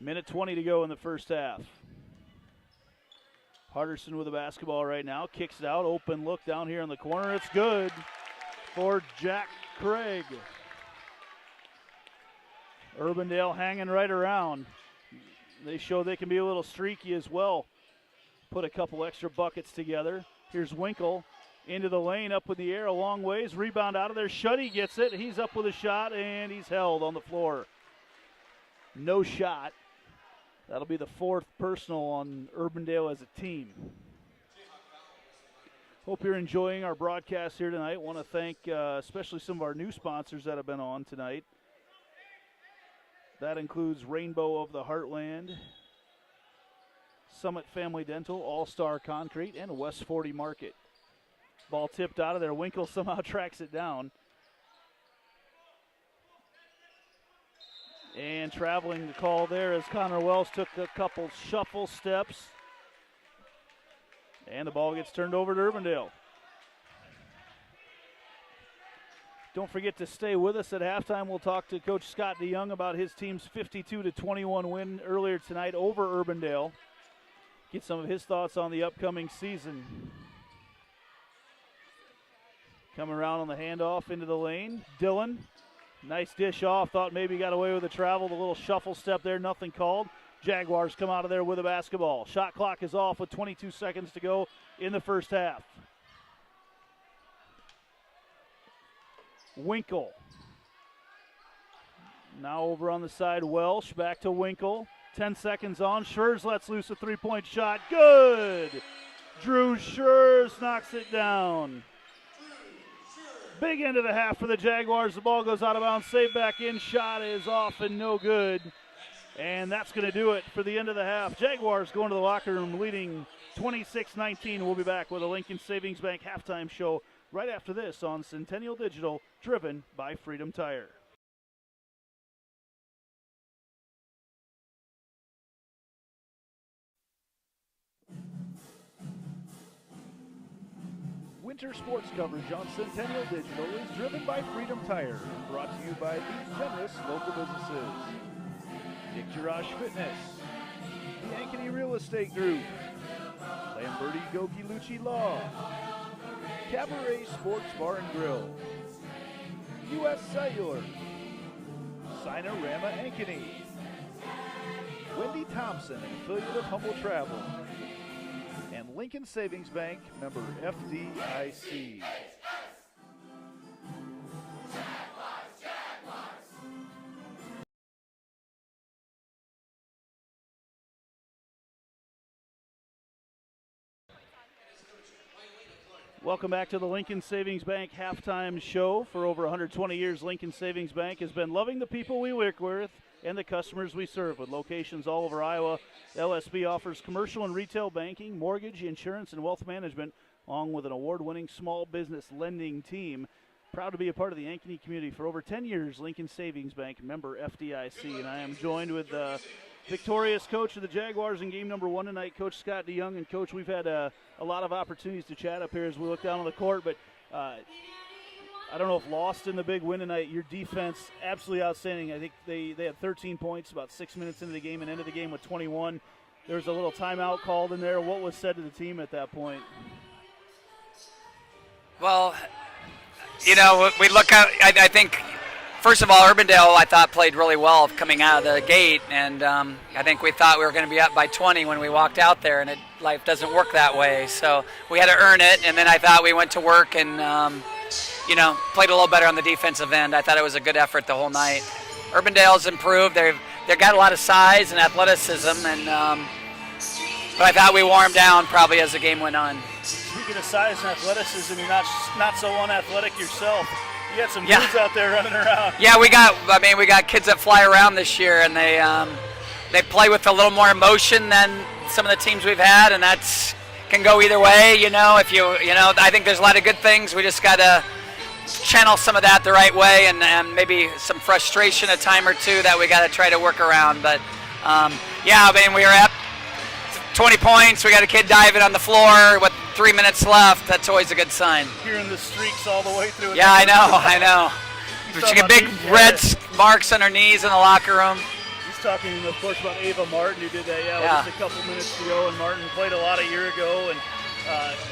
Minute 20 to go in the first half. Hardison with the basketball right now. Kicks it out. Open look down here in the corner. It's good for Jack Craig. Urbandale hanging right around. They show they can be a little streaky as well. Put a couple extra buckets together. Here's Winkle into the lane, up in the air a long ways. Rebound out of there. Shuddy gets it. He's up with a shot, and he's held on the floor. No shot. That'll be the fourth personal on Urbandale as a team. Hope you're enjoying our broadcast here tonight. Want to thank especially some of our new sponsors that have been on tonight. That includes Rainbow of the Heartland, Summit Family Dental, All-Star Concrete, and West 40 Market. Ball tipped out of there. Winkle somehow tracks it down. And traveling the call there as Connor Wells took a couple shuffle steps. And the ball gets turned over to Urbandale. Don't forget to stay with us at halftime. We'll talk to Coach Scott DeYoung about his team's 52-21 win earlier tonight over Urbandale. Get some of his thoughts on the upcoming season. Coming around on the handoff into the lane. Dillon, nice dish off. Thought maybe got away with the travel. The little shuffle step there, nothing called. Jaguars come out of there with a basketball. Shot clock is off with 22 seconds to go in the first half. Winkle. Now over on the side, Welsh. Back to Winkle. 10 seconds on. Schurz lets loose a three-point shot. Good! Drew Schurz knocks it down. Big end of the half for the Jaguars. The ball goes out of bounds. Save back in. Shot is off and no good. And that's going to do it for the end of the half. Jaguars going to the locker room leading 26-19. We'll be back with a Lincoln Savings Bank halftime show right after this on Centennial Digital, driven by Freedom Tire. Winter sports coverage on Centennial Digital is driven by Freedom Tire and brought to you by these generous local businesses. Dick Garage Fitness, the Ankeny Real Estate Group, Lamberti Goki Lucci Law, Cabaret Sports Bar and Grill, U.S. Cellular, Sinorama Ankeny, Wendy Thompson, an affiliate of Humble Travel, and Lincoln Savings Bank, member FDIC. Welcome back to the Lincoln Savings Bank halftime show. For over 120 years, Lincoln Savings Bank has been loving the people we work with and the customers we serve. With locations all over Iowa, LSB offers commercial and retail banking, mortgage, insurance, and wealth management, along with an award-winning small business lending team. Proud to be a part of the Ankeny community for over 10 years. Lincoln Savings Bank, member FDIC. And I am joined with victorious coach of the Jaguars in game number 1 tonight, Coach Scott DeYoung. And, Coach, we've had a lot of opportunities to chat up here as we look down on the court, but I don't know if lost in the big win tonight. Your defense, absolutely outstanding. I think they had 13 points about 6 minutes into the game and ended the game with 21. There was a little timeout called in there. What was said to the team at that point? Well, you know, we look at, I think, first of all, Urbandale, I thought, played really well coming out of the gate. And I think we thought we were going to be up by 20 when we walked out there, and life doesn't work that way. So we had to earn it, and then I thought we went to work and, you know, played a little better on the defensive end. I thought it was a good effort the whole night. Urbandale's improved. They've got a lot of size and athleticism, and but I thought we wore them down probably as the game went on. Speaking of size and athleticism, you're not so unathletic yourself. You got some dudes out there running around. Yeah, we got kids that fly around this year, and they play with a little more emotion than some of the teams we've had, and that's can go either way. You know, I think there's a lot of good things. We just got to channel some of that the right way, and maybe some frustration a time or two that we got to try to work around. But yeah, I mean, we were up 20 points. We got a kid diving on the floor with 3 minutes left. That's always a good sign. Hearing the streaks all the way through. Yeah, I know. But she got big red marks on her knees in the locker room. He's talking, of course, about Ava Martin, who did that just a couple minutes ago, and Martin played a lot a year ago. And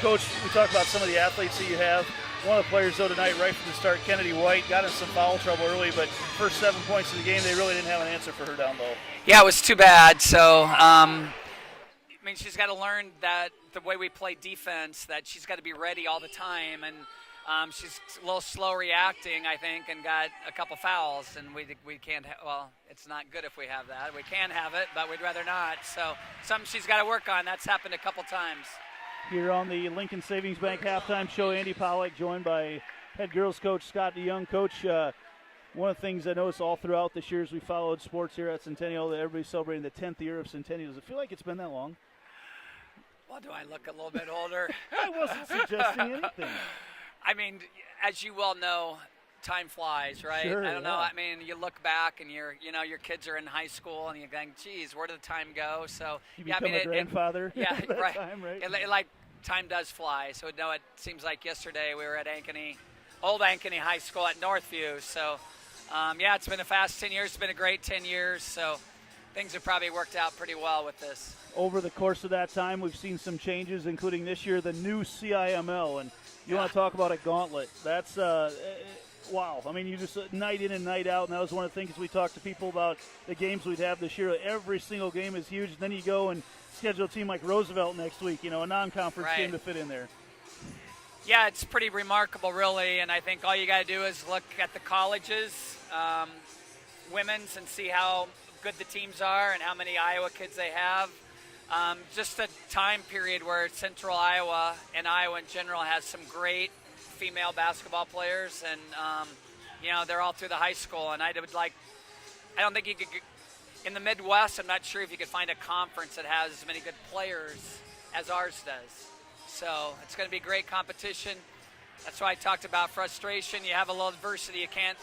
Coach, we talked about some of the athletes that you have. One of the players, though, tonight, right from the start, Kennedy White, got in some foul trouble early, but first 7 points of the game, they really didn't have an answer for her down low. Yeah, it was too bad. So, I mean, she's got to learn that the way we play defense, that she's got to be ready all the time, and she's a little slow reacting, I think, and got a couple fouls, and we can't well, it's not good if we have that. We can have it, but we'd rather not. So something she's got to work on. That's happened a couple times. Here on the Lincoln Savings Bank halftime show, Andy Pollack joined by head girls coach Scott DeYoung. Coach, one of the things I noticed all throughout this year as we followed sports here at Centennial, that everybody's celebrating the 10th year of Centennial. Does it feel like it's been that long? Well, do I look a little bit older? I wasn't suggesting anything. I mean, as you well know, time flies, right? Sure, I don't know. I mean, you look back and your kids are in high school and you're going, geez, where did the time go? So you become a grandfather. Yeah, at that right. Time, right? Like time does fly. So no, it seems like yesterday we were at old Ankeny High School at Northview. So yeah, it's been a fast 10 years. It's been a great 10 years. So things have probably worked out pretty well with this. Over the course of that time, we've seen some changes, including this year, the new CIML. And you want to talk about a gauntlet. That's, wow. I mean, you just night in and night out, and that was one of the things we talked to people about the games we'd have this year. Every single game is huge. Then you go and schedule a team like Roosevelt next week, a non-conference game to fit in there. Yeah, it's pretty remarkable, really, and I think all you got to do is look at the colleges, women's, and see how good the teams are and how many Iowa kids they have. Just a time period where Central Iowa and Iowa in general has some great female basketball players, and they're all through the high school. And I don't think you could, in the Midwest, I'm not sure if you could find a conference that has as many good players as ours does. So it's going to be great competition. That's why I talked about frustration. You have a little adversity. You can't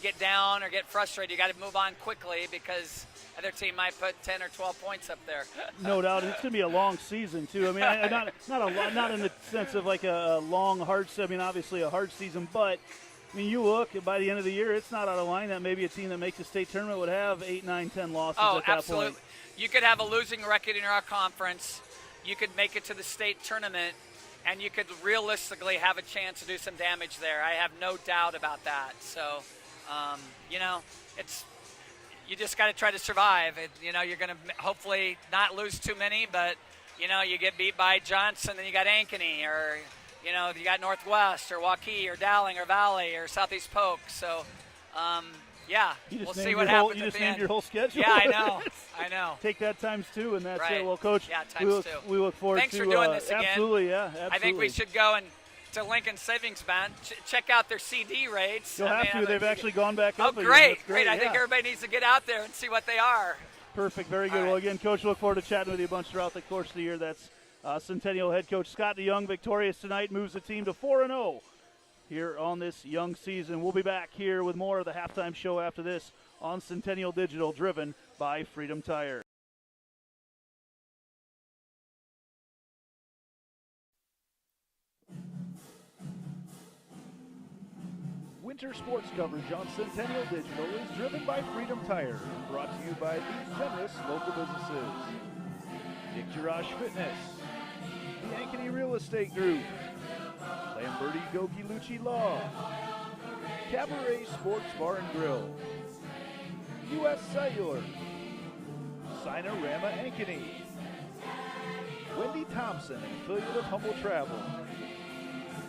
get down or get frustrated. You got to move on quickly because other team might put 10 or 12 points up there. No doubt. It's going to be a long season, too. I mean, not in the sense of like a long, hard season. I mean, obviously a hard season, but, I mean, you look, by the end of the year, it's not out of line that maybe a team that makes the state tournament would have 8, 9, 10 losses at that absolutely. point. You could have a losing record in our conference. You could make it to the state tournament, and you could realistically have a chance to do some damage there. I have no doubt about that. So, you just got to try to survive. You're going to hopefully not lose too many, but, you get beat by Johnson, then you got Ankeny, or, you got Northwest or Waukee or Dowling or Valley or Southeast Polk. So, we'll see what happens. You just named your whole schedule. Yeah, I know. Take that times 2, and that's right. it. Well, Coach, times 2. We look forward Thanks to for doing this again. Absolutely, yeah, absolutely. I think we should go to Lincoln Savings Bank, check out their CD rates. You'll have to. They've actually gone back up again. Great. I think everybody needs to get out there and see what they are. Perfect. Very good. Well, again, Coach, look forward to chatting with you a bunch throughout the course of the year. That's Centennial head coach Scott DeYoung, victorious tonight, moves the team to 4-0 here on this young season. We'll be back here with more of the halftime show after this on Centennial Digital, driven by Freedom Tire. Winter sports coverage on Centennial Digital is driven by Freedom Tire and brought to you by these generous local businesses. Nick Jirash Fitness, the Ankeny Real Estate Group, Lamberti Goki Lucci Law, Cabaret Sports Bar and Grill, U.S. Cellular, Sinorama Ankeny, Wendy Thompson, an affiliate of Humble Travel,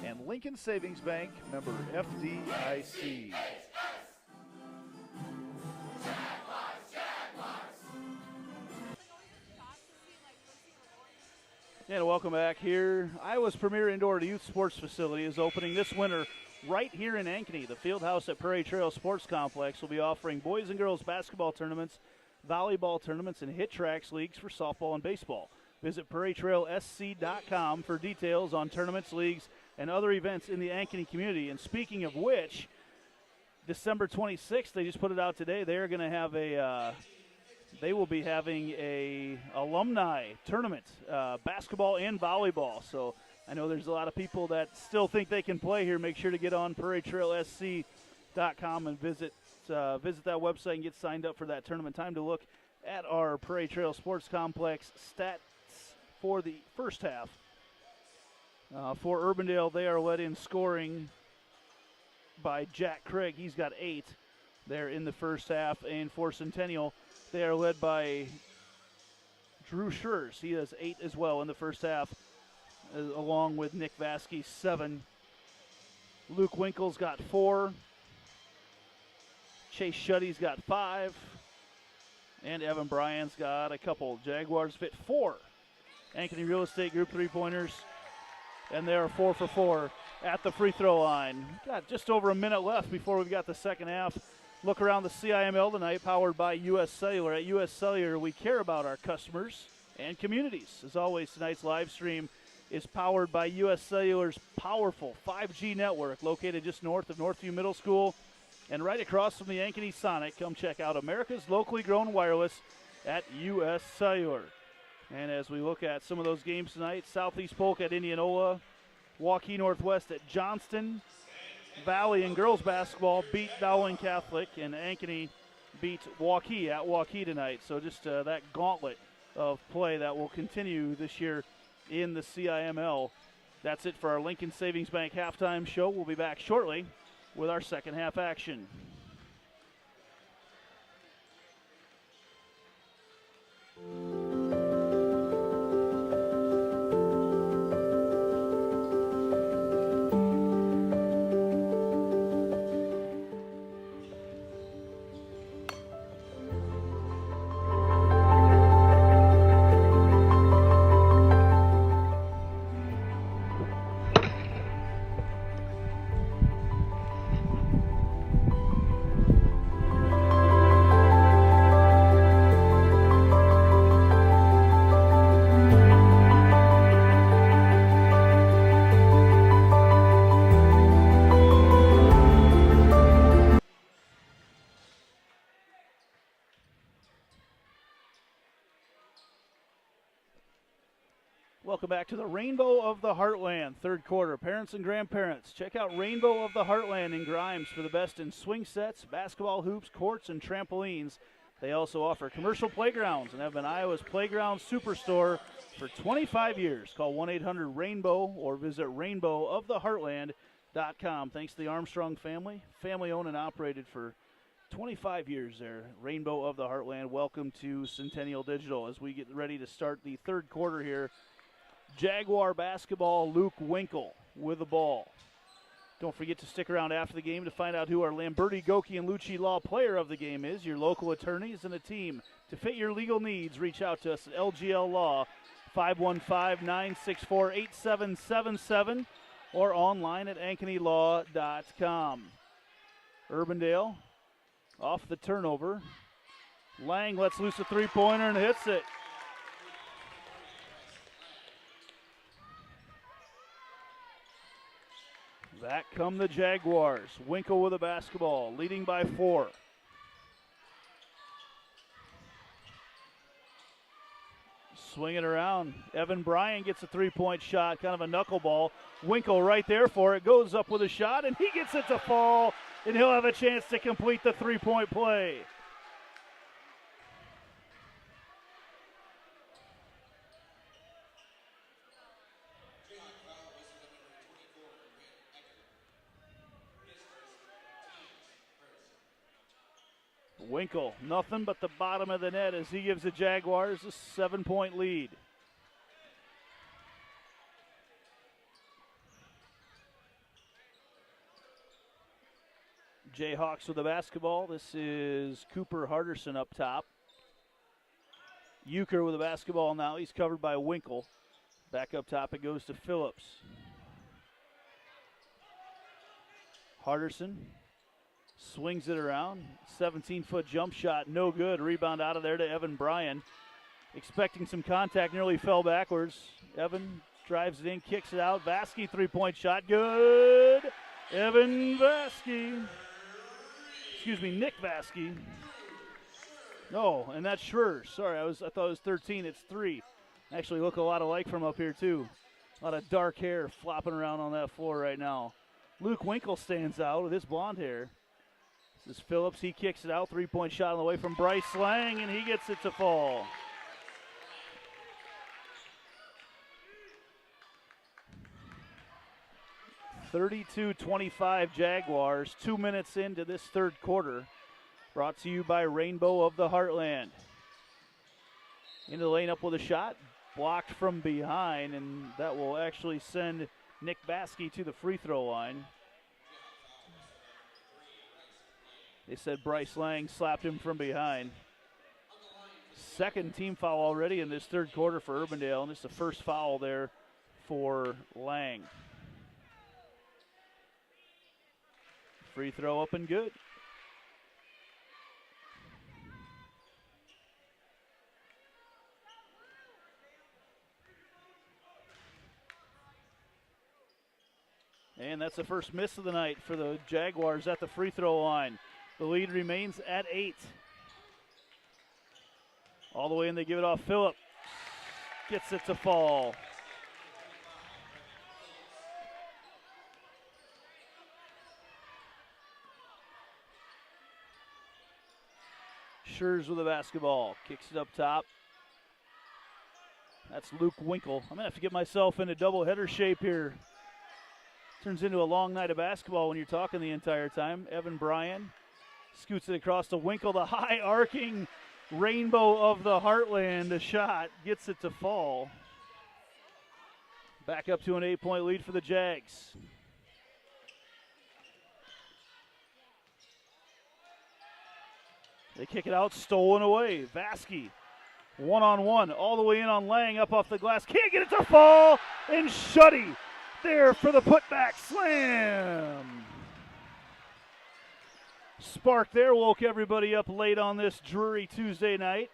and Lincoln Savings Bank, member FDIC. And welcome back here. Iowa's premier indoor youth sports facility is opening this winter right here in Ankeny. The field house at Prairie Trail Sports Complex will be offering boys and girls basketball tournaments, volleyball tournaments, and hit tracks leagues for softball and baseball. Visit prairietrailsc.com for details on tournaments, leagues, and other events in the Ankeny community. And speaking of which, December 26th, they just put it out today, they're going to have they will be having a alumni tournament, basketball and volleyball. So I know there's a lot of people that still think they can play here. Make sure to get on prairietrailsc.com and visit that website and get signed up for that tournament. Time to look at our Prairie Trail Sports Complex stats for the first half. For Urbandale, they are led in scoring by Jack Craig. He's got 8 there in the first half. And for Centennial, they are led by Drew Schurz. He has 8 as well in the first half, along with Nick Vasky, 7. Luke Winkle's got 4. Chase Shuddy's got 5. And Evan Bryan's got a couple. Jaguars fit 4. Ankeny Real Estate Group 3-pointers. And they are 4 for 4 at the free throw line. Got just over a minute left before we've got the second half. Look around the CIML tonight, powered by U.S. Cellular. At U.S. Cellular, we care about our customers and communities. As always, tonight's live stream is powered by U.S. Cellular's powerful 5G network, located just north of Northview Middle School and right across from the Ankeny Sonic. Come check out America's locally grown wireless at U.S. Cellular. And as we look at some of those games tonight, Southeast Polk at Indianola, Waukee Northwest at Johnston, Valley in girls basketball beat Dowling Catholic, and Ankeny beat Waukee at Waukee tonight. So just that gauntlet of play that will continue this year in the CIML. That's it for our Lincoln Savings Bank halftime show. We'll be back shortly with our second half action. Welcome back to the Rainbow of the Heartland, third quarter. Parents and grandparents, check out Rainbow of the Heartland in Grimes for the best in swing sets, basketball hoops, courts, and trampolines. They also offer commercial playgrounds and have been Iowa's playground superstore for 25 years. Call 1-800-RAINBOW or visit rainbowoftheheartland.com. Thanks to the Armstrong family, family-owned and operated for 25 years there. Rainbow of the Heartland, welcome to Centennial Digital as we get ready to start the third quarter here. Jaguar basketball, Luke Winkle with the ball. Don't forget to stick around after the game to find out who our Lamberti, Goki, and Lucci Law player of the game is. Your local attorneys and a team to fit your legal needs. Reach out to us at LGL Law, 515-964-8777, or online at AnkonyLaw.com. Urbandale off the turnover. Lang lets loose a three-pointer and hits it. Back come the Jaguars. Winkle with a basketball, leading by 4. Swing it around. Evan Bryan gets a three-point shot, kind of a knuckleball. Winkle right there for it, goes up with a shot, and he gets it to fall, and he'll have a chance to complete the three-point play. Winkle, nothing but the bottom of the net as he gives the Jaguars a 7-point lead. Jayhawks with the basketball. This is Cooper Harderson up top. Euchre with the basketball now. He's covered by Winkle. Back up top it goes to Phillips. Harderson swings it around. 17-foot jump shot, no good. Rebound out of there to Evan Bryan. Expecting some contact, nearly fell backwards. Evan drives it in, kicks it out. Vasky, three-point shot, good. Evan Vasky. Excuse me, Nick Vasky. No, and that's Schroers. Sorry, I thought it was 13. It's 3. Actually look a lot alike from up here, too. A lot of dark hair flopping around on that floor right now. Luke Winkle stands out with his blonde hair. This is Phillips. He kicks it out. Three-point shot on the way from Bryce Lang, and he gets it to fall. (32-25) Jaguars. 2 minutes into this third quarter. Brought to you by Rainbow of the Heartland. Into the lane up with a shot. Blocked from behind, and that will actually send Nick Vasky to the free throw line. They said Bryce Lang slapped him from behind. Second team foul already in this third quarter for Urbandale, and this is the first foul there for Lang. Free throw up and good. And that's the first miss of the night for the Jaguars at the free throw line. The lead remains at 8. All the way in, they give it off. Phillip gets it to fall. Schroers with the basketball. Kicks it up top. That's Luke Winkle. I'm going to have to get myself into doubleheader shape here. Turns into a long night of basketball when you're talking the entire time. Evan Bryan scoots it across to Winkle. The high arcing Rainbow of the Heartland. A shot gets it to fall. Back up to an 8-point lead for the Jags. They kick it out, stolen away. Vasky, one-on-one, all the way in on Lang, up off the glass. Can't get it to fall, and Shuddy there for the putback slam. Spark there woke everybody up late on this dreary Tuesday night.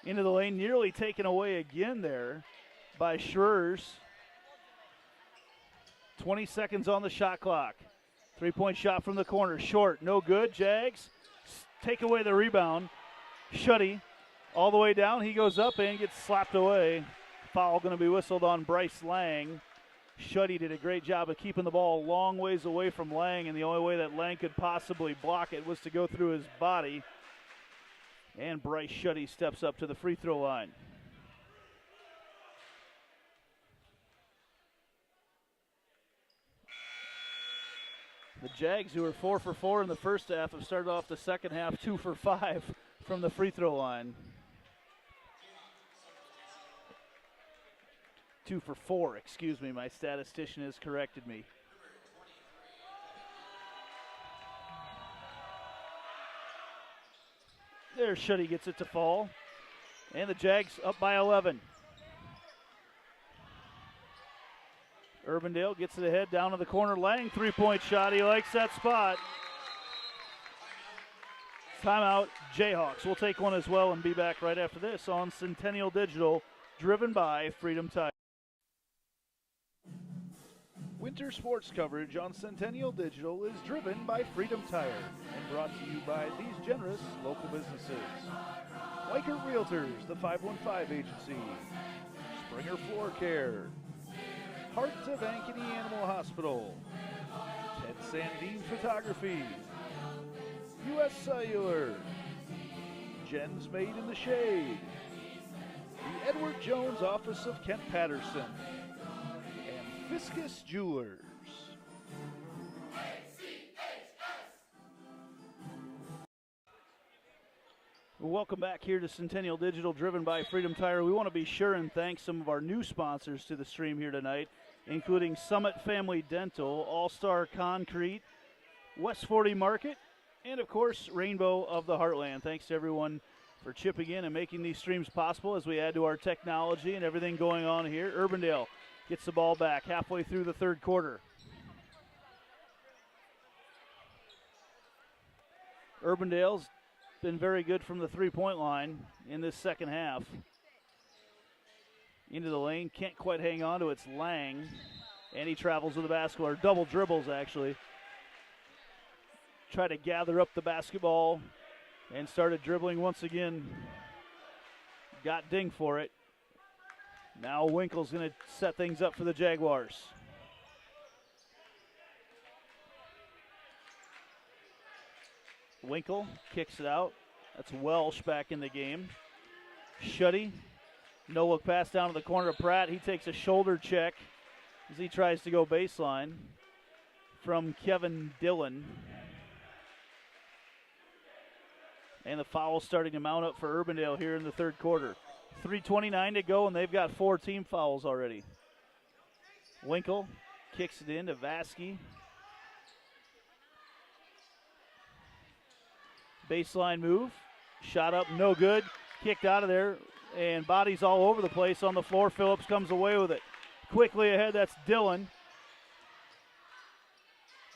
Into the lane, nearly taken away again there by Schroers. 20 seconds on the shot clock. Three-point shot from the corner, short, no good. Jags take away the rebound. Shuddy all the way down. He goes up and gets slapped away. Foul going to be whistled on Bryce Lang. Shuddy did a great job of keeping the ball a long ways away from Lang, and the only way that Lang could possibly block it was to go through his body. And Bryce Shuddy steps up to the free throw line. The Jags, who were 4 for 4 in the first half, have started off the second half 2 for 5 from the free throw line. 2 for 4, excuse me. My statistician has corrected me. There, Shuddy gets it to fall. And the Jags up by 11. Urbandale gets it ahead down to the corner. Lang, three-point shot. He likes that spot. Timeout, Jayhawks. We'll take one as well and be back right after this on Centennial Digital, driven by Freedom Tire. Winter sports coverage on Centennial Digital is driven by Freedom Tire and brought to you by these generous local businesses. Weichert Realtors, the 515 Agency, Springer Floor Care, Heart of Ankeny Animal Hospital, Ted Sandine Photography, U.S. Cellular, Jen's Made in the Shade, the Edward Jones Office of Kent Patterson, and Fiscus Jewelers. Welcome back here to Centennial Digital, driven by Freedom Tire. We want to be sure and thank some of our new sponsors to the stream here tonight, including Summit Family Dental, All-Star Concrete, West 40 Market, and, of course, Rainbow of the Heartland. Thanks to everyone for chipping in and making these streams possible as we add to our technology and everything going on here. Urbandale gets the ball back halfway through the third quarter. Urbandale's been very good from the three-point line in this second half. Into the lane, can't quite hang on to it. It's Lang, and he travels with the basketball, or double dribbles actually. Try to gather up the basketball and started dribbling once again. Got dinged for it. Now Winkle's going to set things up for the Jaguars. Winkle kicks it out. That's Welsh back in the game. Shuddy, no look pass down to the corner of Pratt. He takes a shoulder check as he tries to go baseline from Kevin Dillon. And the foul starting to mount up for Urbandale here in the third quarter. 3:29 to go, and they've got 4 team fouls already. Winkle kicks it in to Vasky. Baseline move. Shot up, no good. Kicked out of there, and bodies all over the place on the floor. Phillips comes away with it. Quickly ahead, that's Dillon.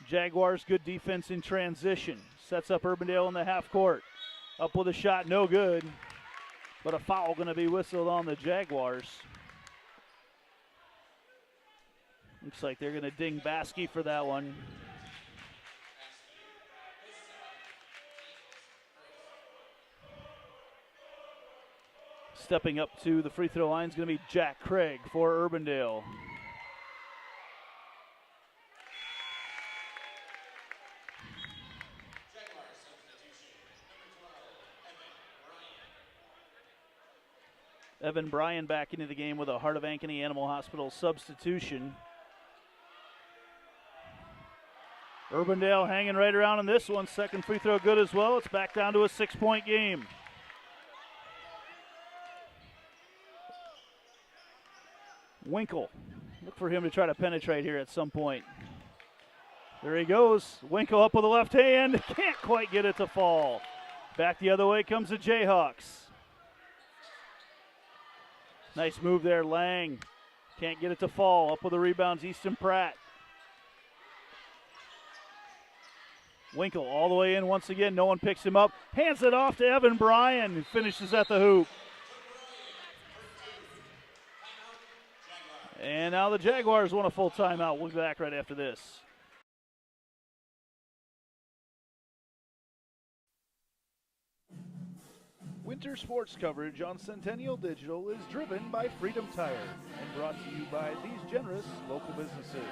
Jaguars, good defense in transition. Sets up Urbandale in the half court. Up with a shot, no good. But a foul going to be whistled on the Jaguars. Looks like they're going to ding Baskey for that one. Stepping up to the free throw line is going to be Jack Craig for Urbandale. Evan Bryan back into the game with a Heart of Ankeny Animal Hospital substitution. Urbandale hanging right around in this one. Second free throw good as well. It's back down to a 6-point game. Winkle, look for him to try to penetrate here at some point. There he goes. Winkle up with the left hand. Can't quite get it to fall. Back the other way comes the Jayhawks. Nice move there, Lang. Can't get it to fall. Up with the rebounds, Easton Pratt. Winkle all the way in once again. No one picks him up. Hands it off to Evan Bryan, who finishes at the hoop. And now the Jaguars want a full timeout. We'll be back right after this. Winter sports coverage on Centennial Digital is driven by Freedom Tire and brought to you by these generous local businesses.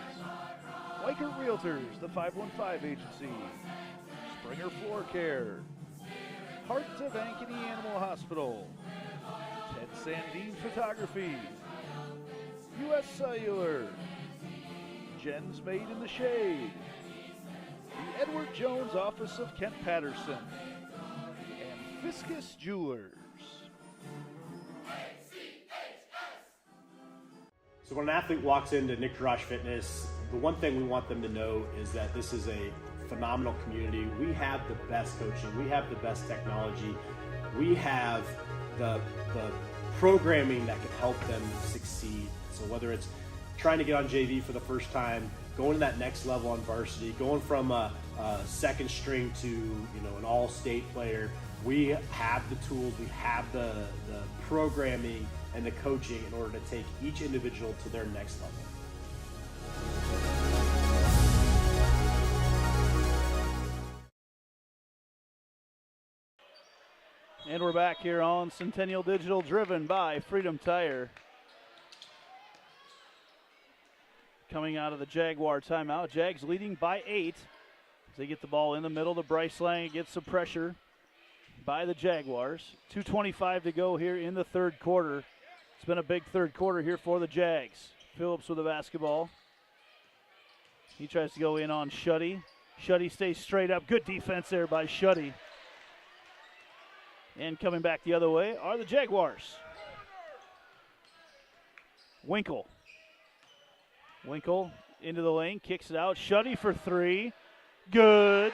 Weichert Realtors, the 515 Agency, Springer Floor Care, Heart of Ankeny Animal Hospital, Ted Sandine Photography, U.S. Cellular, Jen's Made in the Shade, the Edward Jones Office of Kent Patterson, and Fiscus Jewelers. So when an athlete walks into Nick Drosh Fitness, the one thing we want them to know is that this is a phenomenal community. We have the best coaching. We have the best technology. We have the programming that can help them succeed. So whether it's trying to get on JV for the first time, going to that next level on varsity, going from a second string to an all-state player, we have the tools, we have the programming and the coaching in order to take each individual to their next level. And we're back here on Centennial Digital, driven by Freedom Tire. Coming out of the Jaguar timeout, Jags leading by 8. As they get the ball in the middle to Bryce Lang, gets some pressure by the Jaguars. 2:25 to go here in the third quarter. It's been a big third quarter here for the Jags. Phillips with the basketball. He tries to go in on Shuddy. Shuddy stays straight up. Good defense there by Shuddy. And coming back the other way are the Jaguars. Winkle into the lane, kicks it out. Shuddy for 3. Good.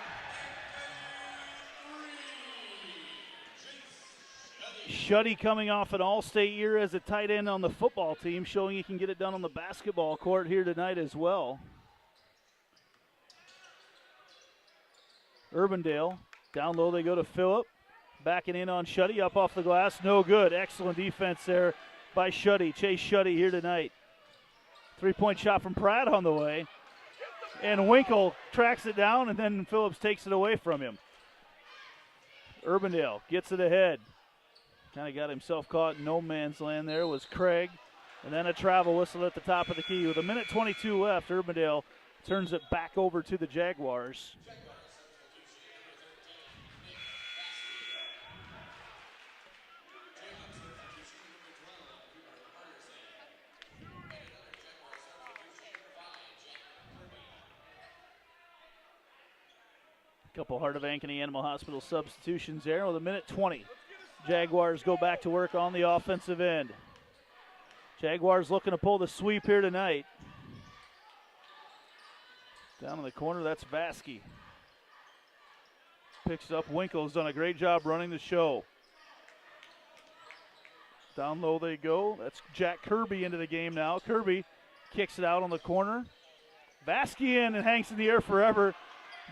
Shuddy coming off an all-state year as a tight end on the football team, showing he can get it done on the basketball court here tonight as well. Urbandale, down low they go to Phillip. Backing in on Shuddy, up off the glass, no good. Excellent defense there by Shuddy. Chase Shuddy here tonight. 3-point shot from Pratt on the way. And Winkle tracks it down, and then Phillips takes it away from him. Urbandale gets it ahead. Kind of got himself caught in no man's land there was Craig. And then a travel whistle at the top of the key. With 1:22 left, Urbandale turns it back over to the Jaguars. Couple Heart of Ankeny Animal Hospital substitutions there with 1:20. Jaguars go back to work on the offensive end. Jaguars looking to pull the sweep here tonight. Down in the corner, that's Vasky. Picks it up. Winkle's done a great job running the show. Down low they go. That's Jack Kirby into the game now. Kirby kicks it out on the corner. Vasky in and hangs in the air forever.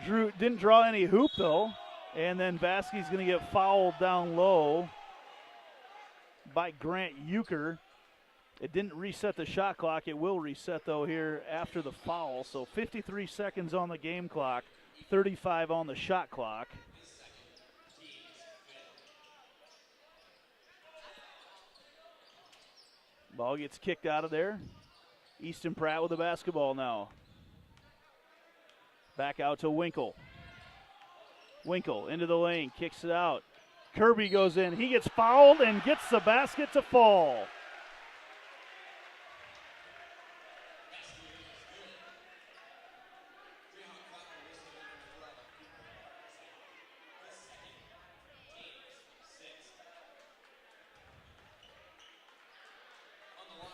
Didn't draw any hoop though. And then Vasky's going to get fouled down low by Grant Euchre. It didn't reset the shot clock. It will reset though here after the foul. So 53 seconds on the game clock, 35 on the shot clock. Ball gets kicked out of there. Easton Pratt with the basketball now. Back out to Winkle. Winkle into the lane, kicks it out. Kirby goes in. He gets fouled and gets the basket to fall.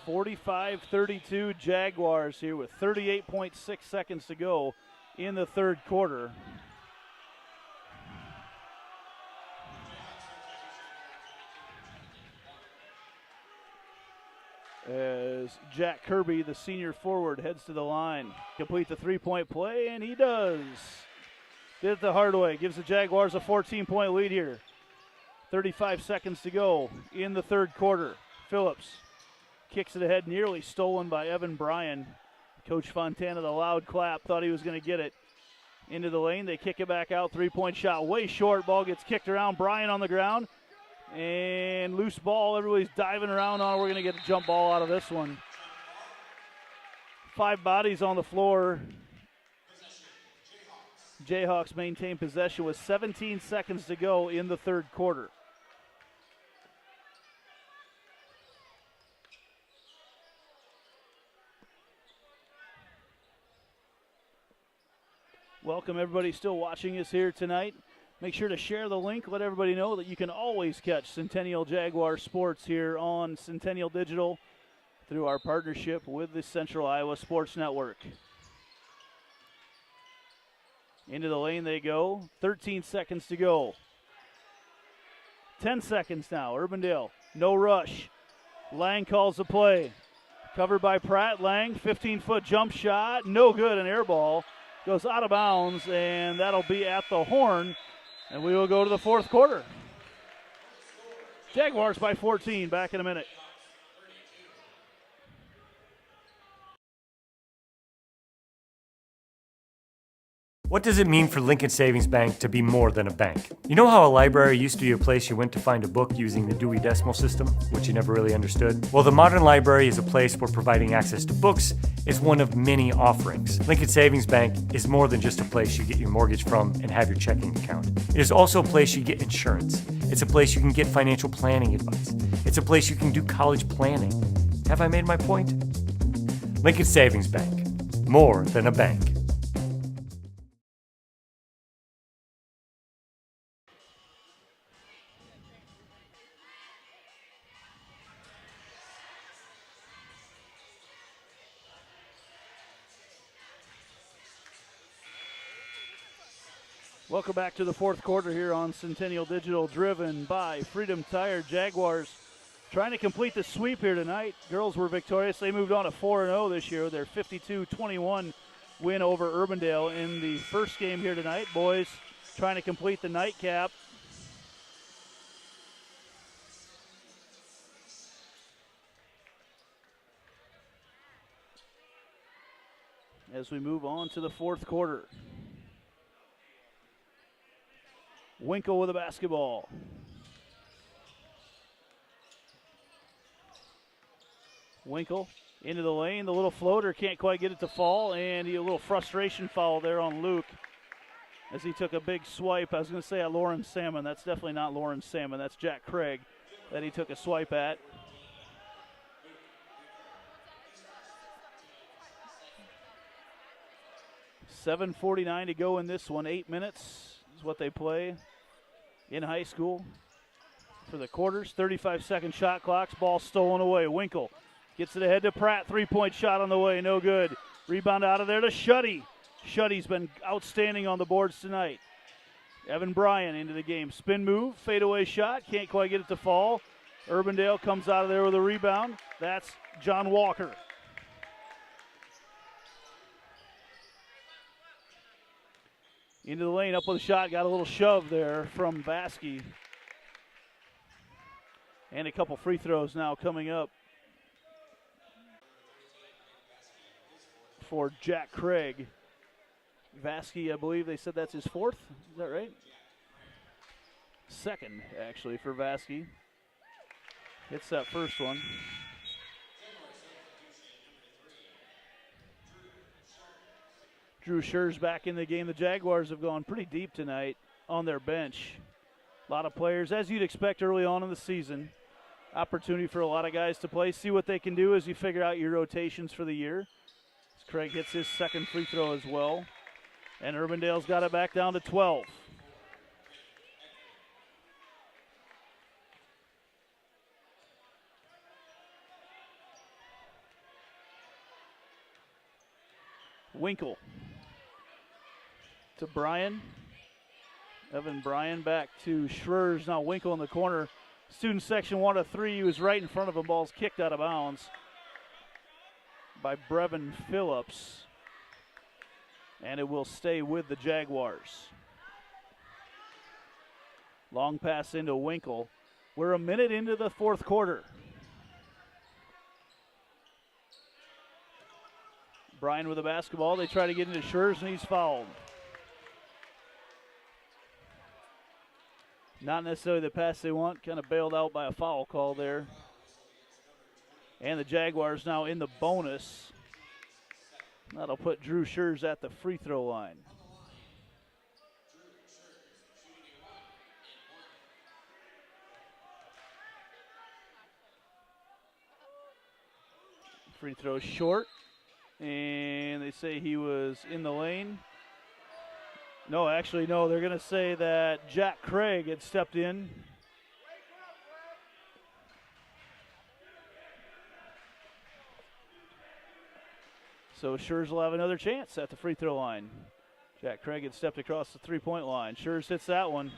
(45-32) Jaguars here with 38.6 seconds to go in the third quarter. As Jack Kirby, the senior forward, heads to the line. Complete the three-point play, and he does. Did it the hard way. Gives the Jaguars a 14-point lead here. 35 seconds to go in the third quarter. Phillips kicks it ahead, nearly stolen by Evan Bryan. Coach Fontana, the loud clap, thought he was going to get it into the lane. They kick it back out. Three-point shot way short. Ball gets kicked around. Bryan on the ground. And loose ball. Everybody's diving around on it. We're going to get a jump ball out of this one. 5 bodies on the floor. Jayhawks maintain possession with 17 seconds to go in the third quarter. Welcome everybody still watching us here tonight. Make sure to share the link. Let everybody know that you can always catch Centennial Jaguar Sports here on Centennial Digital through our partnership with the Central Iowa Sports Network. Into the lane they go. 13 seconds to go. 10 seconds now. Urbandale, no rush. Lang calls the play. Covered by Pratt. Lang, 15-foot jump shot. No good, an air ball. Goes out of bounds, and that'll be at the horn. And we will go to the fourth quarter. Jaguars by 14. Back in a minute. What does it mean for Lincoln Savings Bank to be more than a bank? You know how a library used to be a place you went to find a book using the Dewey Decimal System, which you never really understood? Well, the modern library is a place where providing access to books is one of many offerings. Lincoln Savings Bank is more than just a place you get your mortgage from and have your checking account. It is also a place you get insurance. It's a place you can get financial planning advice. It's a place you can do college planning. Have I made my point? Lincoln Savings Bank, more than a bank. Welcome back to the fourth quarter here on Centennial Digital, driven by Freedom Tire. Jaguars trying to complete the sweep here tonight. Girls were victorious. They moved on to 4-0 this year. Their 52-21 win over Urbandale in the first game here tonight. Boys trying to complete the nightcap. As we move on to the fourth quarter. Winkle with a basketball. Winkle into the lane. The little floater can't quite get it to fall, and a little frustration foul there on Luke as he took a big swipe. I was going to say at Lauren Salmon. That's definitely not Lauren Salmon. That's Jack Craig that he took a swipe at. $7:49 to go in this one. 8 minutes is what they play in high school for the quarters. 35-second shot clocks. Ball stolen away. Winkle gets it ahead to Pratt. Three-point shot on the way. No good. Rebound out of there to Shuddy. Shuddy's been outstanding on the boards tonight. Evan Bryan into the game. Spin move. Fadeaway shot. Can't quite get it to fall. Urbandale comes out of there with a rebound. That's John Walker. Into the lane, up with a shot, got a little shove there from Vasky. And a couple free throws now coming up for Jack Craig. Vasky, I believe they said that's his fourth. Is that right? Second, actually, for Vasky. Hits that first one. Drew Scher's back in the game. The Jaguars have gone pretty deep tonight on their bench. A lot of players, as you'd expect early on in the season. Opportunity for a lot of guys to play. See what they can do as you figure out your rotations for the year. As Craig hits his second free throw as well. And Urbandale's got it back down to 12. Winkle to Bryan. Evan Bryan back to Schreurs. Now Winkle in the corner. Student section 1 of 3. He was right in front of him. Ball's kicked out of bounds by Brevin Phillips. And it will stay with the Jaguars. Long pass into Winkle. We're a minute into the fourth quarter. Bryan with the basketball. They try to get into Schreurs, and he's fouled. Not necessarily the pass they want. Kind of bailed out by a foul call there. And the Jaguars now in the bonus. That'll put Drew Schreurs at the free throw line. Free throw short. And they say he was in the lane. No, actually, no. They're going to say that Jack Craig had stepped in. So Schreurs will have another chance at the free throw line. Jack Craig had stepped across the three-point line. Schreurs hits that one.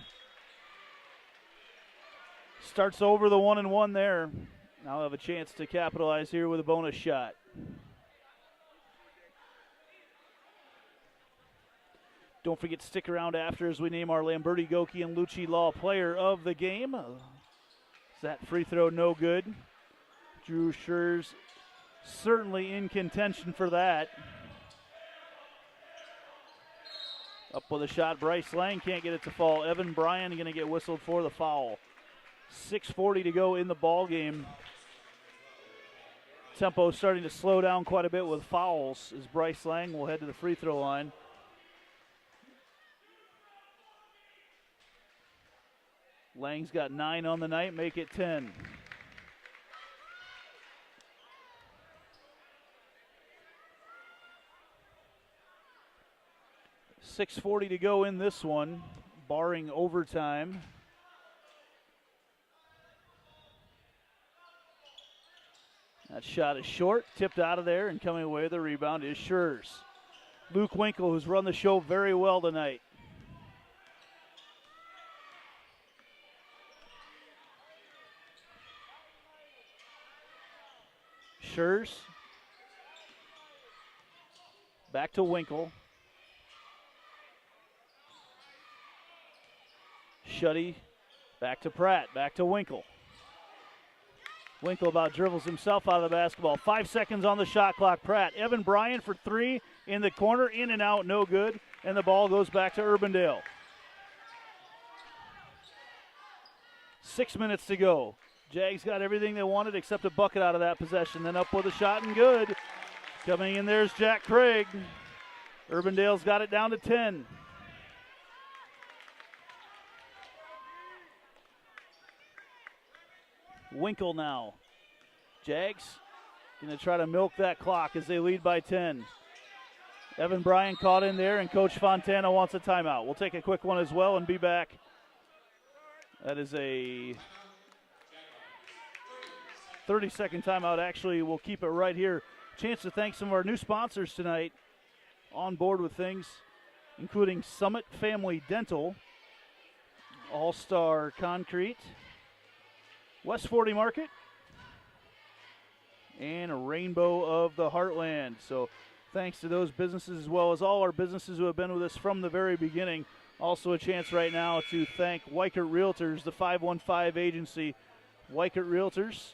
Starts over the 1-and-1 there. Now have a chance to capitalize here with a bonus shot. Don't forget to stick around after as we name our Lamberti, Goki, and Lucci Law player of the game. That free throw no good. Drew Schreurs certainly in contention for that. Up with a shot, Bryce Lang can't get it to fall. Evan Bryan going to get whistled for the foul. 6:40 to go in the ball game. Tempo starting to slow down quite a bit with fouls as Bryce Lang will head to the free throw line. Lang's got 9 on the night, make it 10. $6:40 to go in this one, barring overtime. That shot is short, tipped out of there, and coming away with the rebound is Schurz. Luke Winkle, who's run the show very well tonight. Schurz. Back to Winkle. Shuddy back to Pratt, back to Winkle. Winkle about dribbles himself out of the basketball. 5 seconds on the shot clock. Pratt. Evan Bryan for 3 in the corner, in and out, no good. And the ball goes back to Urbandale. 6 minutes to go. Jags got everything they wanted except a bucket out of that possession. Then up with a shot and good. Coming in there's Jack Craig. Urbandale's got it down to 10. Winkle now. Jags going to try to milk that clock as they lead by 10. Evan Bryan caught in there, and Coach Fontana wants a timeout. We'll take a quick one as well and be back. That is a 30-second timeout. Actually, we'll keep it right here. Chance to thank some of our new sponsors tonight on board with things, including Summit Family Dental, All-Star Concrete, West 40 Market, and a Rainbow of the Heartland. So thanks to those businesses as well as all our businesses who have been with us from the very beginning. Also a chance right now to thank Weichert Realtors, the 515 agency. Weichert Realtors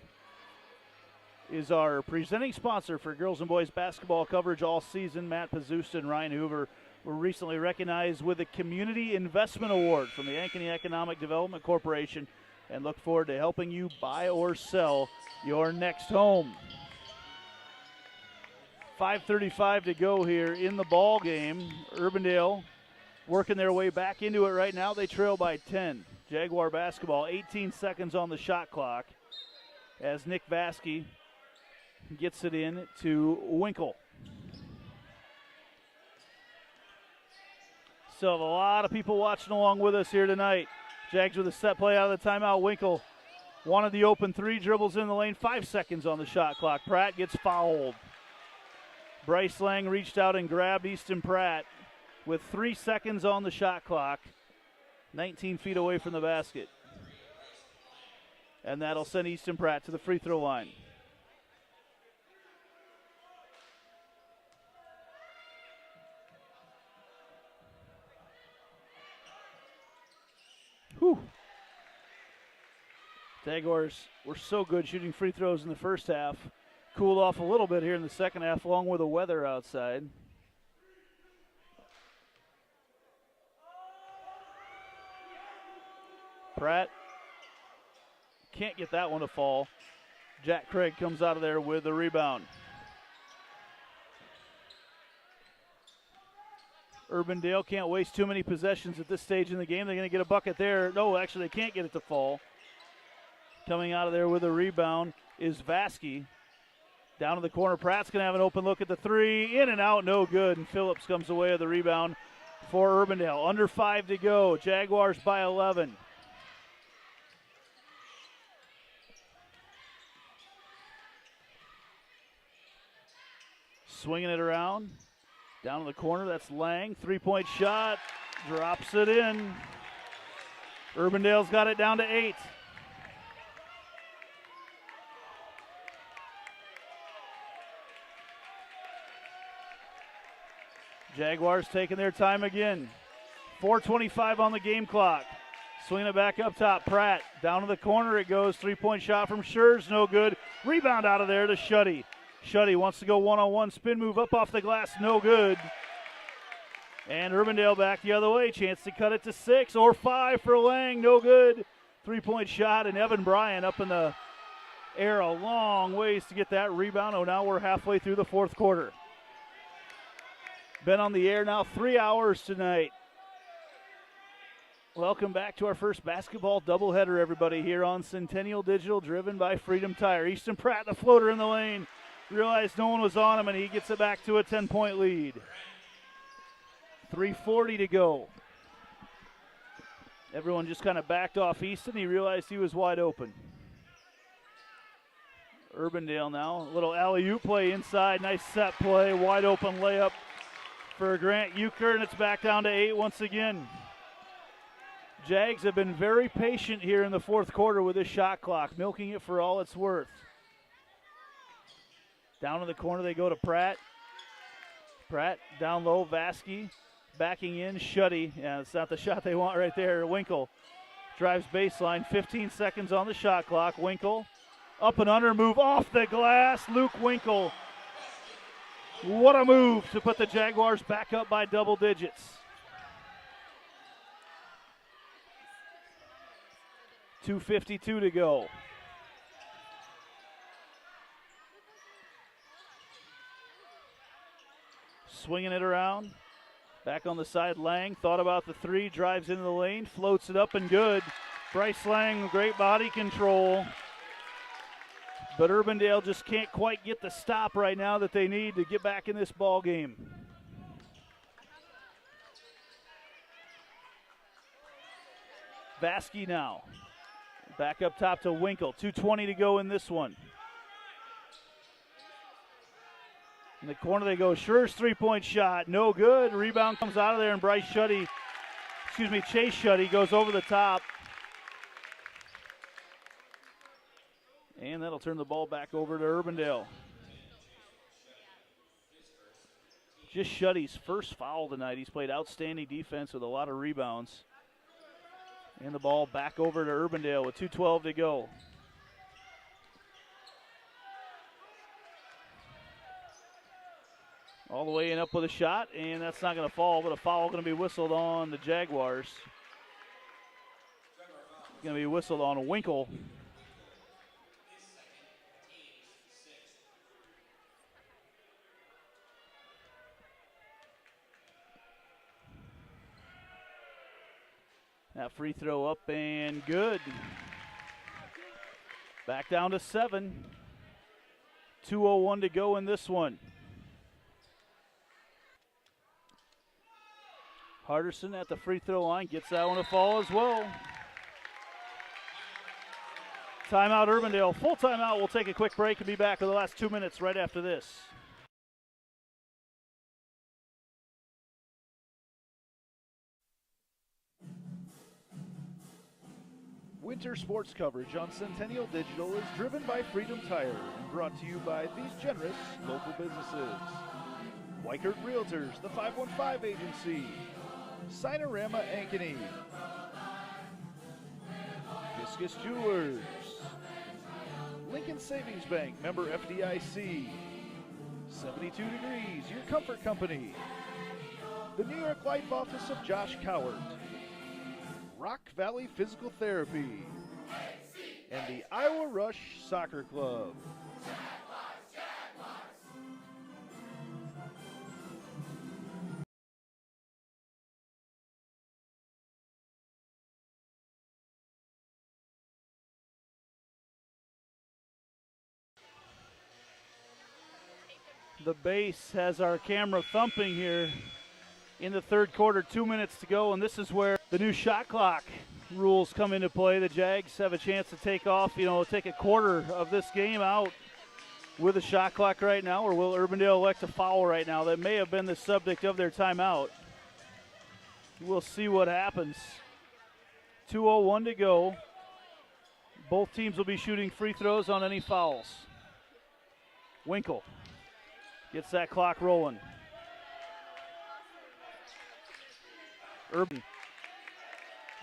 is our presenting sponsor for girls and boys basketball coverage all season. Matt Pazusta and Ryan Hoover were recently recognized with a Community Investment Award from the Ankeny Economic Development Corporation, and look forward to helping you buy or sell your next home. 5:35 to go here in the ball game. Urbandale working their way back into it right now. They trail by 10. Jaguar basketball, 18 seconds on the shot clock as Nick Vasky gets it in to Winkle. Still have a lot of people watching along with us here tonight. Jags with a set play out of the timeout. Winkle wanted the open three, dribbles in the lane. 5 seconds on the shot clock. Pratt gets fouled. Bryce Lang reached out and grabbed Easton Pratt with 3 seconds on the shot clock. 19 feet away from the basket. And that'll send Easton Pratt to the free throw line. Whew. Jaguars were so good shooting free throws in the first half. Cooled off a little bit here in the second half, along with the weather outside. Pratt can't get that one to fall. Jack Craig comes out of there with the rebound. Urbandale can't waste too many possessions at this stage in the game. They're going to get a bucket there. No, actually, they can't get it to fall. Coming out of there with a rebound is Vasky. Down to the corner, Pratt's going to have an open look at the three. In and out, no good. And Phillips comes away with the rebound for Urbandale. Under 5 to go. Jaguars by 11. Swinging it around. Down to the corner, that's Lang. 3-point shot. Drops it in. Urbandale's got it down to 8. Jaguars taking their time again. 4:25 on the game clock. Swinging it back up top. Pratt down to the corner it goes. 3-point shot from Schurz, no good. Rebound out of there to Shuddy. Shuddy wants to go one-on-one. Spin move up off the glass, no good. And Urbandale back the other way. Chance to cut it to 6 or 5 for Lang. No good. 3-point shot, and Evan Bryan up in the air a long ways to get that rebound. Oh, now we're halfway through the fourth quarter. Been on the air now 3 hours tonight. Welcome back to our first basketball doubleheader, everybody, here on Centennial Digital, driven by Freedom Tire. Easton Pratt, the floater in the lane. Realized no one was on him, and he gets it back to a 10-point lead. 3:40 to go. Everyone just kind of backed off Easton. He realized he was wide open. Urbandale now, a little alley-oop play inside. Nice set play, wide open layup for Grant Euchre, and it's back down to 8 once again. Jags have been very patient here in the fourth quarter with this shot clock, milking it for all it's worth. Down in the corner they go to Pratt. Pratt down low, Vasky. Backing in, Shuddy. Yeah, it's not the shot they want right there. Winkle drives baseline, 15 seconds on the shot clock. Winkle, up and under move off the glass. Luke Winkle. What a move to put the Jaguars back up by double digits. 2:52 to go. Swinging it around. Back on the side, Lang thought about the three, drives into the lane, floats it up and good. Bryce Lang, great body control. But Urbandale just can't quite get the stop right now that they need to get back in this ball game. Vasky now. Back up top to Winkle. 2:20 to go in this one. In the corner they go. Schur's three-point shot. No good. Rebound comes out of there, and Chase Shuddy goes over the top. And that'll turn the ball back over to Urbandale. Just Shuddy's first foul tonight. He's played outstanding defense with a lot of rebounds. And the ball back over to Urbandale with 2:12 to go. All the way in up with a shot, and that's not going to fall, but a foul going to be whistled on the Jaguars. Going to be whistled on Winkle. That free throw up and good. Back down to 7. 2:01 to go in this one. Hardison at the free throw line gets that one to fall as well. Timeout Urbandale. Full timeout. We'll take a quick break and be back with the last 2 minutes right after this. Winter sports coverage on Centennial Digital is driven by Freedom Tire and brought to you by these generous local businesses. Weichert Realtors, the 515 Agency, Sinorama Ankeny, Discus Jewelers, Lincoln Savings Bank, member FDIC, 72 Degrees, your comfort company, the New York Life Office of Josh Cowart, Rock Valley Physical Therapy, and the Iowa Rush Soccer Club. The base has our camera thumping here in the third quarter, 2 minutes to go, and this is where the new shot clock rules come into play. The Jags have a chance to take a quarter of this game out with a shot clock right now, or will Urbandale elect a foul right now? That may have been the subject of their timeout. We'll see what happens. 2:01 to go. Both teams will be shooting free throws on any fouls. Winkle gets that clock rolling. Urban.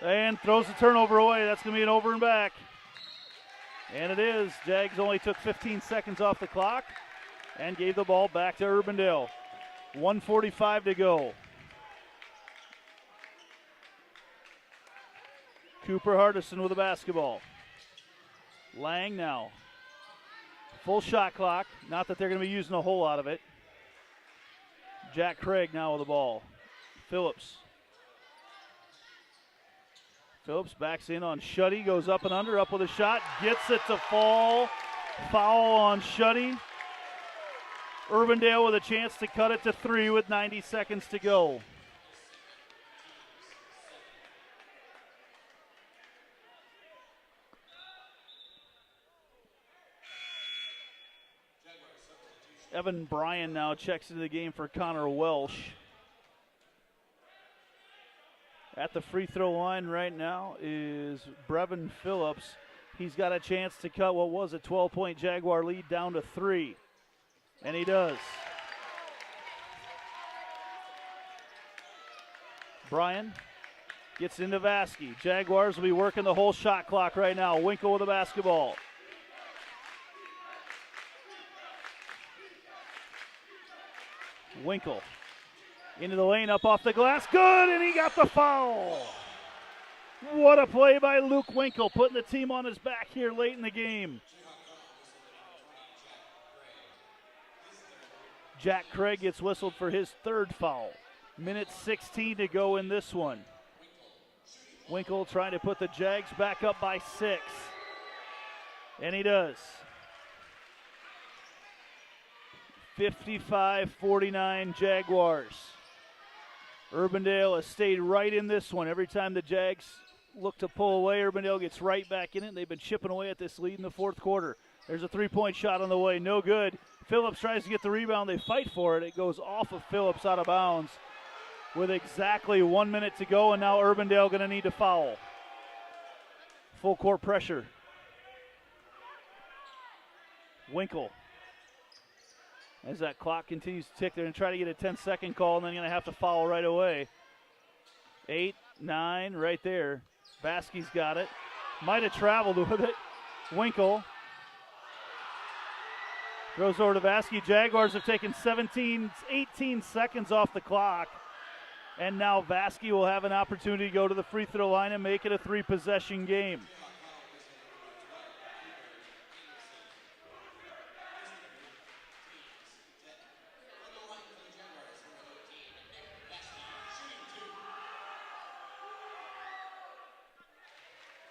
And throws the turnover away. That's going to be an over and back. And it is. Jags only took 15 seconds off the clock and gave the ball back to Urbandale. 1:45 to go. Cooper Hardison with the basketball. Lang now. Full shot clock. Not that they're going to be using a whole lot of it. Jack Craig now with the ball. Phillips. Phillips backs in on Shuddy. Goes up and under. Up with a shot. Gets it to fall. Foul on Shuddy. Urbandale with a chance to cut it to 3 with 90 seconds to go. Evan Bryan now checks into the game for Connor Welsh. At the free throw line right now is Brevin Phillips. He's got a chance to cut what was a 12-point Jaguar lead down to 3. And he does. Bryan gets into Vasky. Jaguars will be working the whole shot clock right now. Winkle with the basketball. Winkle into the lane, up off the glass. Good, and he got the foul. What a play by Luke Winkle, putting the team on his back here late in the game. Jack Craig gets whistled for his 3rd foul. Minute 16 to go in this one. Winkle trying to put the Jags back up by 6. And he does. 55-49 Jaguars. Urbandale has stayed right in this one. Every time the Jags look to pull away, Urbandale gets right back in it. They've been chipping away at this lead in the 4th quarter. There's a 3-point shot on the way. No good. Phillips tries to get the rebound. They fight for it. It goes off of Phillips out of bounds with exactly 1 minute to go, and now Urbandale going to need to foul. Full court pressure. Winkle. As that clock continues to tick, they're going to try to get a 10-second call, and then going to have to foul right away. 8, 9, right there. Vasky's got it. Might have traveled with it. Winkle. Throws over to Vasky. Jaguars have taken 18 seconds off the clock. And now Vasky will have an opportunity to go to the free throw line and make it a 3-possession game.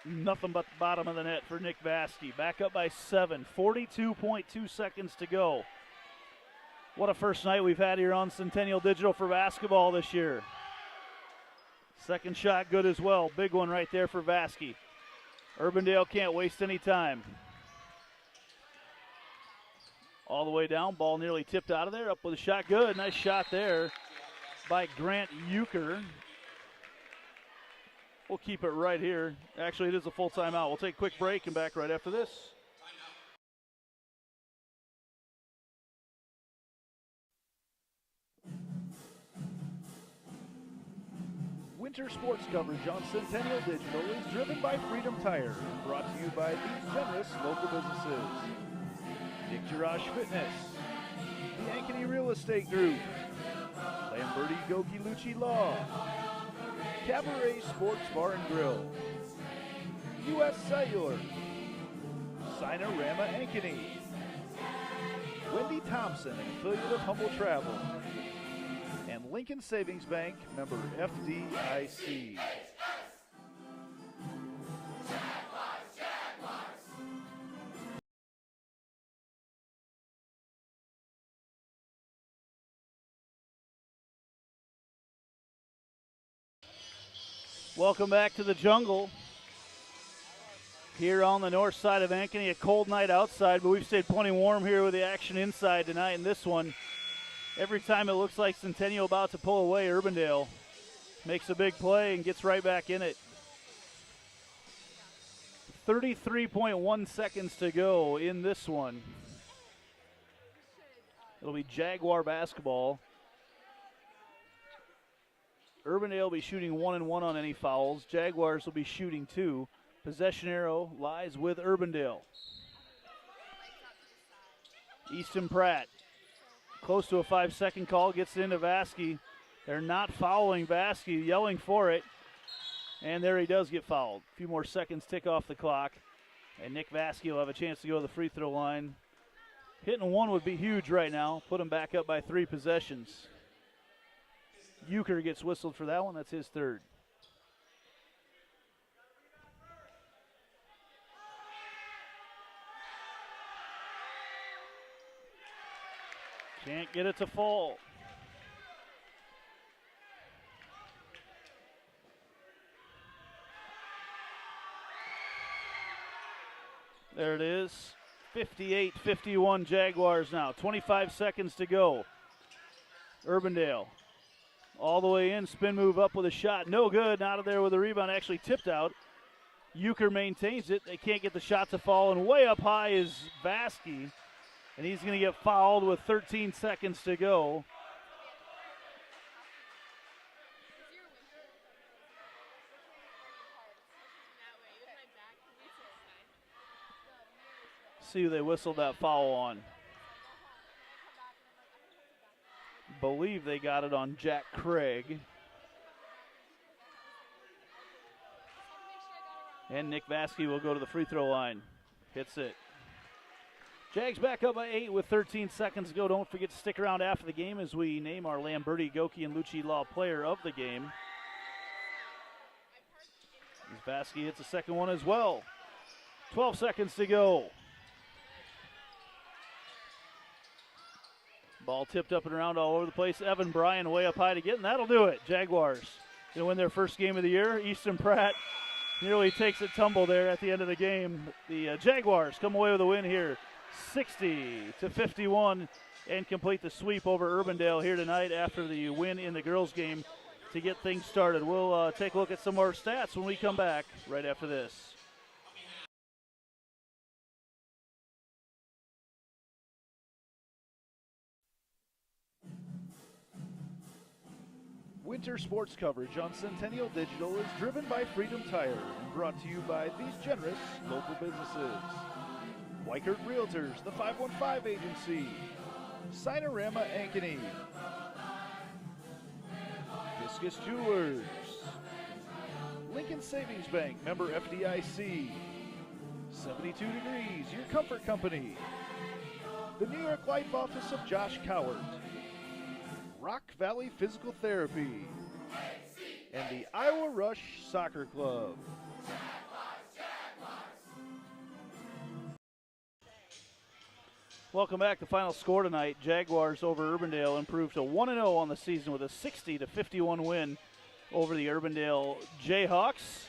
Nothing but the bottom of the net for Nick Vasky. Back up by 7. 42.2 seconds to go. What a first night we've had here on Centennial Digital for basketball this year. Second shot good as well. Big one right there for Vasky. Urbandale can't waste any time. All the way down. Ball nearly tipped out of there. Up with a shot. Good. Nice shot there by Grant Euchre. We'll keep it right here. Actually, it is a full timeout. We'll take a quick break and back right after this. Winter sports coverage on Centennial Digital is driven by Freedom Tire and brought to you by these generous local businesses. Dick Garage Fitness, the Ankeny Real Estate Group, Lamberti Goki Lucci Law, Cabaret Sports Bar and Grill, U.S. Cellular, Sinorama Ankeny, Wendy Thompson, an affiliate of Humble Travel, and Lincoln Savings Bank, member FDIC. Welcome back to the jungle. Here on the north side of Ankeny, a cold night outside, but we've stayed plenty warm here with the action inside tonight. In this one, every time it looks like Centennial about to pull away, Urbandale makes a big play and gets right back in it. 33.1 seconds to go in this one. It'll be Jaguar basketball. Urbandale will be shooting 1-1 on any fouls. Jaguars will be shooting 2. Possession arrow lies with Urbandale. Easton Pratt, close to a 5-second call, gets it into Vasky. They're not fouling Vasky, yelling for it. And there he does get fouled. A few more seconds tick off the clock. And Nick Vasky will have a chance to go to the free throw line. Hitting one would be huge right now. Put him back up by 3 possessions. Euchre gets whistled for that one. That's his third. Can't get it to fall. There it is. 58-51 Jaguars now. 25 seconds to go. Urbandale all the way in. Spin move up with a shot. No good. Out of there with a rebound. Actually tipped out. Euchre maintains it. They can't get the shot to fall. And way up high is Vasky. And he's going to get fouled with 13 seconds to go. See who they whistled that foul on. Believe they got it on Jack Craig. And Nick Vasky will go to the free throw line. Hits it. Jags back up by 8 with 13 seconds to go. Don't forget to stick around after the game as we name our Lamberti, Goki, and Lucci Law player of the game. As Vasky hits the second one as well. 12 seconds to go. Ball tipped up and around all over the place. Evan Bryan way up high to get, and that'll do it. Jaguars going to win their first game of the year. Easton Pratt nearly takes a tumble there at the end of the game. The Jaguars come away with a win here, 60-51, and complete the sweep over Urbandale here tonight after the win in the girls' game to get things started. We'll take a look at some more stats when we come back right after this. Winter sports coverage on Centennial Digital is driven by Freedom Tire and brought to you by these generous local businesses. Weichert Realtors, the 515 Agency, Sinorama Ankeny, Viscus Jewelers, Lincoln Savings Bank, member FDIC, 72 Degrees, your comfort company, the New York Life Office of Josh Cowart, Rock Valley Physical Therapy, and the Iowa Rush Soccer Club. Welcome back. The final score tonight, Jaguars over Urbandale improved to 1-0 on the season with a 60-51 win over the Urbandale Jayhawks.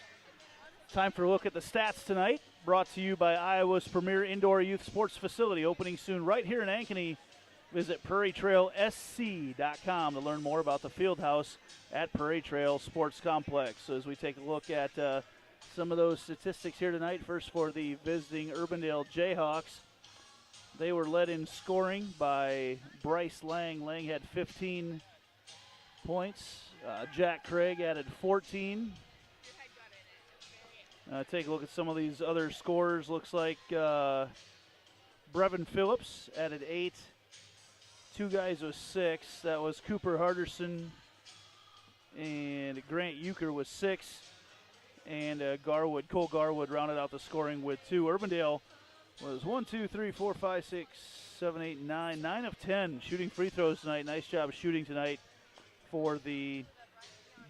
Time for a look at the stats tonight, brought to you by Iowa's premier indoor youth sports facility, opening soon right here in Ankeny. Visit PrairieTrailSC.com to learn more about the field house at Prairie Trail Sports Complex. So as we take a look at some of those statistics here tonight, first for the visiting Urbandale Jayhawks, they were led in scoring by Bryce Lang. Lang had 15 points. Jack Craig added 14. Take a look at some of these other scorers. Looks like Brevin Phillips added 8. 2 guys with 6. That was Cooper Harderson and Grant Euchre with 6. And Cole Garwood rounded out the scoring with 2. Urbandale was 1, 2, 3, 4, 5, 6, 7, 8, 9. 9 of 10 shooting free throws tonight. Nice job shooting tonight for the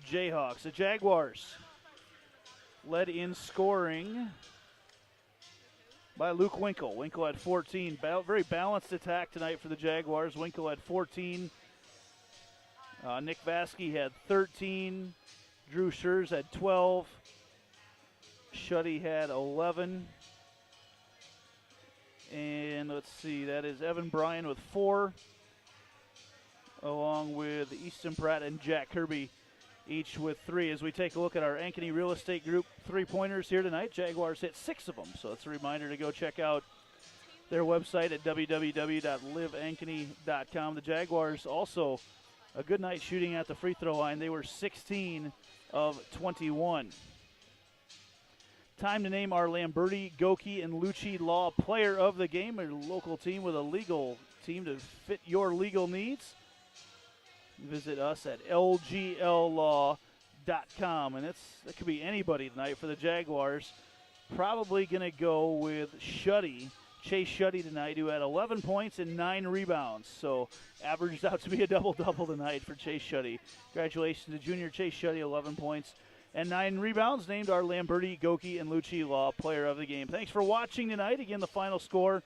Jayhawks. The Jaguars led in scoring by Luke Winkle. Winkle had 14. Very balanced attack tonight for the Jaguars. Winkle had 14. Nick Vasky had 13. Drew Schurz had 12. Shuddy had 11. And let's see, that is Evan Bryan with 4, along with Easton Pratt and Jack Kirby, each with 3. As we take a look at our Ankeny Real Estate Group three-pointers here tonight, Jaguars hit 6 of them. So it's a reminder to go check out their website at www.liveankeny.com. The Jaguars also a good night shooting at the free throw line. They were 16 of 21. Time to name our Lamberti, Goki, and Lucci Law player of the game, a local team with a legal team to fit your legal needs. Visit us at lgllaw.com. Jaguars.com, and that could be anybody tonight for the Jaguars. Probably going to go with Chase Shuddy tonight, who had 11 points and 9 rebounds. So averaged out to be a double-double tonight for Chase Shuddy. Congratulations to junior Chase Shuddy, 11 points and 9 rebounds, named our Lamberti, Goki, and Lucci Law player of the game. Thanks for watching tonight. Again, the final score,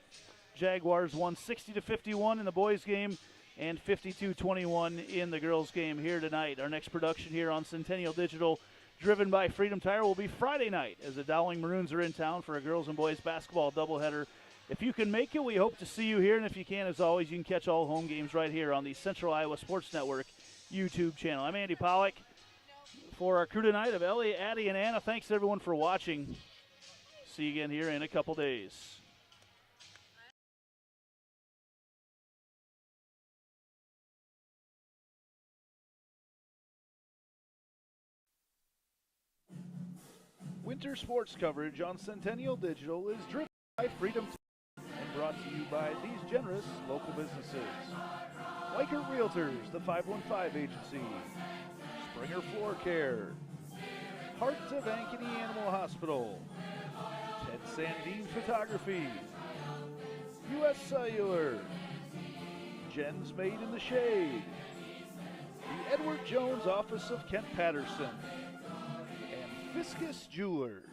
Jaguars won 60-51 in the boys' game and 52-21 in the girls' game here tonight. Our next production here on Centennial Digital, driven by Freedom Tire, will be Friday night as the Dowling Maroons are in town for a girls and boys basketball doubleheader. If you can make it, we hope to see you here, and if you can, as always, you can catch all home games right here on the Central Iowa Sports Network YouTube channel. I'm Andy Pollack. For our crew tonight of Ellie, Addie, and Anna, thanks everyone for watching. See you again here in a couple days. Winter sports coverage on Centennial Digital is driven by Freedom and brought to you by these generous local businesses. Weichert Realtors, the 515 Agency, Springer Floor Care, Heart of Ankeny Animal Hospital, Ted Sandine Photography, U.S. Cellular, Jen's Made in the Shade, the Edward Jones Office of Kent Patterson, and Fiscus Jewelers.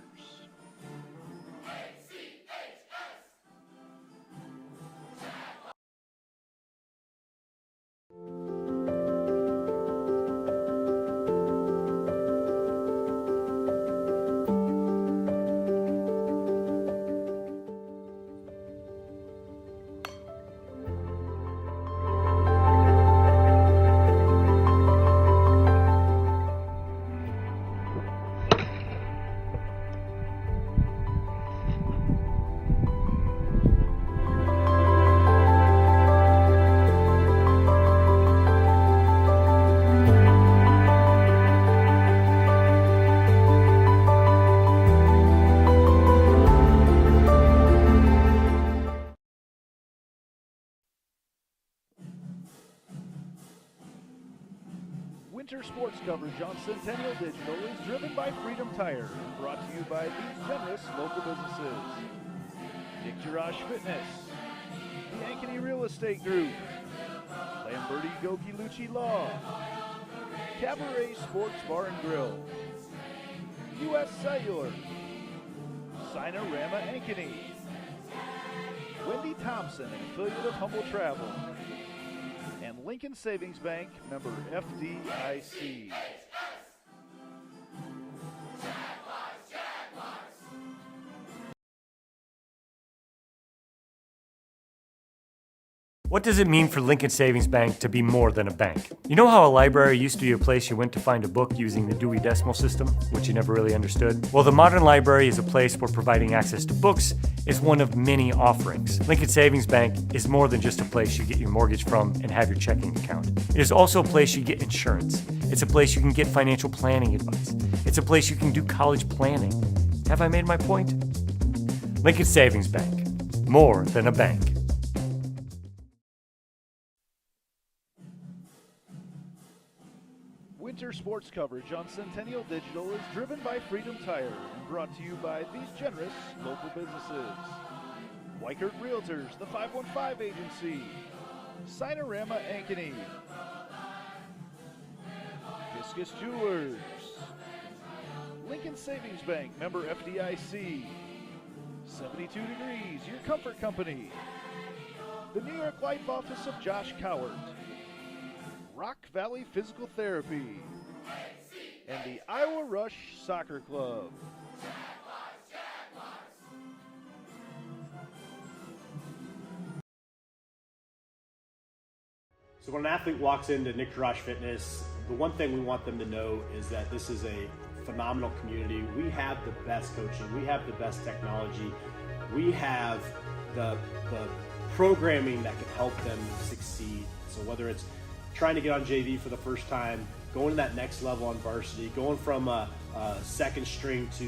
Winter sports coverage on Centennial Digital is driven by Freedom Tire and brought to you by these generous local businesses. Dick Garage Fitness, the Ankeny Real Estate Group, Lamberti Goki Lucci Law, Cabaret Sports Bar and Grill, U.S. Cellular, Sinorama Ankeny, Wendy Thompson, an affiliate of Humble Travel, and Lincoln Savings Bank, member FDIC. What does it mean for Lincoln Savings Bank to be more than a bank? You know how a library used to be a place you went to find a book using the Dewey Decimal System, which you never really understood? Well, the modern library is a place where providing access to books is one of many offerings. Lincoln Savings Bank is more than just a place you get your mortgage from and have your checking account. It is also a place you get insurance. It's a place you can get financial planning advice. It's a place you can do college planning. Have I made my point? Lincoln Savings Bank, more than a bank. Winter sports coverage on Centennial Digital is driven by Freedom Tire and brought to you by these generous local businesses. Weichert Realtors, the 515 Agency, Sinorama Ankeny, Fiscus Jewelers, Lincoln Savings Bank, member FDIC, 72 Degrees, your comfort company, the New York Life Office of Josh Cowart, Rock Valley Physical Therapy, and the Iowa Rush Soccer Club. So when an athlete walks into Nick Garage Fitness, the one thing we want them to know is that this is a phenomenal community. We have the best coaching. We have the best technology. We have the programming that can help them succeed. So whether it's trying to get on JV for the first time, going to that next level on varsity, going from a second string to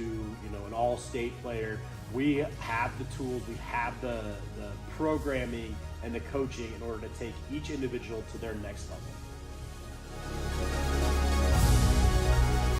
an all-state player, we have the tools, we have the programming and the coaching in order to take each individual to their next level.